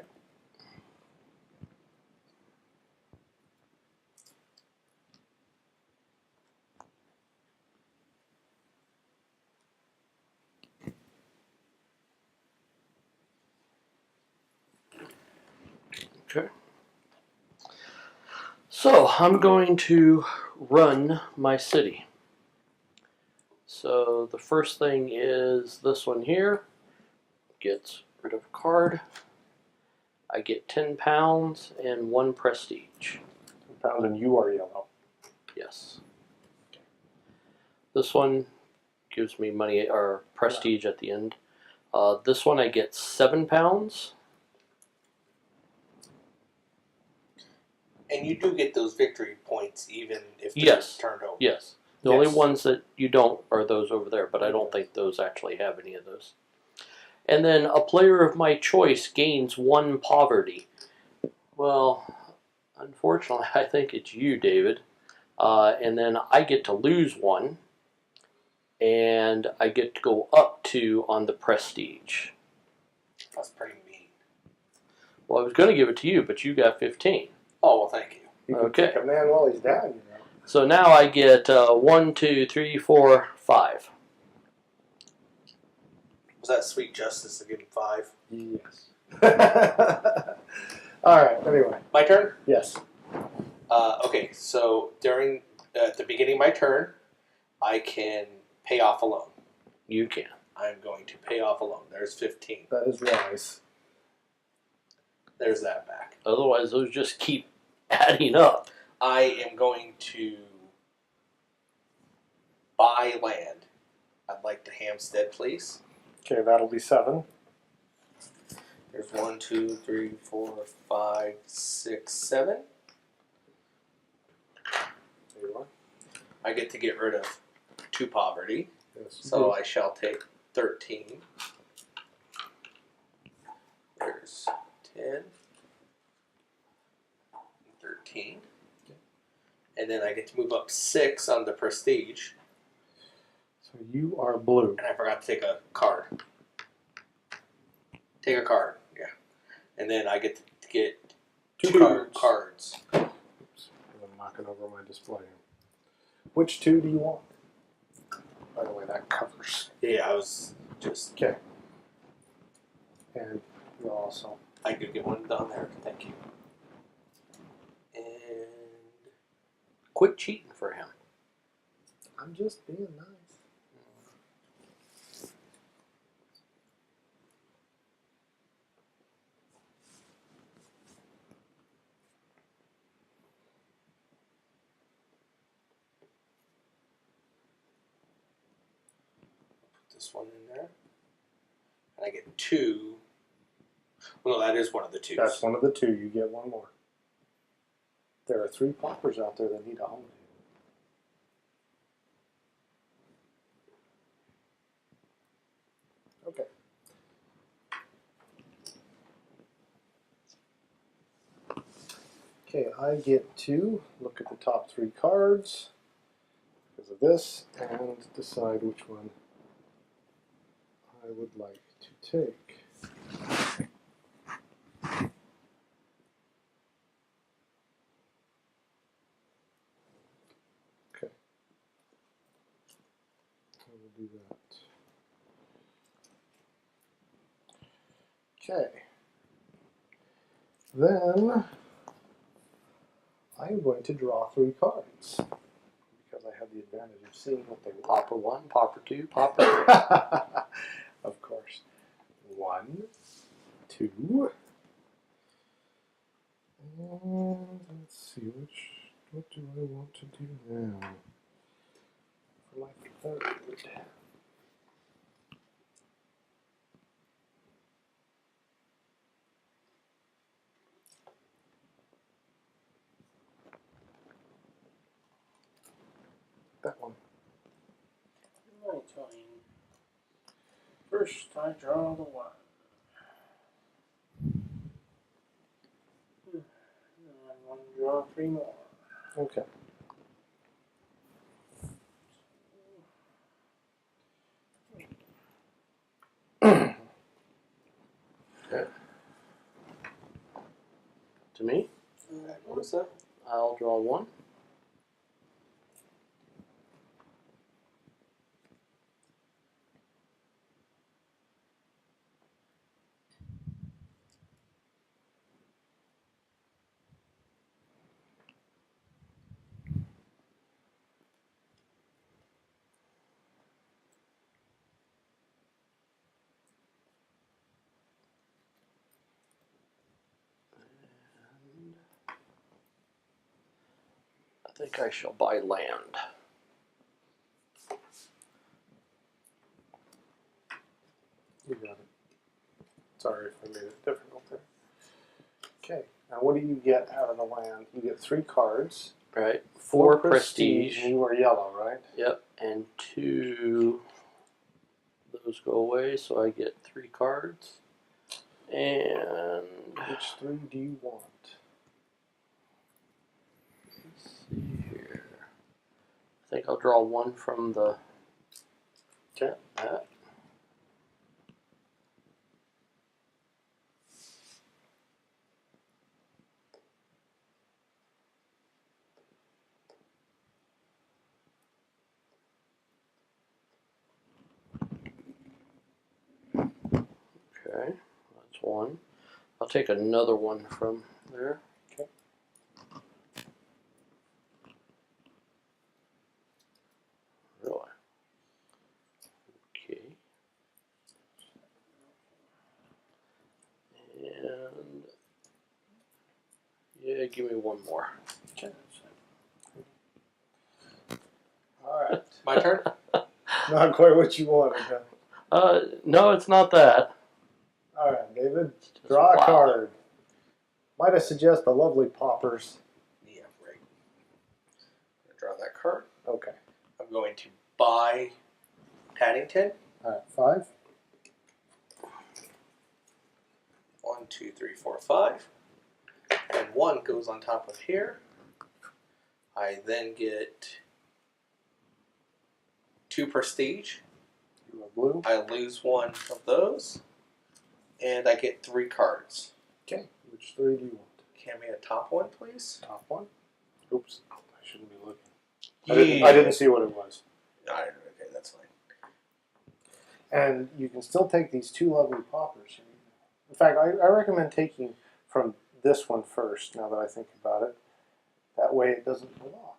Okay. So I'm going to run my city. So the first thing is this one here. Gets rid of a card. I get 10 pounds and 1 prestige. £10 and you are yellow. Yes. This one gives me money or prestige at the end. This one I get 7 pounds. And you do get those victory points even if they're Yes. turned over. Yes. The only ones that you don't are those over there, but I don't think those actually have any of those. And then a player of my choice gains 1 poverty. Well, unfortunately, I think it's you, David. and then I get to lose one, and I get to go up 2 on the prestige. That's pretty mean. Well, I was going to give it to you, but you got 15. Oh, well, thank you. You can Okay. kick a man while he's down, you know. So now I get 1, 2, 3, 4, 5. Was that sweet justice to give him 5? Yes. All right. Anyway, My turn? yes. Okay, so during at the beginning of my turn, I can pay off a loan. You can. I'm going to pay off a loan. There's 15. That is wise. There's that back. Otherwise, those just keep adding up. I am going to buy land. I'd like to Hampstead, please. Okay, that'll be 7. There's 1, 2, 3, 4, 5, 6, 7. There you are. I get to get rid of 2 poverty, Yes. so I shall take 13. There's 10, 13. And then I get to move up 6 on the prestige. So you are blue. And I forgot to take a card. Take a card, yeah. And then I get to get 2 cards. Oops, I'm knocking over my display. Which 2 do you want? By the way, that covers. Yeah, I was just. Okay. And you also. I could get one down there. Thank you. And Quit cheating for him. I'm just being nice. put this one in there. And I get 2. Well, no, that is one of the 2s. That's one of the 2. You get one more. There are 3 paupers out there that need a home. Okay. Okay, I get to look at the top 3 cards because of this and decide which one I would like to take. Okay. I will do that. Okay. Then I'm going to draw 3 cards because I have the advantage of seeing what they want. Popper 1, Popper 2, Popper 3. Of course. 1, 2. And let's see, what do I want to do now? For my 3rd. That one. My time. First, I draw the 1. And I'm going to draw 3 more. Okay. To me, What is that? I'll draw 1. I think I shall buy land. You got it. Sorry if I made it difficult there. Okay. Now what do you get out of the land? You get 3 cards. Right? 4 prestige. And you are yellow, right? Yep. And 2. Those go away, so I get 3 cards. And Which 3 do you want? let's see here. think I'll draw one from the that. Okay, that's one. I'll take another one from there. Okay. Really? Okay. And yeah, give me one more. Okay. All right. My turn. Not quite what you wanted, huh? No, it's not that. All right, David. Just Draw a wow. card. Might I suggest the lovely poppers? Yeah, right. I'm gonna draw that card. Okay. I'm going to buy Paddington. All right, 5. 1, 2, 3, 4, 5. And 1 goes on top of here. I then get 2 prestige. You are blue. I lose 1 of those. And I get 3 cards. Okay. Which 3 do you want? Can we a top one, please? Top one. Oops. I shouldn't be looking. I didn't see what it was. Okay, that's fine. And you can still take these 2 lovely poppers. In fact, I recommend taking from this one first, now that I think about it. That way it doesn't pull off.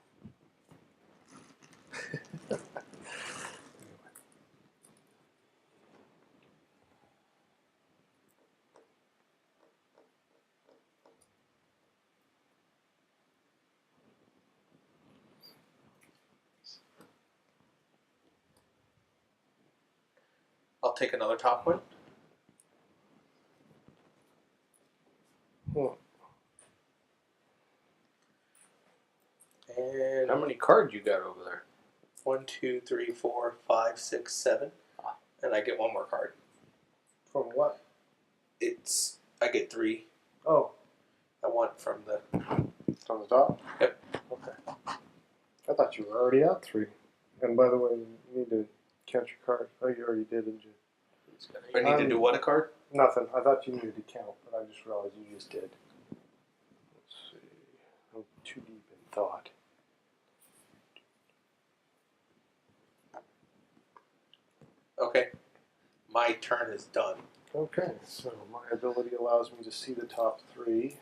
I'll take another top one. And How many cards you got over there? 1, 2, 3, 4, 5, 6, 7. And I get 1 more card. From what? I get 3. Oh, I want from the. from the top? Yep. Okay. I thought you were already at 3. And by the way, you need to count your card. Oh, you already did, didn't you? I need to do what a card? Nothing. I thought you needed to count, but I just realized you just did. Let's see. I'm too deep in thought. Okay. My turn is done. Okay, so my ability allows me to see the top 3. Let's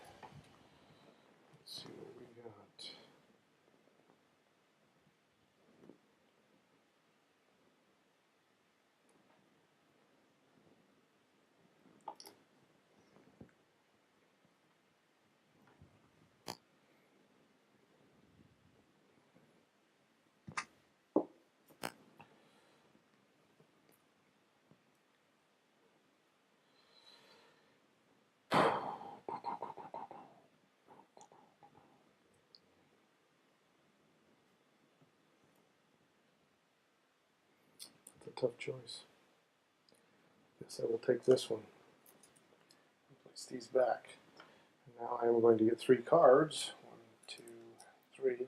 see what we got. That's a tough choice. Guess I will take this one. Place these back. And now I am going to get 3 cards. 1, 2, 3.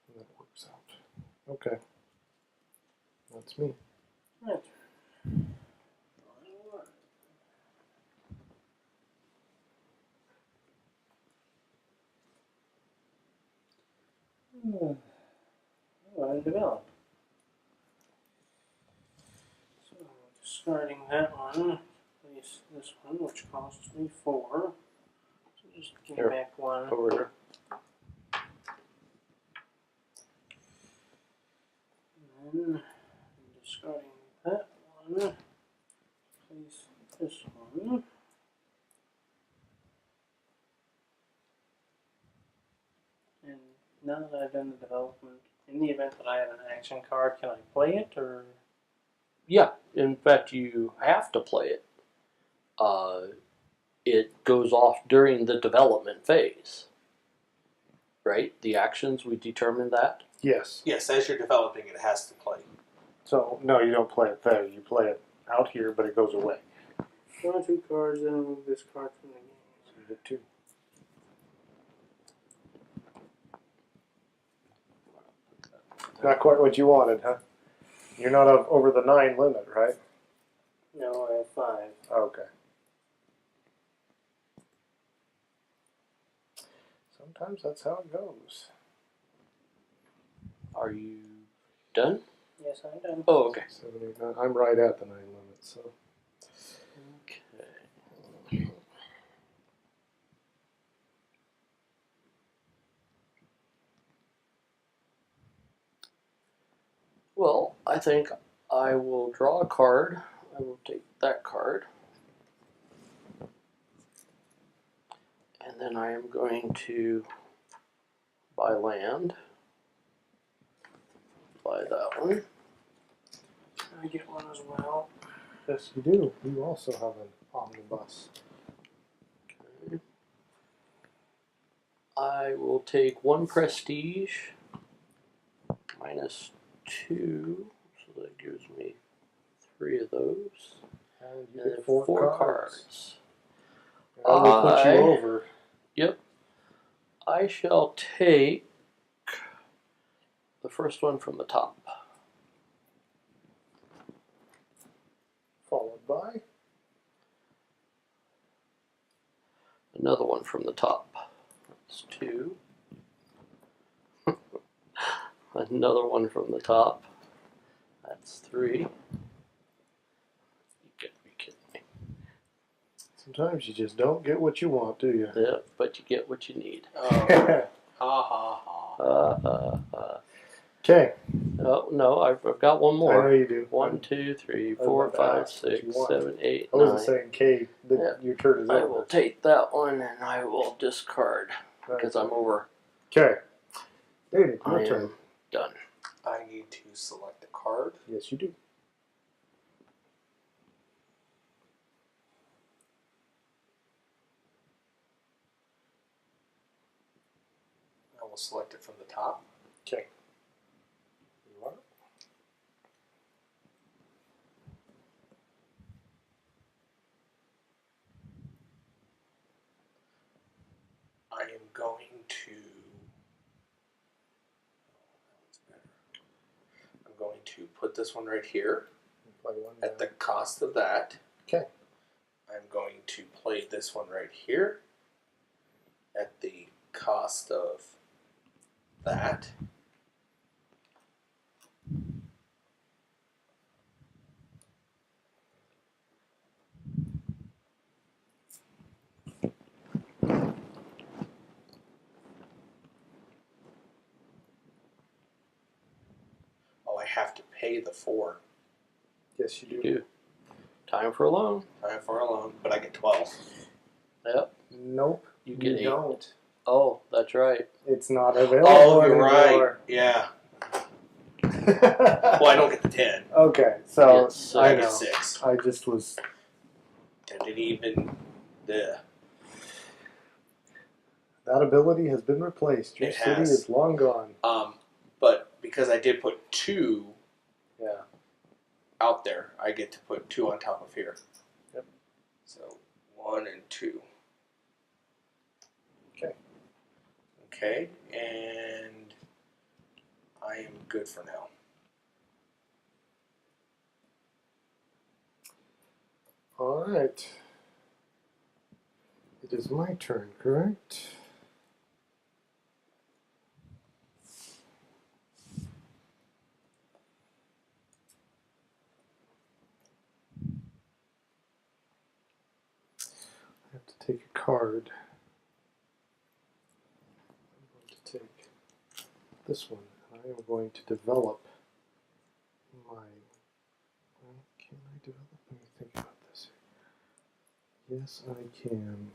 And that works out. Okay. That's me. Right. Well, develop. So discarding that one, place this one, which costs me 4. So just give Here. back 1. Over here. And then discarding that one, place this one. And now that I've done the development, in the event that I have an action card, can I play it or? Yeah, in fact, you have to play it. It goes off during the development phase. Right? The actions, we determined that. Yes. Yes, as you're developing, it has to play. So, no, you don't play it there. You play it out here, but it goes away. Draw 2 cards and remove this card from the game. get 2. Not quite what you wanted, huh? You're not over the 9 limit, right? No, I have 5. Okay. Sometimes that's how it goes. Are you done? Yes, I'm done. Oh, okay. 7, 8, 9. I'm right at the 9 limit, so. Okay. Well, I think I will draw a card. I will take that card. And then I am going to buy land. Buy that one. I get one as well. Yes, you do. You also have an omnibus. Okay. I will take 1 prestige. Minus 2. So that gives me 3 of those. And you And get then 4 cards. I will put you over. Yep. I shall take the first one from the top. Followed by Another one from the top. That's 2. Another one from the top. That's 3. You gotta be kidding me. sometimes you just don't get what you want, do you? Yeah, but you get what you need. Ha ha ha. Okay. Oh no, I've got one I know more. you do. 1, 2, 3, I was 4, about to 5, ask what 6, you want. 7, 8, I wasn't 9. saying K, that Yeah. your turn is I over. will take that one and I will discard because I'm over. Okay. David, I your am turn. done. I need to select a card. Yes, you do. I will select it from the top. Okay. You are. I am going to. That's better. I'm going to put this one right here Play one at the cost of that. Okay. I'm going to play this one right here at the cost of that. Oh, I have to pay the 4. Yes, you do. You do. Time for a loan. Time for a loan, but I get 12. Yep. Nope. You get 8. don't. Oh, that's right. It's not available Oh, you're anymore. right. Yeah. Well, I don't get the 10. Okay, so Yes, I I know. get 6. I just was. Didn't even. Yeah. That ability has been replaced. Your It city has. is long gone. But because I did put 2 Yeah. out there, I get to put 2 on top of here. Yep. So 1 and 2. Okay. Okay, and I am good for now. All right. It is my turn, correct? I have to take a card. I'm going to take this one, and I am going to develop my. Well, can I develop? Let me think about this. Yes, I can.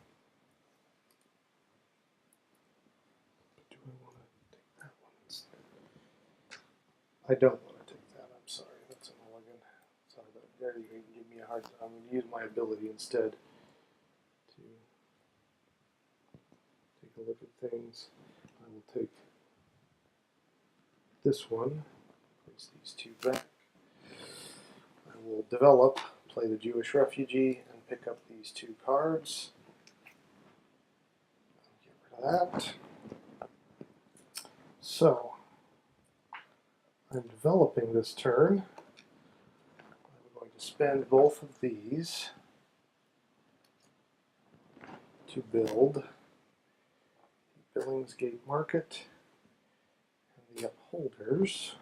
But do I want to take that one instead? I don't want to take that. I'm sorry. That's a mulligan. Sorry, but there you can give me a hard time. I'm going to use my ability instead to take a look at things. I will take this one, place these 2 back. I will develop, play the Jewish refugee, and pick up these 2 cards. that. So, I'm developing this turn. I'm going to spend both of these to build the Billingsgate Market and the Upholders.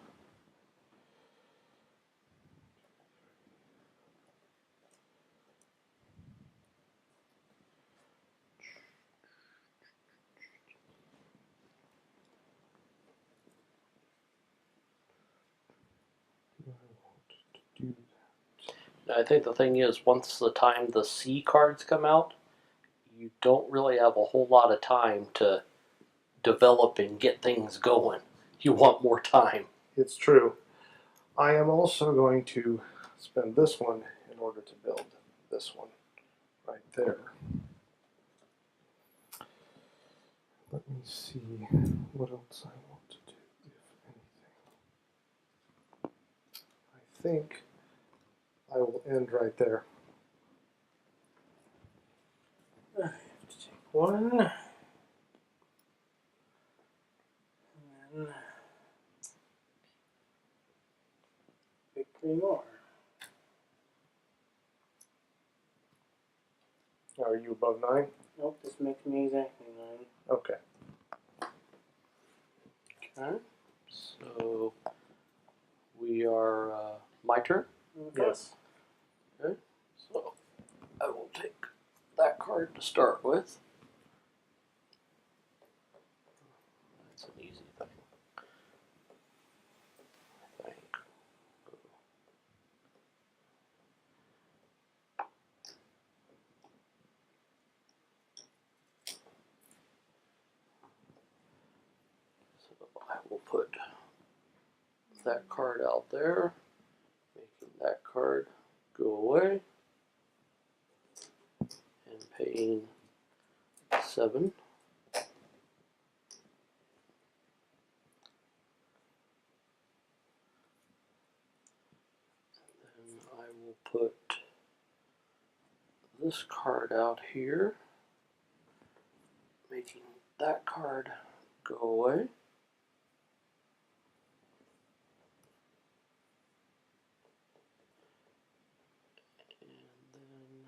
I think the thing is, once the time the C cards come out, you don't really have a whole lot of time to develop and get things going. You want more time. It's true. I am also going to spend this one in order to build this one right there. Let me see what else I want to do, if anything. I think I will end right there. I have to take one. And then pick 3 more. Are you above 9? Nope, this makes me exactly 9. Okay. Okay. So we are my turn. Okay. Yes. Okay. So I will take that card to start with. That's an easy thing. I think. So I will put that card out there, making that card go away, and paying 7. Then I will put this card out here, making that card go away. And then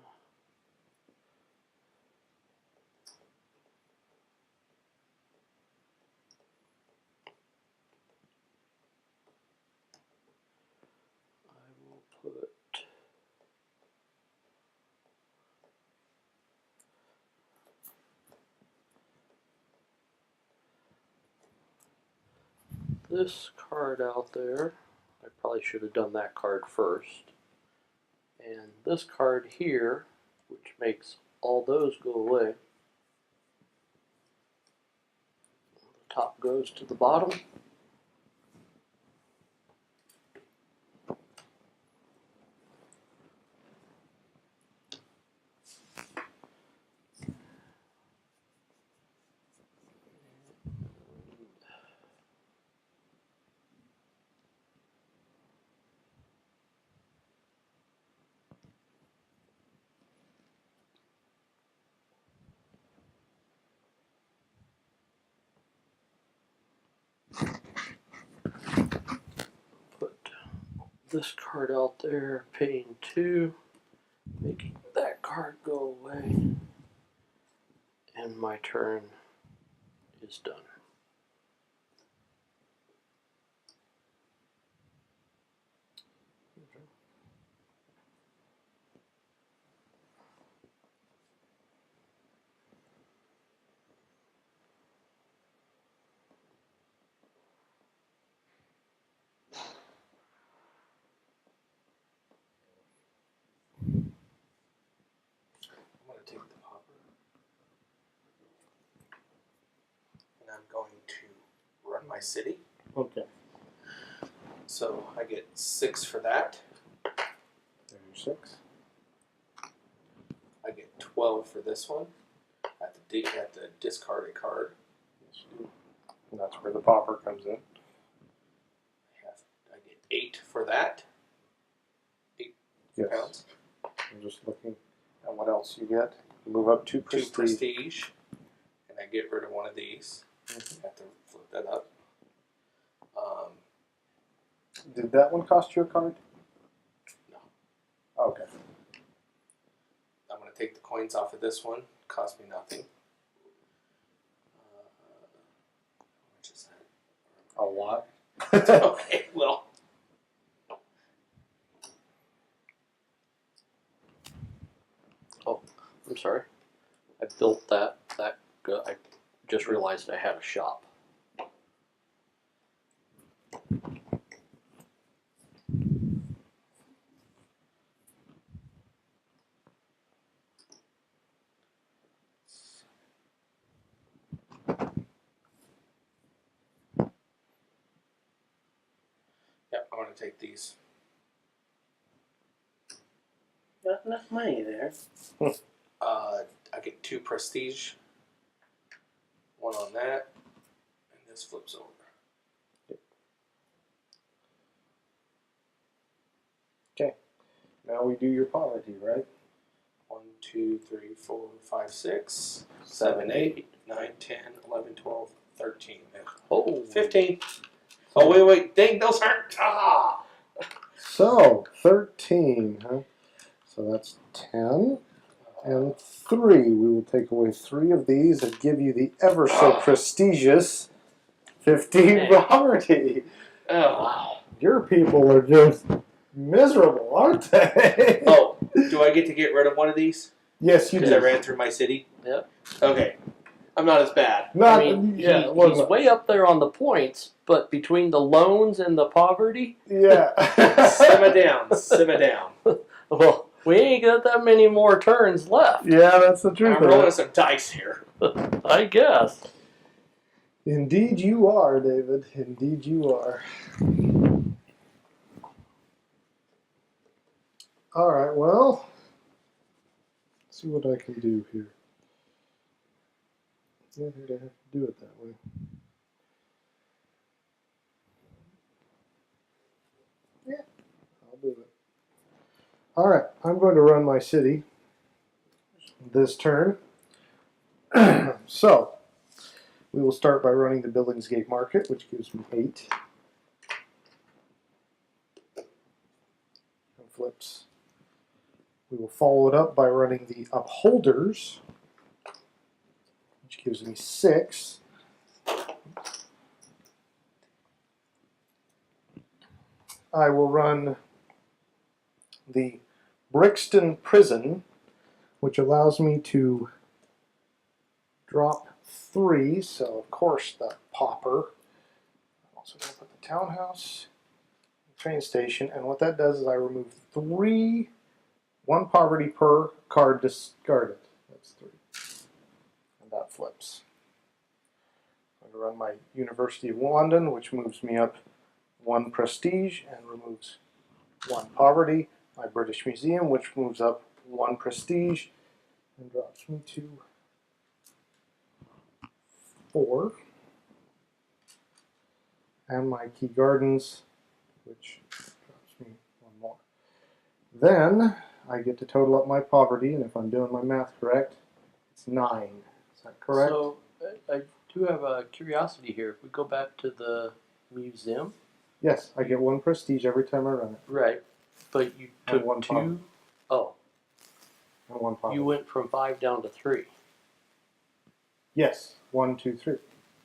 I will put this card out there. I probably should have done that card first. And this card here, which makes all those go away. The top goes to the bottom. Put this card out there, paying 2, making that card go away. And my turn is done. I'm going to take the popper, and I'm going to run my city. Okay. So I get 6 for that. There's your 6. I get 12 for this one. I have to discard a card. Yes, you do. And that's where the popper comes in. I get 8 for that. 8 Yes. pounds. I'm just looking at what else you get. You move up 2 2 prestige. prestige. And I get rid of one of these. Mhm. Have to flip that up. Did that one cost you a card? No. Okay. I'm going to take the coins off of this one. Cost me nothing. How much is A lot. that? Okay, well. I'm sorry. I built that. I just realized I had a shop. Yeah, I'm going to take these. Not enough money there. I get 2 prestige. 1 on that. And this flips over. Now we do your poverty, right? 1, 2, 3, 4, 5, 6, 7, 8, 9, 10, 11, 12, 13. Oh, 15. Oh, wait. Dang, those aren't. Ah! So 13, huh? So that's 10 and 3. We will take away 3 of these and give you the ever so prestigious 15 Hey. poverty. Oh. wow. Your people are just miserable, aren't they? Oh, do I get to get rid of one of these? Yes, you Because I do. ran through my city? Yep. Okay. I'm not as bad. Not, I mean, yeah, he's way up there on the points, but between the loans and the poverty, Yeah. Simmer down. Simmer down. well, we ain't got that many more turns left. Yeah, that's the truth. I'm of rolling it. some dice here. I guess. Indeed, you are, David. Indeed, you are. All right. Well, let's see what I can do here. Yeah, I think I have to do it that way. Yeah, I'll do it. All right. I'm going to run my city this turn. So, we will start by running the Billingsgate Market, which gives me 8. And flips. We will follow it up by running the Upholders, which gives me 6. I will run the Brixton Prison, which allows me to drop 3. So, of course, the Pauper. I'm also going to put the Townhouse, the train station, and what that does is I remove 3, 1 poverty per card discarded. That's 3. And that flips. I'm going to run my University of London, which moves me up 1 prestige and removes 1 poverty. My British Museum, which moves up 1 prestige and drops me to 4. And my Kew Gardens, which drops me 1 more. Then I get to total up my poverty, and if I'm doing my math correct, it's 9. Is that correct? So, I do have a curiosity here. If we go back to the museum. Yes, I get 1 prestige every time I run it. Right. But you And took 1 poverty. 2. Oh, And 1 poverty. you went from 5 down to 3. Yes, 1, 2, 3.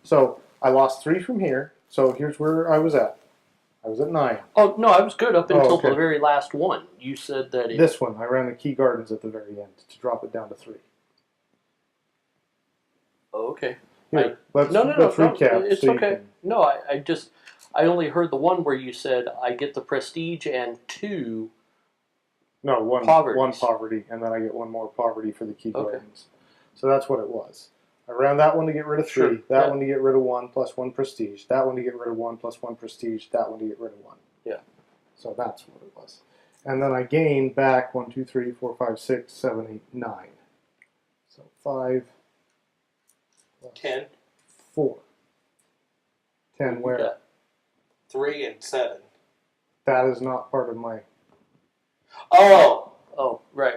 So I lost 3 from here. So here's where I was at. I was at 9. Oh, no, I was good up until okay. the very last one. You said that it. This one, I ran the Kew Gardens at the very end to drop it down to 3. Oh, okay. Here, let's No, recap. it's so you okay. can- No, I only heard the one where you said I get the prestige and 2. No, one Poverties. poverty, and then I get 1 more poverty for the Kew Okay. Gardens. So that's what it was. I ran that one to get rid of 3, Sure, that yeah. one to get rid of 1 plus 1 prestige, that one to get rid of 1 plus 1 prestige, that one to get rid of 1. Yeah. So that's what it was. And then I gained back 1, 2, 3, 4, 5, 6, 7, 8, 9. So 5 plus 10, 4. 10 where? Yeah. 3, and 7. That is not part of my... Oh! Oh, right.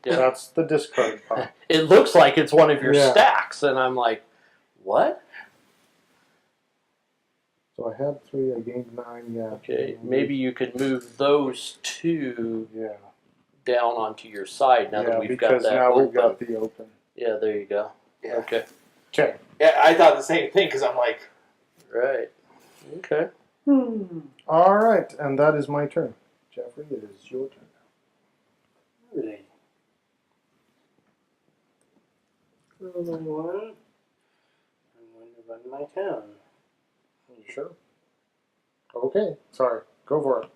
Yeah. That's the discard pile. It looks like it's one of your Yeah. stacks, and I'm like, What? So I had 3. I gained 9. Yeah. Okay, maybe you could move those 2 Yeah. down onto your side now that we've got that now open. we've got the open. Yeah, there you go. Yeah. Okay. Okay. Yeah, I thought the same thing because I'm like, Right. Okay. All right, and that is my turn. Jeffrey, it is your turn. Really? Roll my 1. I'm going to run my town. You sure? Okay. Sorry. Go for it.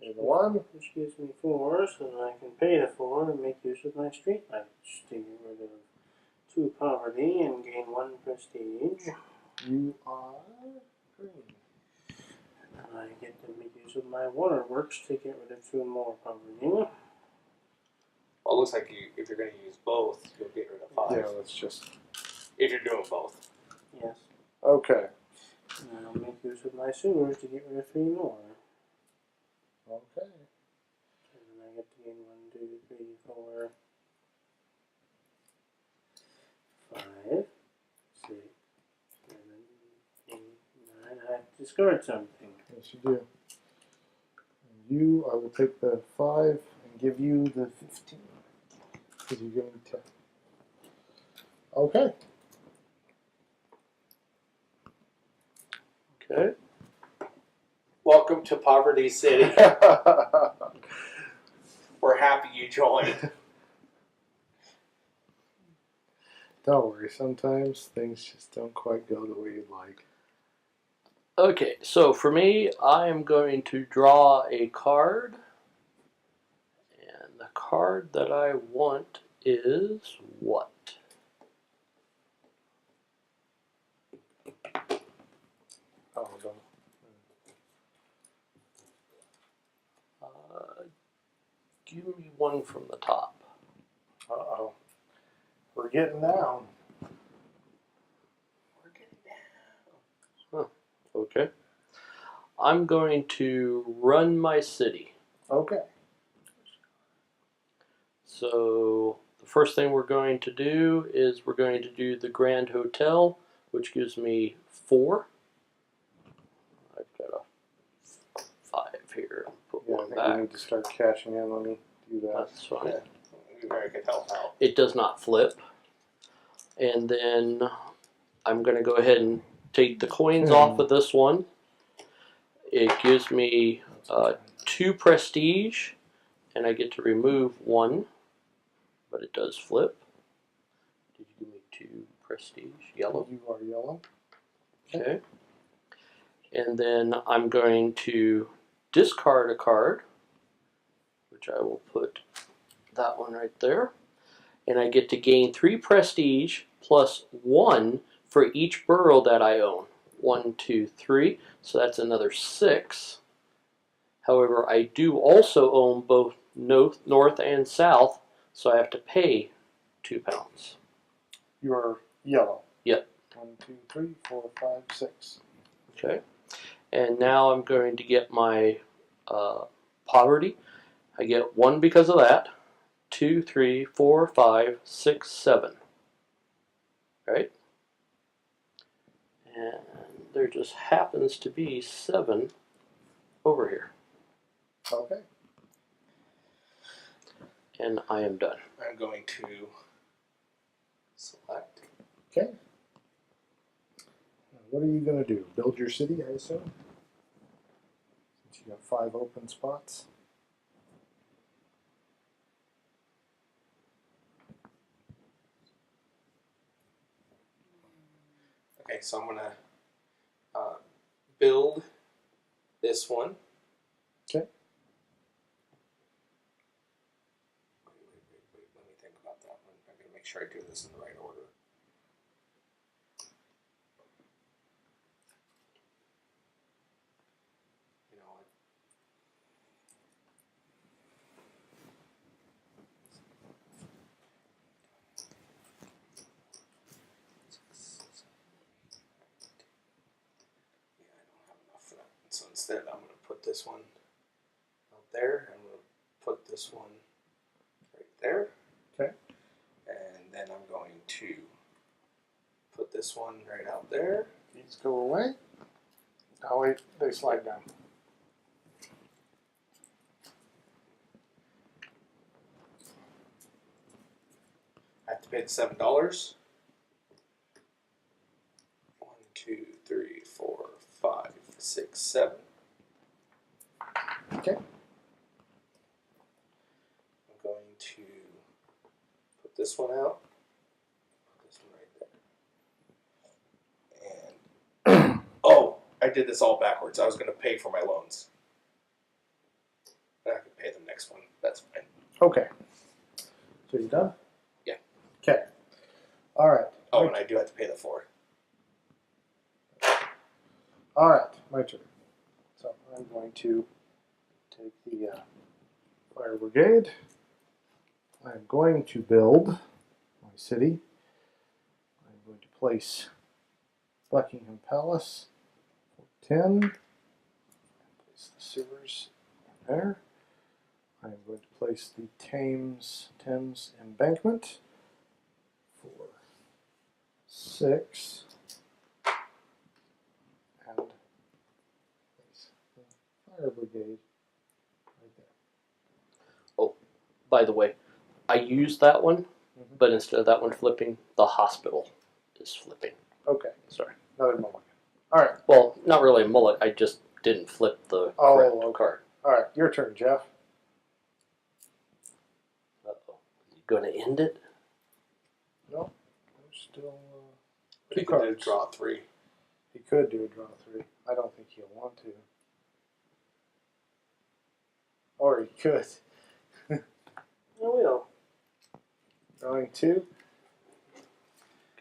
Here's the 1. Which gives me 4, so that I can pay the 4 and make use of my street lights to get rid of 2 poverty and gain 1 prestige. You are green. And I get to make use of my waterworks to get rid of 2 more poverty. well, it looks like if you're going to use both, you'll get rid of 5. Yeah, let's just. If you're doing both. Yes. Okay. And I'll make use of my sewers to get rid of 3 more. Okay. And then I get to gain 1, 2, 3, 4, 5, 6, 7, 8, 9. I have to discard something. Yes, you do. And you, I will take the 5 and give you the 15. Because you're getting 10. Okay. Okay. Welcome to Poverty City. We're happy you joined. Don't worry, sometimes things just don't quite go the way you'd like. Okay, so for me, I am going to draw a card. And the card that I want is what? Oh, don't. Give me one from the top. Uh-oh. We're getting down. We're getting down. Okay. I'm going to run my city. Okay. So the first thing we're going to do is we're going to do the Grand Hotel, which gives me 4. I've got a 5 here. Put Yeah, I one think back. we need to start cashing in. Let me do that. That's fine. Yeah. You very could help out. It does not flip. And then I'm going to go ahead and take the coins off of this one. It gives me 2 prestige, and I get to remove 1, but it does flip. Did you give me 2 prestige? Yellow. You are yellow. Okay. And then I'm going to discard a card, which I will put that one right there. And I get to gain 3 prestige plus 1 for each borough that I own. 1, 2, 3. So that's another 6. However, I do also own both north and south, so I have to pay 2 pounds. You are yellow. Yep. 1, 2, 3, 4, 5, 6. Okay. And now I'm going to get my poverty. I get 1 because of that. 2, 3, 4, 5, 6, 7. Right? And there just happens to be 7 over here. Okay. And I am done. I'm going to select. Okay. Now, what are you going to do? Build your city, I assume? Since you got 5 open spots. Okay, so I'm going to build this one. Okay. Wait. Let me think about that one. I'm going to make sure I do this in the right order. You know what? Yeah, I don't have enough for that. So instead, I'm going to put this one out there. I'm going to put this one right there. Okay. And then I'm going to this one right out there. These go away. Now wait, they slide down. I have to pay the $7. 1, 2, 3, 4, 5, 6, 7. Okay. I'm going to put this one out. Put this one right there. And oh, I did this all backwards. I was going to pay for my loans. I can pay the next one. That's fine. Okay. So you done? Yeah. Okay. All right. Oh, and I do have to pay the 4. All right. My turn. So I'm going to take the fire brigade. I'm going to build my city. I'm going to place Buckingham Palace for 10. Place the sewers there. I'm going to place the Thames embankment for 6. And place the fire brigade right there. By the way, I used that one, Mhm. but instead of that one flipping, the hospital is flipping. Okay, Sorry. another mulligan. All right, Well, not really a mullet. I just didn't flip the correct okay. card. All right, your turn, Jeff. Uh-oh. You going to end it? No, there's still But 2 he could cards. draw 3. He could do a draw 3. I don't think he'll want to. Or he could. I will. Drawing 2.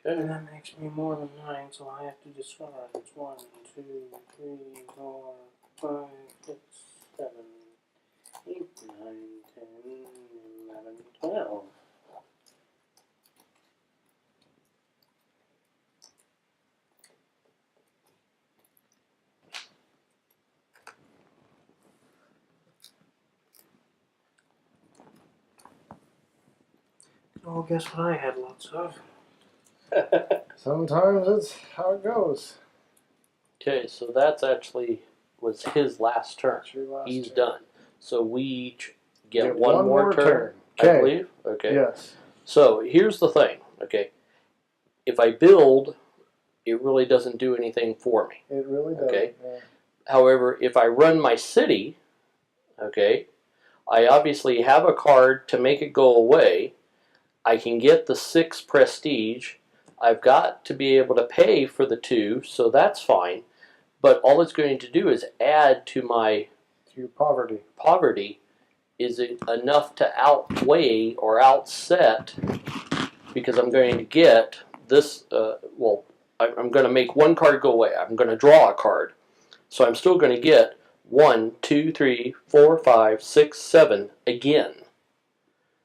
And that makes me more than 9, so I have to discard. It's 1, 2, 3, 4, 5, 6, 7, 8, 9, 10, 11, 12. Oh, guess what I had lots of? Sometimes it's how it goes. Okay, so that's actually was his last turn. That's your last He's turn. done. So we each get Get one more turn. I Okay. believe. Okay. Yes. So here's the thing. Okay. If I build, it really doesn't do anything for me. It really does. Okay. Yeah. However, if I run my city, okay, I obviously have a card to make it go away. I can get the 6 prestige. I've got to be able to pay for the 2, so that's fine. But all it's going to do is add to my To your poverty. poverty. Is it enough to outweigh or outset? Because I'm going to get this, I'm going to make one card go away. I'm going to draw a card. So I'm still going to get 1, 2, 3, 4, 5, 6, 7 again.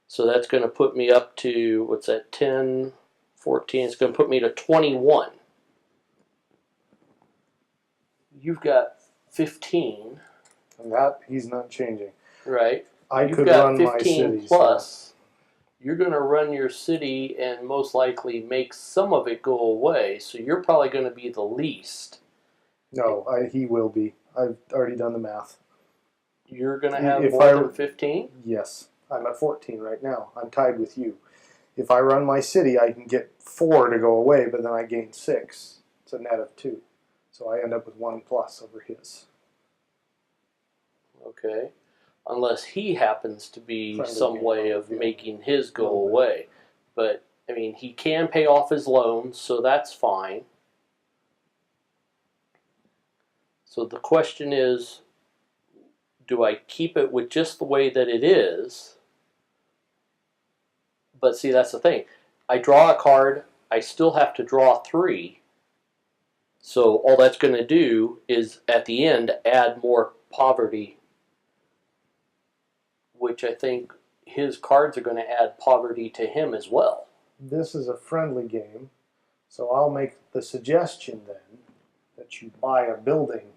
So that's going to put me up to, what's that, 10, 14. It's going to put me to 21. You've got 15, And that he's not changing. right? I You've could got run my 15 city. plus. You're going to run your city and most likely make some of it go away. So you're probably going to be the least. No, he will be. I've already done the math. You're going to have If more than 15? Yes. I'm at 14 right now. I'm tied with you. If I run my city, I can get 4 to go away, but then I gain 6. It's a net of 2. So I end up with 1 plus over his. Okay. Unless he happens to be Friendly some game, way of yeah. making his go Little bit. away. But, I mean, he can pay off his loans, so that's fine. So the question is, do I keep it with just the way that it is? But see, that's the thing. I draw a card, I still have to draw 3. So all that's going to do is, at the end, add more poverty, which I think his cards are going to add poverty to him as well. This is a friendly game, so I'll make the suggestion then that you buy a building,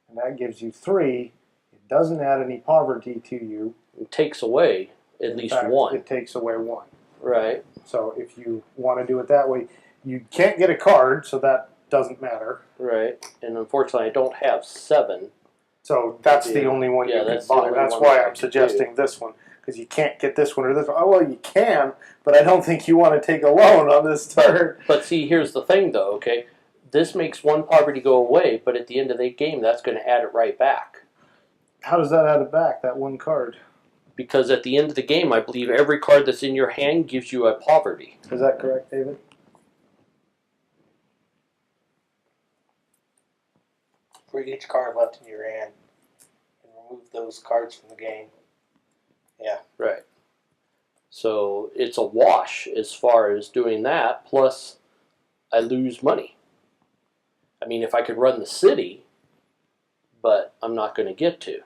and that gives you 3. It doesn't add any poverty to you. It takes away at In least fact, 1. It takes away 1. Right. So if you want to do it that way, you can't get a card, so that doesn't matter. Right. And unfortunately, I don't have 7. So that's the Yeah. only one Yeah, you can that's the buy. only That's one why that I I'm can suggesting this one, because you can't get this one or this one. Oh, well, you can, but I don't think you want to take a loan on this turn. But see, here's the thing, though. Okay, this makes one poverty go away, but at the end of the game, that's going to add it right back. How does that add it back, that one card? Because at the end of the game, I believe every card that's in your hand gives you a poverty. Is that correct, David? For each card left in your hand, and remove those cards from the game. Yeah. Right. So it's a wash as far as doing that, plus I lose money. I mean, if I could run the city, but I'm not going to get to.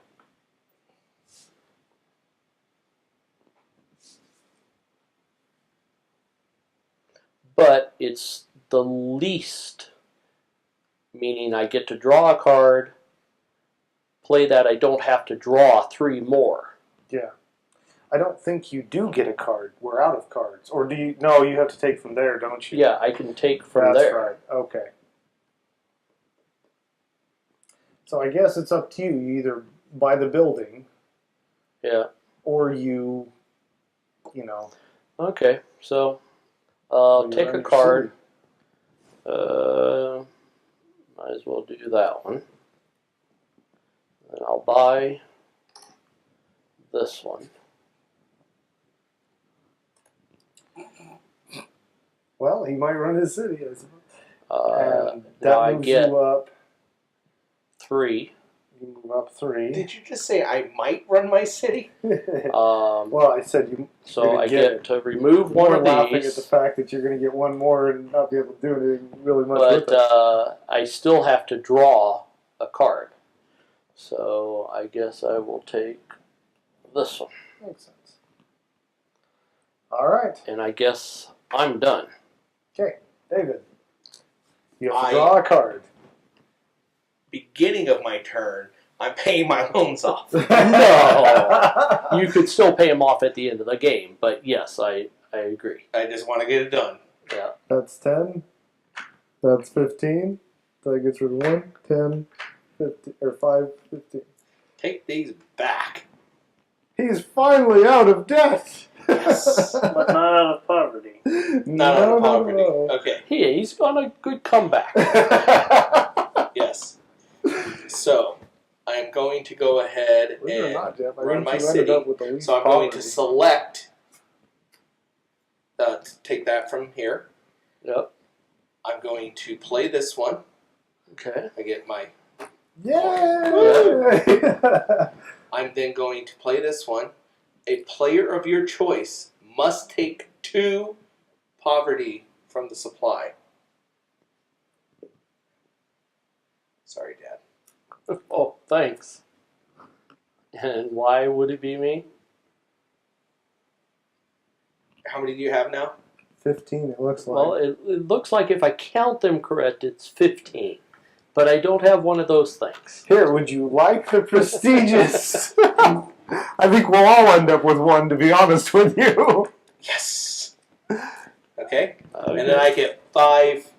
But it's the least, meaning I get to draw a card, play that, I don't have to draw 3 more. Yeah. I don't think you do get a card. We're out of cards. Or do you? No, you have to take from there, don't you? Yeah, I can take from That's there. right. Okay. So I guess it's up to you. You either buy the building, Yeah. or you know. Okay, so you take run a your card. city. Might as well do that one. And I'll buy this one. Well, he might run his city, I suppose. And now that I moves get you up. 3. You move up 3. Did you just say I might run my city? Well, I said you. So I get get it. to remove More one of laughing at the these, fact that you're going to get one more and not be able to do anything really much but with it. I still have to draw a card. So I guess I will take this one. Makes sense. All right. And I guess I'm done. Okay, David. You have to I- draw a card. Beginning of my turn, I'm paying my loans off. No. You could still pay them off at the end of the game, but yes, I agree. I just want to get it done. Yeah. That's 10. That's 15. That gets rid of 1, 10, 15, or 5, 15. Take these back. He's finally out of debt! Yes. But not out of poverty. Not out of poverty. Okay. He's on a good comeback. Yes. So I'm going to go ahead Believe it or and not, Jeff, I run think my you ended city. up with the least So I'm going to poverty. select. Take that from here. Yep. I'm going to play this one. Okay. I get my. Yeah! I'm then going to play this one. A player of your choice must take 2 poverty from the supply. Sorry, Dad. Oh, thanks. And why would it be me? How many do you have now? 15, it looks like. Well, it looks like if I count them correct, it's 15. But I don't have one of those things. Here, would you like the prestigious? I think we'll all end up with one, to be honest with you. Yes. Okay. Okay. And then I get 5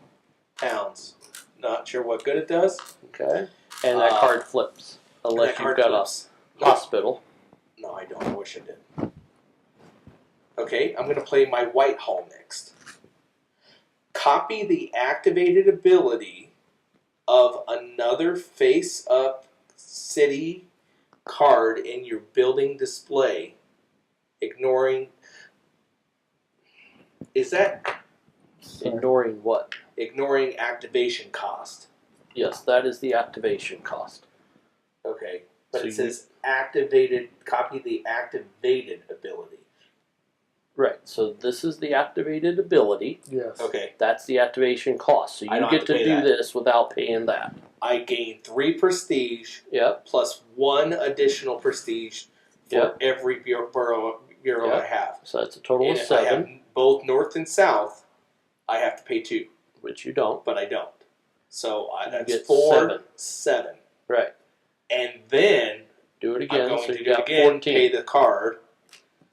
pounds. Not sure what good it does. Okay. And that card flips. Unless that you've card got flips. a hospital. No, I don't. I wish I did. Okay, I'm going to play my Whitehall next. Copy the activated ability of another face-up city card in your building display, ignoring... Is that Ignoring what? ignoring activation cost? Yes, that is the activation cost. Okay, but So it says activated, copy the activated ability. Right, so this is the activated ability. Yes. Okay, That's the activation cost. So I you don't get have to to pay do that. this without paying that. I gain 3 prestige Yep. plus 1 additional prestige for Yep. every bureau Yep. I have. So that's a total And of if I 7, have both north and south, I have to pay 2, which you don't. but I don't. So You that's get 4, 7. Right. And then Do it I'm again. going So to you do it got again, 14. pay the card.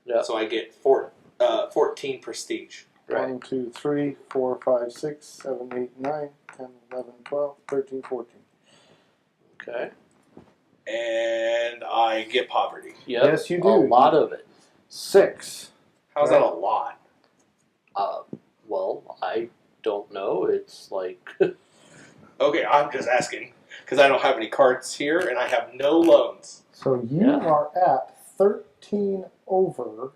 Yep. So I get 14 prestige. Right. 1, 2, 3, 4, 5, 6, 7, 8, 9, 10, 11, 12, 13, 14. Okay. And I get poverty. Yep. Yes, you do. A lot of it. 6. How's Right. that a lot? Well, I don't know. It's like Okay, I'm just asking because I don't have any cards here and I have no loans. So you Yeah. are at 13 over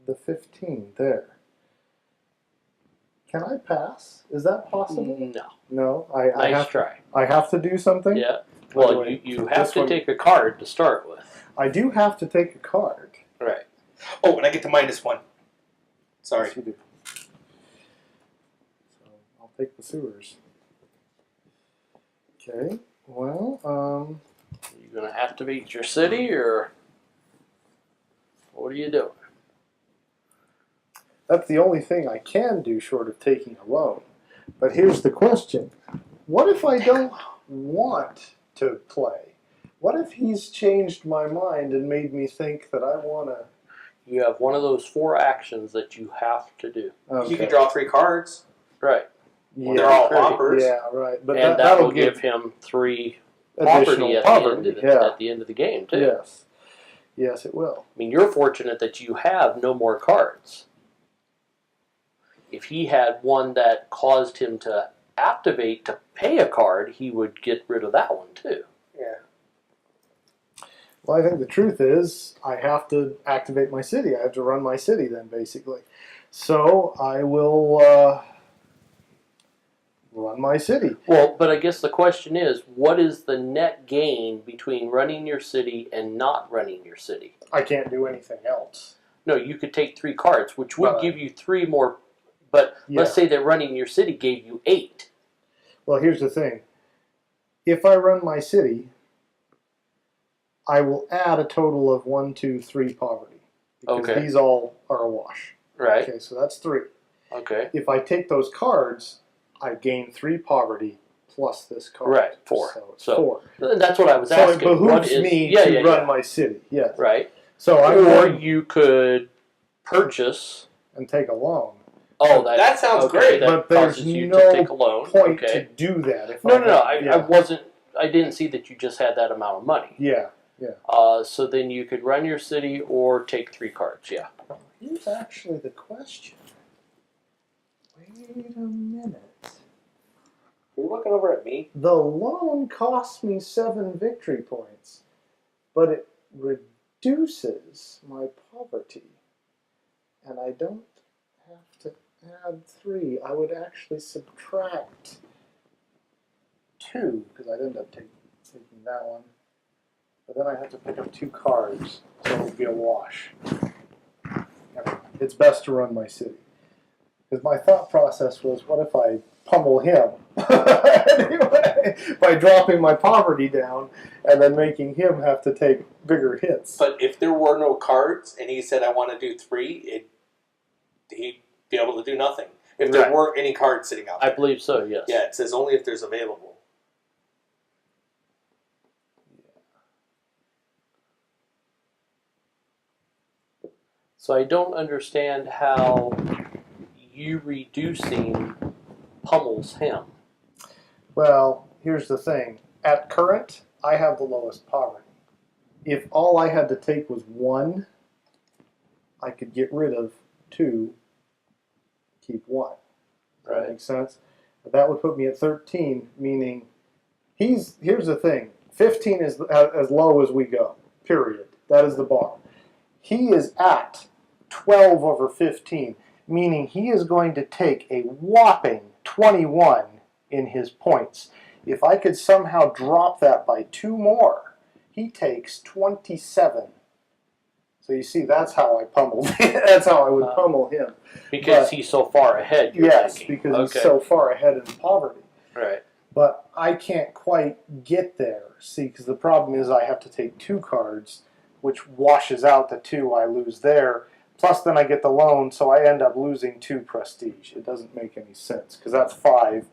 the 15 there. Can I pass? Is that possible? no. No, I Nice have try. I have to do something. Yeah. By the Well, way, you have this to one- take a card to start with. I do have to take a card. Right. Oh, and I get to -1. Sorry. Yes, you do. So I'll take the sewers. Okay. Well, Are you gonna activate your city, or what are you doing? that's the only thing I can do short of taking a loan. But here's the question: what if I don't want to play? What if he's changed my mind and made me think that I want to? You have one of those 4 actions that you have to do. Okay. You can draw 3 cards. Right. Yeah, They're all Pretty. poppers. yeah, right. But And that'll will give him 3 additional property at poverty. at the end of the game too. Yes. Yes, it will. I mean, you're fortunate that you have no more cards. If he had one that caused him to activate to pay a card, he would get rid of that one too. Yeah. Well, I think the truth is I have to activate my city. I have to run my city then, basically. So I will run my city. Well, but I guess the question is, what is the net gain between running your city and not running your city? I can't do anything else. No, you could take 3 cards, which would Right. give you 3 more. But let's say that running your city gave you 8. Well, here's the thing. If I run my city, I will add a total of 1, 2, 3 poverty. Because Okay. these all are a wash. Right. Okay, so that's 3. Okay. If I take those cards, I gain 3 poverty plus this card. Right, 4. So it's So, 4. That's what I was So asking. it behooves What is, me yeah, to yeah, run yeah. my city. Yes. Right. So I Or run you could purchase. and take a loan. Oh, That sounds okay, great. That But there's causes you no to take a loan. Point to Okay. do that. If No, no, no. I yeah. wasn't. I didn't see that you just had that amount of money. Yeah. So then you could run your city or take 3 cards. Yeah. Here's actually the question. Wait a minute. Are you looking over at me? The loan costs me 7 victory points, but it reduces my poverty. And I don't have to add 3. I would actually subtract 2, because I'd end up taking that one. But then I have to pick up 2 cards, so it would be a wash. It's best to run my city. Because my thought process was, what if I pummel him anyway, by dropping my poverty down and then making him have to take bigger hits? But if there were no cards and he said, I want to do 3, he'd be able to do nothing. If there Right. weren't any cards sitting out I there. believe so. Yes. Yeah, it says only if there's available. So I don't understand how you reducing pummels him. Well, here's the thing. At current, I have the lowest poverty. If all I had to take was 1, I could get rid of 2, keep 1. Does that Right. make sense? But that would put me at 13, meaning here's the thing. 15 is as low as we go, period. That is the bar. He is at 12 over 15, meaning he is going to take a whopping 21 in his points. If I could somehow drop that by 2 more, he takes 27. So you see, that's how I pummeled. That's how I would pummel him. Because But- he's so far ahead. You're Yes, thinking. because Okay. he's so far ahead in poverty. Right. But I can't quite get there. See, because the problem is I have to take 2 cards, which washes out the 2 I lose there. Plus, then I get the loan, so I end up losing 2 prestige. It doesn't make any sense because that's 5.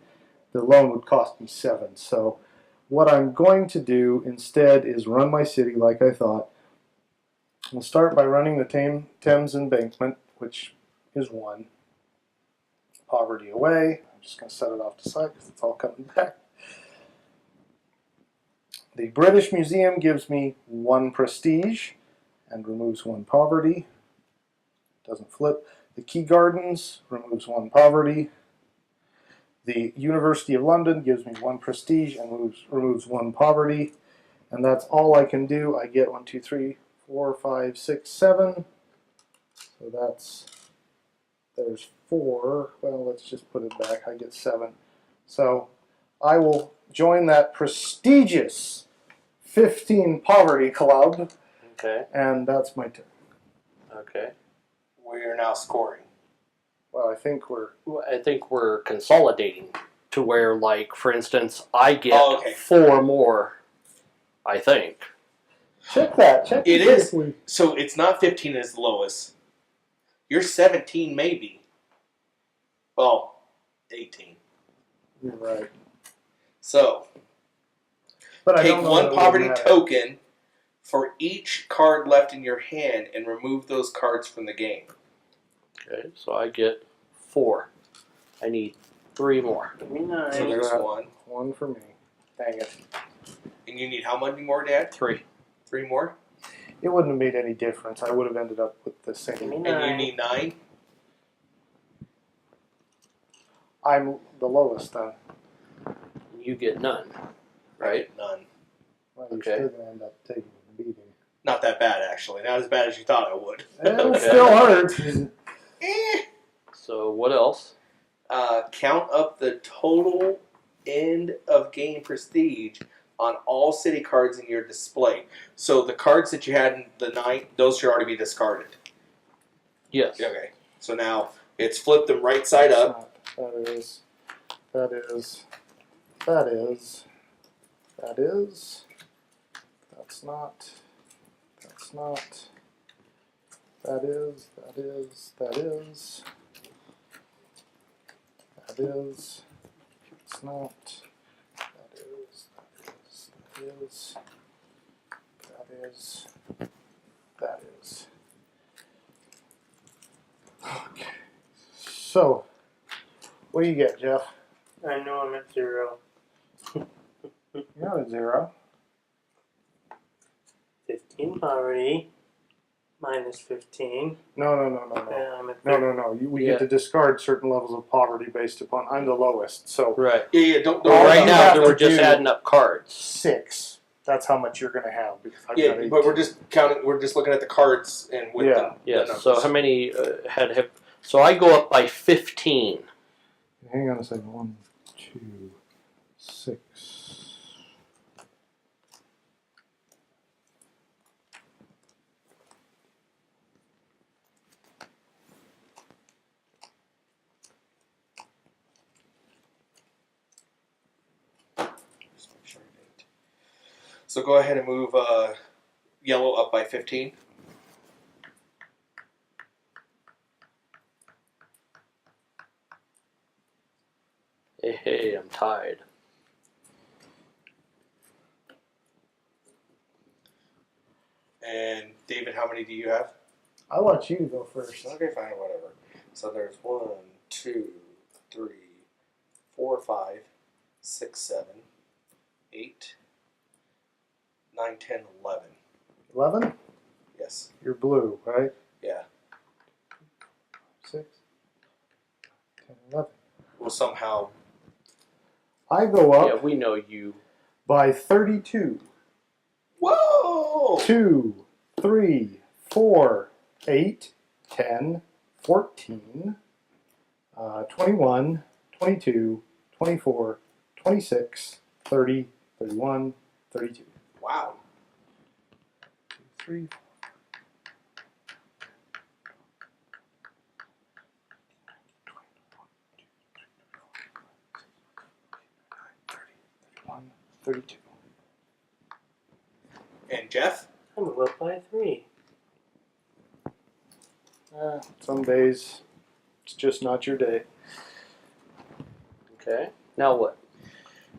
The loan would cost me 7. So, what I'm going to do instead is run my city like I thought. We'll start by running the Thames Embankment, which is 1. Poverty away. I'm just going to set it off to the side because it's all coming back. The British Museum gives me 1 prestige and removes 1 poverty. Doesn't flip. The Kew Gardens removes 1 poverty. The University of London gives me 1 prestige and removes 1 poverty. And that's all I can do. I get 1, 2, 3, 4, 5, 6, 7. So there's 4. Well, let's just put it back. I get 7. So I will join that prestigious 15 poverty club. Okay. And that's my turn. Okay. We are now scoring. Well, I think we're consolidating to where, like, for instance, I get Oh, okay. 4 more. I think. check that. Check It to see is. if we- So it's not 15 as the lowest. You're 17 maybe. Well, 18. You're right. So But I take don't know 1 that it would poverty matter. token for each card left in your hand and remove those cards from the game. Okay, so I get 4. I need 3 more. Give me 9. So there's got 1. 1 for me. Dang it. And you need how many more, Dad? 3. 3 more? It wouldn't have made any difference. I would have ended up with the Give me same. 9. And you need 9? I'm the lowest then. You get none. Right? None. Well, you're Okay. still going to end up taking a beating. Not that bad, actually. Not as bad as you thought I would. It'll Okay. still hurt. So what else? Count up the total end of game prestige on all city cards in your display. So the cards that you had in the night, those should already be discarded. Yes. Okay. So now it's flip them right side up. That is. That's not. That is. It's not. That is. Okay. So, what do you get, Jeff? I know I'm at 0. You're not at 0. 15 poverty. Minus 15. No. And I'm at No. We get to discard certain levels of poverty based upon. I'm the lowest, so Right. Yeah. Don't. Well, Right you now, have we're to just do- adding up cards. 6. That's how much you're going to have because I've Yeah, got 8. but we're just counting. We're just looking at the cards and with Yeah. the Yes. numbers. So how many have? So I go up by 15. Hang on a second. 1, 2, 6. So go ahead and move yellow up by 15. Hey, I'm tied. And David, how many do you have? I'll let you go first. Okay, fine, whatever. So there's 1, 2, 3, 4, 5, 6, 7, 8, 9, 10, 11. 11? Yes. You're blue, right? Yeah. 6, 10, 11. Well, somehow. I go up Yeah, we know you. by 32. Whoa! 2, 3, 4, 8, 10, 14, 21, 22, 24, 26, 30, 31, 32. Wow. 2, 3, 32. And Jeff? I'm up by 3. Some days it's just not your day. Okay. Now what?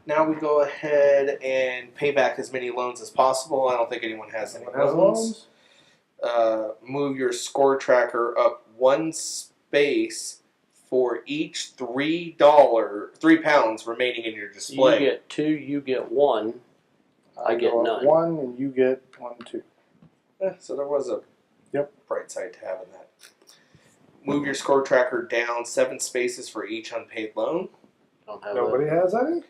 Now we go ahead and pay back as many loans as possible. I don't think anyone has any Anyone has loans. Move your score tracker up 1 space for each £3 remaining in your display. You get 2, you get 1. I get go up none. 1, and you get 1, 2. So there was a Yep. bright side to having that. Move your score tracker down 7 spaces for each unpaid loan. Don't have Nobody has any?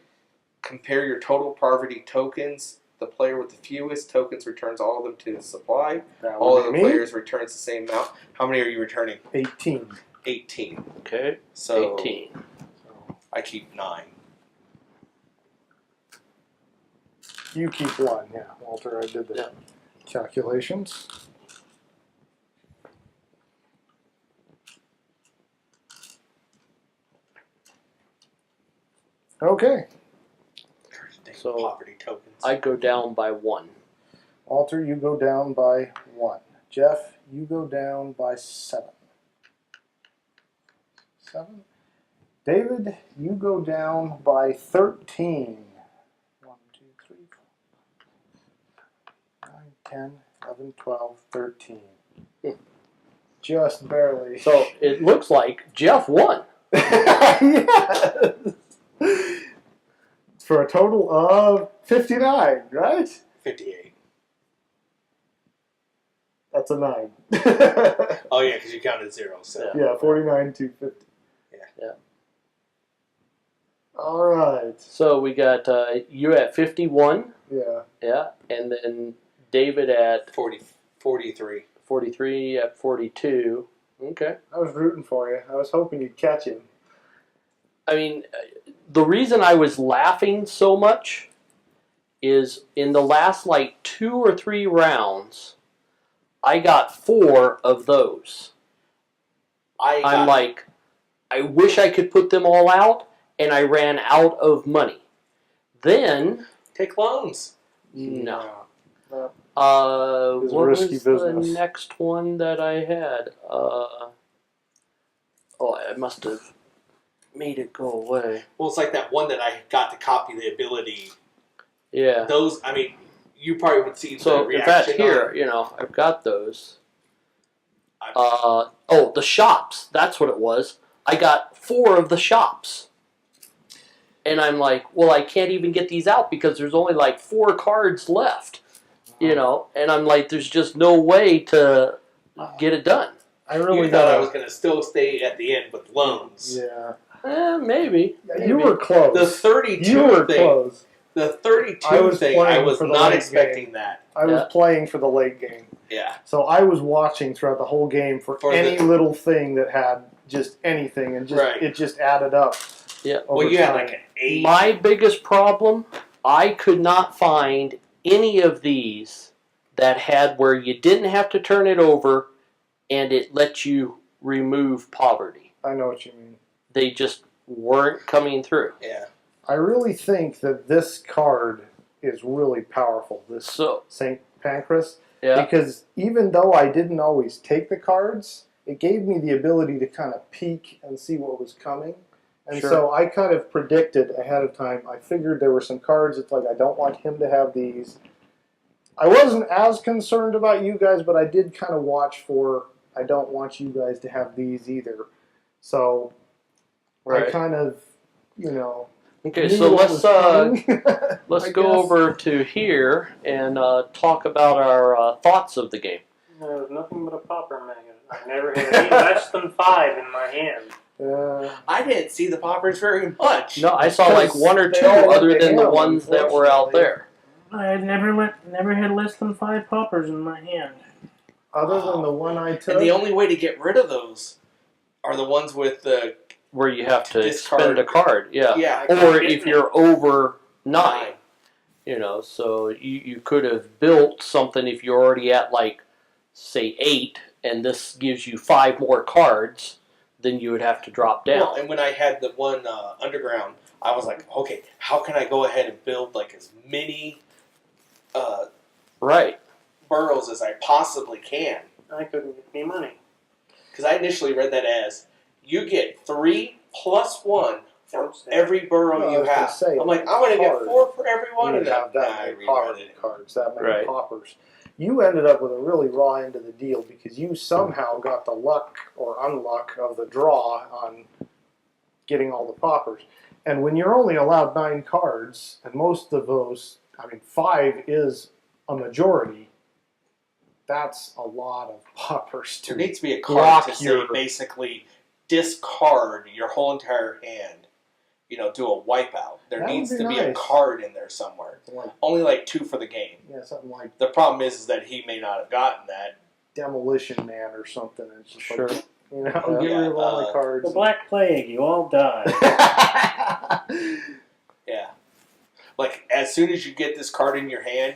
Compare your total poverty tokens. The player with the fewest tokens returns all of them to the supply. That All would of be the me. players returns the same amount. How many are you returning? 18. 18. Okay, So 18. I keep 9. You keep 1, yeah. Walter, I did the Yeah. calculations. Okay. So, poverty tokens. I go down by 1. Walter, you go down by 1. Jeff, you go down by 7. 7. David, you go down by 13. 1, 2, 3, 4, 9, 10, 11, 12, 13. Just barely. So it looks like Jeff won. Yes! For a total of 59, right? 58. That's a 9. Oh yeah, because you counted 0. So Yeah, 49 to 50. Yeah. All right. So we got you at 51. Yeah. Yeah. And then David at 43. 43, at 42. Okay. I was rooting for you. I was hoping you'd catch him. I mean, the reason I was laughing so much is in the last like 2 or 3 rounds, I got 4 of those. I'm like, I wish I could put them all out, and I ran out of money. Then, take loans. no. It's a What risky was the business. next one that I had? I must have made it go away. Well, it's like that one that I got to copy the ability. Yeah. Those, I mean, you probably would see the So in reaction. fact, here, I've got those. The shops. That's what it was. I got 4 of the shops. And I'm like, well, I can't even get these out because there's only like 4 cards left. And I'm like, there's just no way to get it done. I really You thought I was going to still stay at the end with loans. Yeah. Maybe. You were close. The 32 you were thing. close. The 32 I was thing, I playing was for the not late expecting game. that. I was playing for the late game. Yeah. So I was watching throughout the whole game for any little thing that had just anything, and it just added up. Yeah. Well, you had like an 8. My biggest problem, I could not find any of these that had where you didn't have to turn it over and it let you remove poverty. I know what you mean. They just weren't coming through. Yeah. I really think that this card is really powerful, this St. Pancras, because even though I didn't always take the cards, it gave me the ability to kind of peek and see what was coming. And so I kind of predicted ahead of time. I figured there were some cards. It's like, I don't want him to have these. I wasn't as concerned about you guys, but I did kind of watch for, I don't want you guys to have these either. So I kind of, Okay, so let's go over to here and talk about our thoughts of the game. There was nothing but a popper magnet. I never had any less than 5 in my hand. I didn't see the poppers very much. No, I saw like 1 or 2 other than the ones that were out there. I had never had less than 5 poppers in my hand. Other than the one I took. And the only way to get rid of those are the ones with the where you have to spend a card, Yeah. Or if you're over 9, so you could have built something if you're already at like, say 8, and this gives you 5 more cards, then you would have to drop down. Well, and when I had the one underground, I was like, okay, how can I go ahead and build like as many burrows as I possibly can? I couldn't get any money. Because I initially read that as you get 3 plus 1 for every burrow you have. I'm like, I'm going to get 4 for every one of them. That many power cards, that many poppers. you ended up with a really raw end of the deal because you somehow got the luck or unluck of the draw on getting all the poppers. And when you're only allowed 9 cards, and most of those, I mean, 5 is a majority, that's a lot of poppers There to needs to be a card block to say your- basically discard your whole entire hand. You know, do a wipeout. There That would needs be to be a nice. card in there somewhere. like, Only like 2 for the game. yeah, something like The problem is that he may not have gotten that. Demolition Man or something. It's just Sure. like, you know, Yeah. get rid of all the cards. The Black Plague, you all die. Yeah. Like, as soon as you get this card in your hand,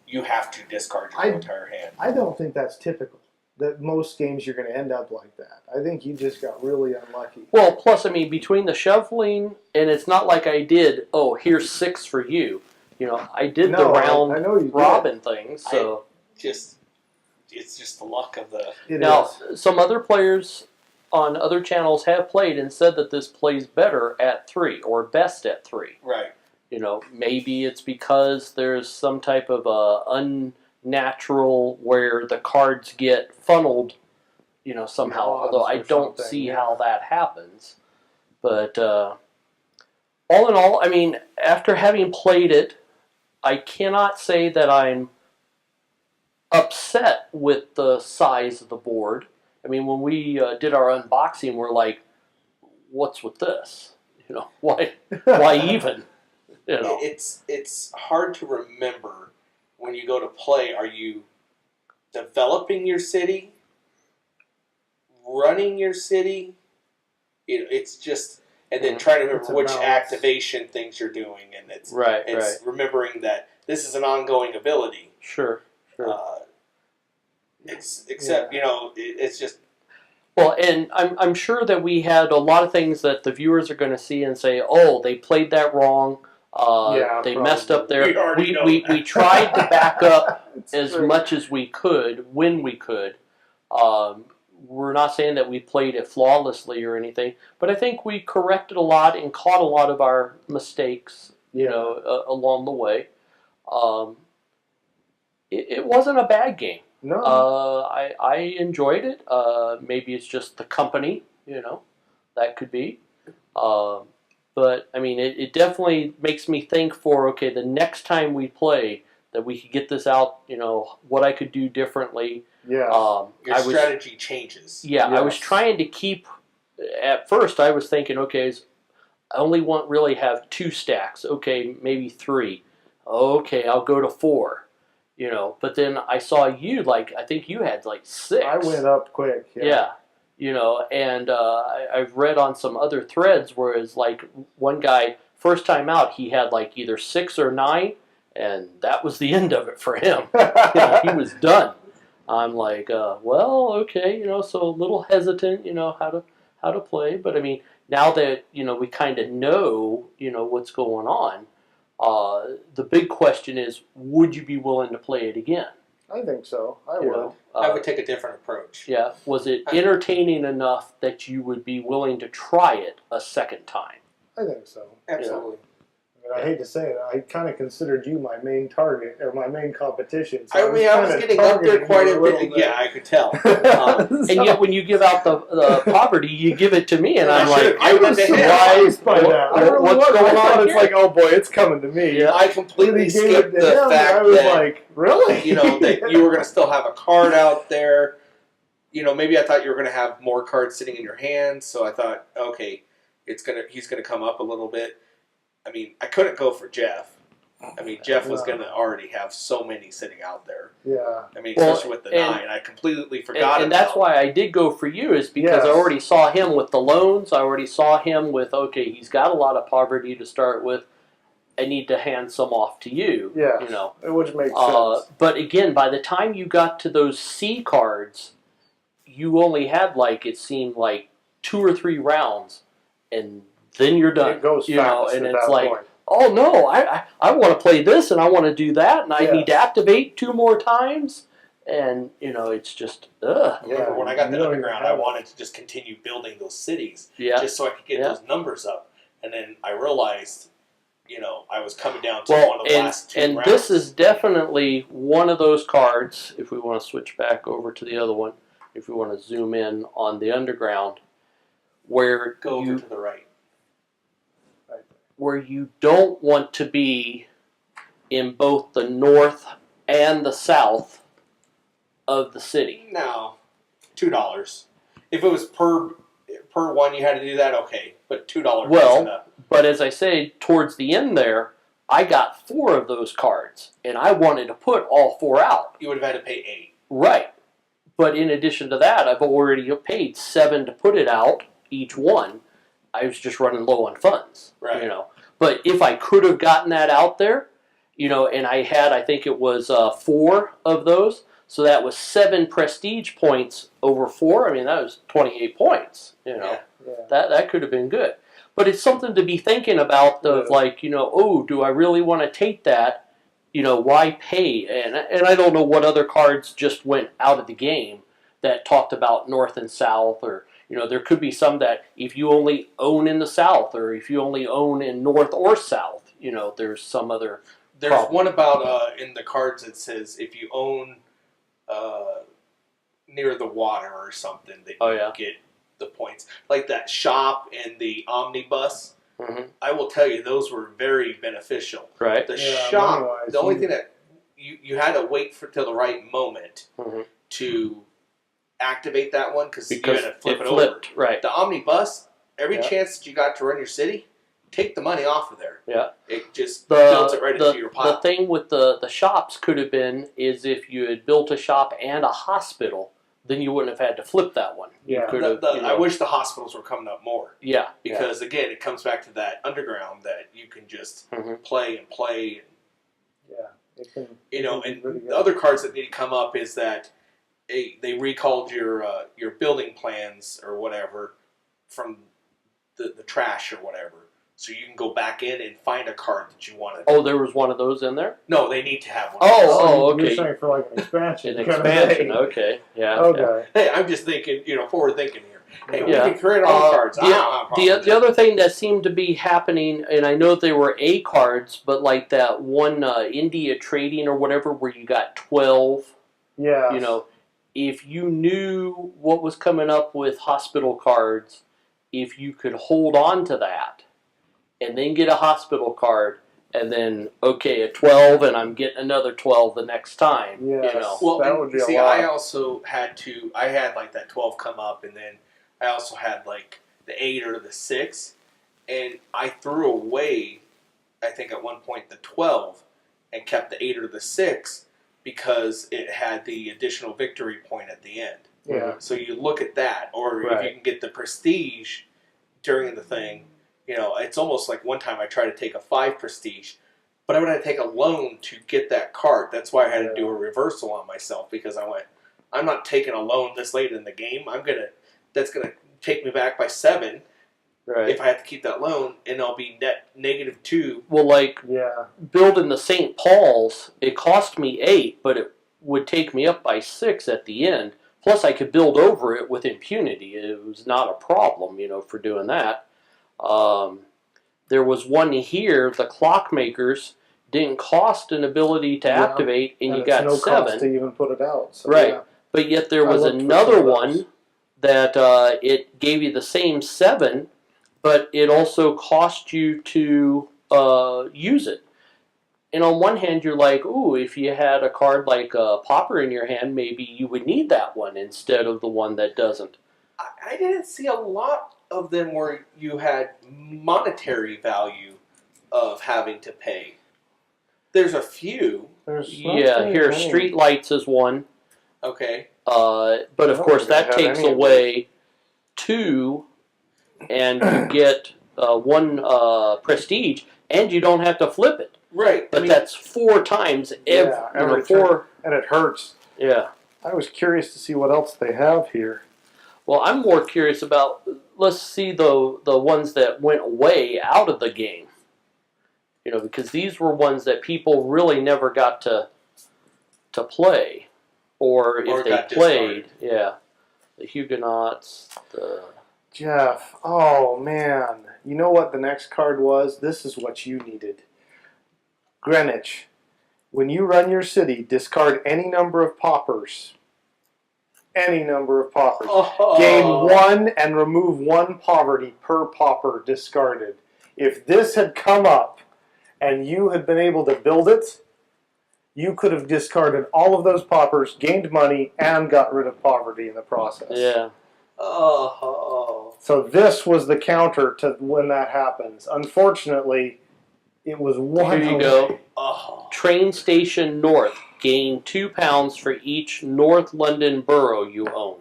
you have to discard your whole entire hand. I don't think that's typical. That most games you're going to end up like that. I think you just got really unlucky. Well, plus, I mean, between the shoveling, and it's not like I did, oh, here's 6 for you. You know, I did the round I know you did. robin thing, so. It's just the luck of the... It Now, is. some other players on other channels have played and said that this plays better at 3, or best at 3. Right. You know, maybe it's because there's some type of unnatural where the cards get funneled, you know, somehow. Odds Although I or don't something, see yeah. how that happens. But all in all, I mean, after having played it, I cannot say that I'm upset with the size of the board. I mean, when we did our unboxing, we're like, what's with this? You know, why even? You know. It's hard to remember when you go to play. Are you developing your city? Running your city? It's just... And then trying to It's remember a which balance. activation things you're doing. And it's Right. remembering that this is an ongoing ability. Sure. Except, you know, it's just... Well, and I'm sure that we had a lot of things that the viewers are going to see and say, oh, they played that wrong. Yeah, they probably. messed up there. We already know We that. tried to back up It's as true. much as we could when we could. We're not saying that we played it flawlessly or anything, but I think we corrected a lot and caught a lot of our mistakes, you know, along the way. It wasn't a bad game. No. I enjoyed it. Maybe it's just the company, you know, that could be. But I mean, it definitely makes me think for, okay, the next time we play, that we could get this out, you know, what I could do differently. Yes. Your strategy changes. Yeah, I was Yes. trying to keep, at first I was thinking, okay, I only want really have 2 stacks. Okay, maybe 3. Okay, I'll go to 4. You know, but then I saw you, like, I think you had like 6. I went up quick. Yeah. You know, and I've read on some other threads where it's like one guy, first time out, he had like either 6 or 9, and that was the end of it for him. You know, he was done. I'm like, well, okay, you know, so a little hesitant, you know, how to play. But I mean, now that, you know, we kind of know, you know, what's going on, the big question is, would you be willing to play it again? I think so. I You would. know, I would take a different approach. yeah. Was it entertaining enough that you would be willing to try it a second time? I think so. Absolutely. I mean, I hate to say it, I kind of considered you my main target or my main competition. So I mean, I was kinda getting up there targeting quite you a little bit. bit. Yeah, I could tell. And yet, when you give out the poverty, you give it to me, and I'm like, I was surprised by that. I really what's was. going I thought on it's here? like, oh boy, it's coming to me. Yeah. I When completely he gave skipped it to the him, fact I was that like, really? you know that you were going to still have a card out there. You know, maybe I thought you were going to have more cards sitting in your hand, so I thought, okay, he's going to come up a little bit. I mean, I couldn't go for Jeff. I mean, Jeff was No. going to already have so many sitting out there. Yeah. I mean, Well, especially with the and- 9, I completely forgot and that's about. why I did go for you, is because I Yes. already saw him with the loans. I already saw him with, okay, he's got a lot of poverty to start with. I need to hand some off to you. Yeah. You know. Which makes sense. But again, by the time you got to those C cards, you only had like, it seemed like 2 or 3 rounds, and then you're done. It goes you know, fast and at it's that like, point. oh no, I want to play this and I want to do that, and I Yes. need to activate 2 more times, and you know, it's just I remember Yeah, when I got you the don't underground, even I have it. wanted to just continue building those cities yeah. just so I could get Yeah. those numbers up. And then I realized I was coming down to one of the last two and rounds. this is definitely one of those cards, if we want to switch back over to the other one, if we want to zoom in on the underground, where Go over to the right. where you don't want to be in both the north and the south of the city. No, $2. If it was per one, you had to do that. Okay, but $2 isn't up. But as I say, towards the end there, I got 4 of those cards, and I wanted to put all 4 out. You would have had to pay 8. Right. But in addition to that, I've already paid 7 to put it out, each one. I was just running low on funds. Right. But if I could have gotten that out there, and I had, I think it was 4 of those, so that was 7 prestige points over 4. I mean, that was 28 points. Yeah. That could have been good. But it's something to be thinking about of do I really want to take that? Why pay? And I don't know what other cards just went out of the game that talked about north and south, or there could be some that if you only own in the south, or if you only own in north or south, there's some other. There's problem. one about in the cards that says if you own near the water or something, that you get the points. Like that shop and the omnibus. Mm-hmm. I will tell you, those were very beneficial. Right. The shop, the only thing that you had to wait till the right moment to activate that one because you had to flip it over. Right. The omnibus, every chance that you got to run your city, take the money off of there. Yeah. It just builds it right into your pile. The thing with the shops could have been is if you had built a shop and a hospital, then you wouldn't have had to flip that one. Yeah. I wish the hospitals were coming up more. Yeah. Because, again, it comes back to that underground that you can just play and play. Yeah. It can, and the other cards that need to come up is that they recalled your building plans or whatever from the trash or whatever. So you can go back in and find a card that you wanted. Oh, there was one of those in there? No, they need to have one. Okay. You're saying for like an expansion. An expansion, okay. Yeah. Okay. Hey, I'm just thinking, forward thinking here. Hey, Yeah. we can create our own cards. The other thing that seemed to be happening, and I know they were A cards, but like that one India Trading or whatever where you got 12. Yeah. If you knew what was coming up with hospital cards, if you could hold on to that and then get a hospital card, and then, a 12, and I'm getting another 12 the next time. Yes. Well, that would be a lot. I also had like that 12 come up, and then I also had like the 8 or the 6, and I threw away, I think at one point, the 12 and kept the 8 or the 6 because it had the additional victory point at the end. Yeah. So you look at that, or if you can get the prestige during the thing, it's almost like one time I tried to take a 5 prestige, but I would have to take a loan to get that card. That's why I had to do a reversal on myself because I went, I'm not taking a loan this late in the game. That's gonna take me back by 7 if I have to keep that loan, and I'll be net -2. Well, building the St. Paul's, it cost me 8, but it would take me up by 6 at the end. Plus, I could build over it with impunity. It was not a problem, for doing that. There was one here, the Clockmakers didn't cost an ability to activate, and you got no 7. Cost to even put it out. So right. But yet there was another one that it gave you the same 7, but it also cost you to use it. And on one hand, you're like, ooh, if you had a card like a Pauper in your hand, maybe you would need that one instead of the one that doesn't. I didn't see a lot of them where you had monetary value of having to pay. There's a few. Here, Street Lights is one. Okay. But of course, that takes away 2, and you get 1 prestige, and you don't have to flip it. Right. But that's 4 times every 4. And it hurts. Yeah. I was curious to see what else they have here. Well, I'm more curious about, let's see the ones that went away out of the game. Because these were ones that people really never got to play. Or if they played, the Huguenots, Jeff, oh man. You know what the next card was? This is what you needed. Greenwich. When you run your city, discard any number of paupers. Any number of paupers. Oh. Gain 1 and remove 1 poverty per pauper discarded. If this had come up and you had been able to build it, you could have discarded all of those paupers, gained money, and got rid of poverty in the process. Yeah. Oh. So this was the counter to when that happens. Unfortunately, it was one. Here you go. Oh. Train station north. Gain £2 for each North London borough you own.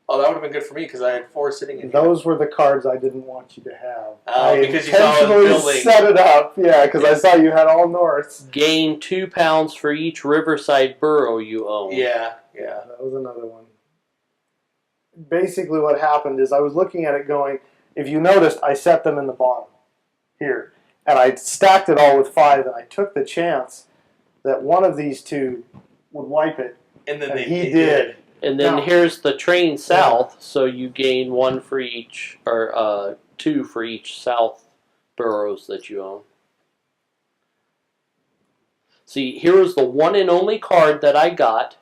Oh, that would have been good for me because I had 4 sitting in here. Those were the cards I didn't want you to have. Oh, I because you saw I was intentionally building. set it up. Yeah, because I saw you had all Norths. Gain £2 for each Riverside borough you own. Yeah. That was another one. Basically what happened is I was looking at it going, if you noticed, I set them in the bottom here. And I stacked it all with 5, and I took the chance that one of these two would wipe it. And then And they he did. And then Now- here's the train south, so you gain 1 for each, or 2 for each south boroughs that you own. See, here was the one and only card that I got,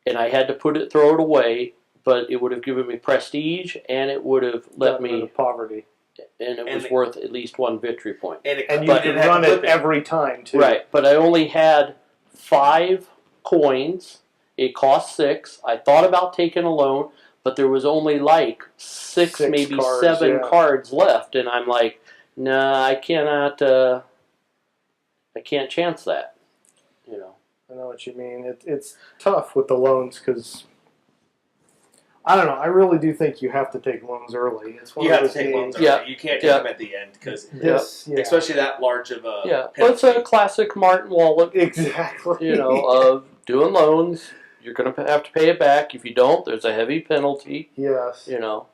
and I had to throw it away, but it would have given me prestige, and it would have let Got rid me, of poverty. and it And was the- worth at least 1 victory point. And, And you but could had run it flipping. every time, too. Right, but I only had 5 coins. It cost 6. I thought about taking a loan, but there was only like 6 maybe cards, 7 yeah. cards left, and I'm like, nah, I cannot. I can't chance that. You know. I know what you mean. It's tough with the loans because I don't know. I really do think you have to take loans early. It's one You of have to those take loans games. early. Yeah. You can't take Yeah. them at the end because, This, yeah. especially that large of a Yeah, well, it's a classic Martin Wallet. Exactly. You know, of doing loans. You're gonna have to pay it back. If you don't, there's a heavy penalty. Yes. You know,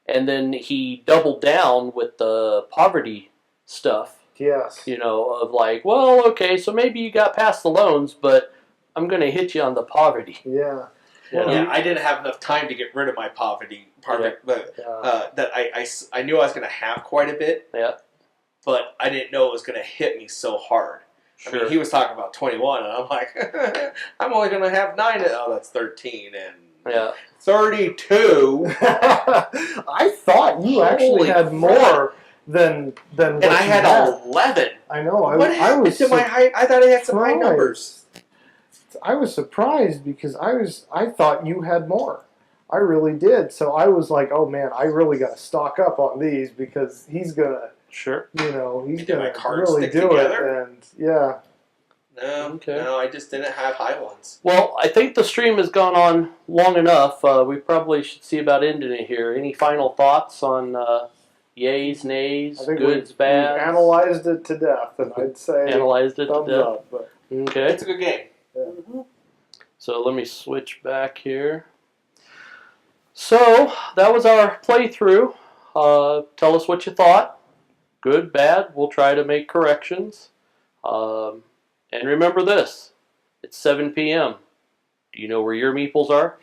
and then he doubled down with the poverty stuff. Yes. You know, of like, well, okay, so maybe you got past the loans, but I'm going to hit you on the poverty. Yeah. You know? Yeah, I didn't have enough time to get rid of my poverty part of it, but Yeah. that I knew I was going to have quite a bit. Yeah. But I didn't know it was going to hit me so hard. Sure. I mean, he was talking about 21, and I'm like, I'm only going to have 9. Oh, that's 13 and Yeah. 32. I thought you actually Holy had crap. more than what And I you had 11. I know. What I happened was to my high? I thought I had some high surprised. numbers. I was surprised because I thought you had more. I really did. So I was like, oh man, I really got to stock up on these because he's gonna, Sure. he's Did gonna my cards really stick do together? it. And yeah, No, Okay. no, I just didn't have high ones. Well, I think the stream has gone on long enough. We probably should see about ending it here. Any final thoughts on yays, nays, I think goods, we bads? analyzed it to death, and I'd say Analyzed it to thumbs death. up. But Okay. It's a good game. So let me switch back here. So that was our playthrough. Tell us what you thought. Good, bad. We'll try to make corrections. And remember this. It's 7 p.m. Do you know where your meeples are?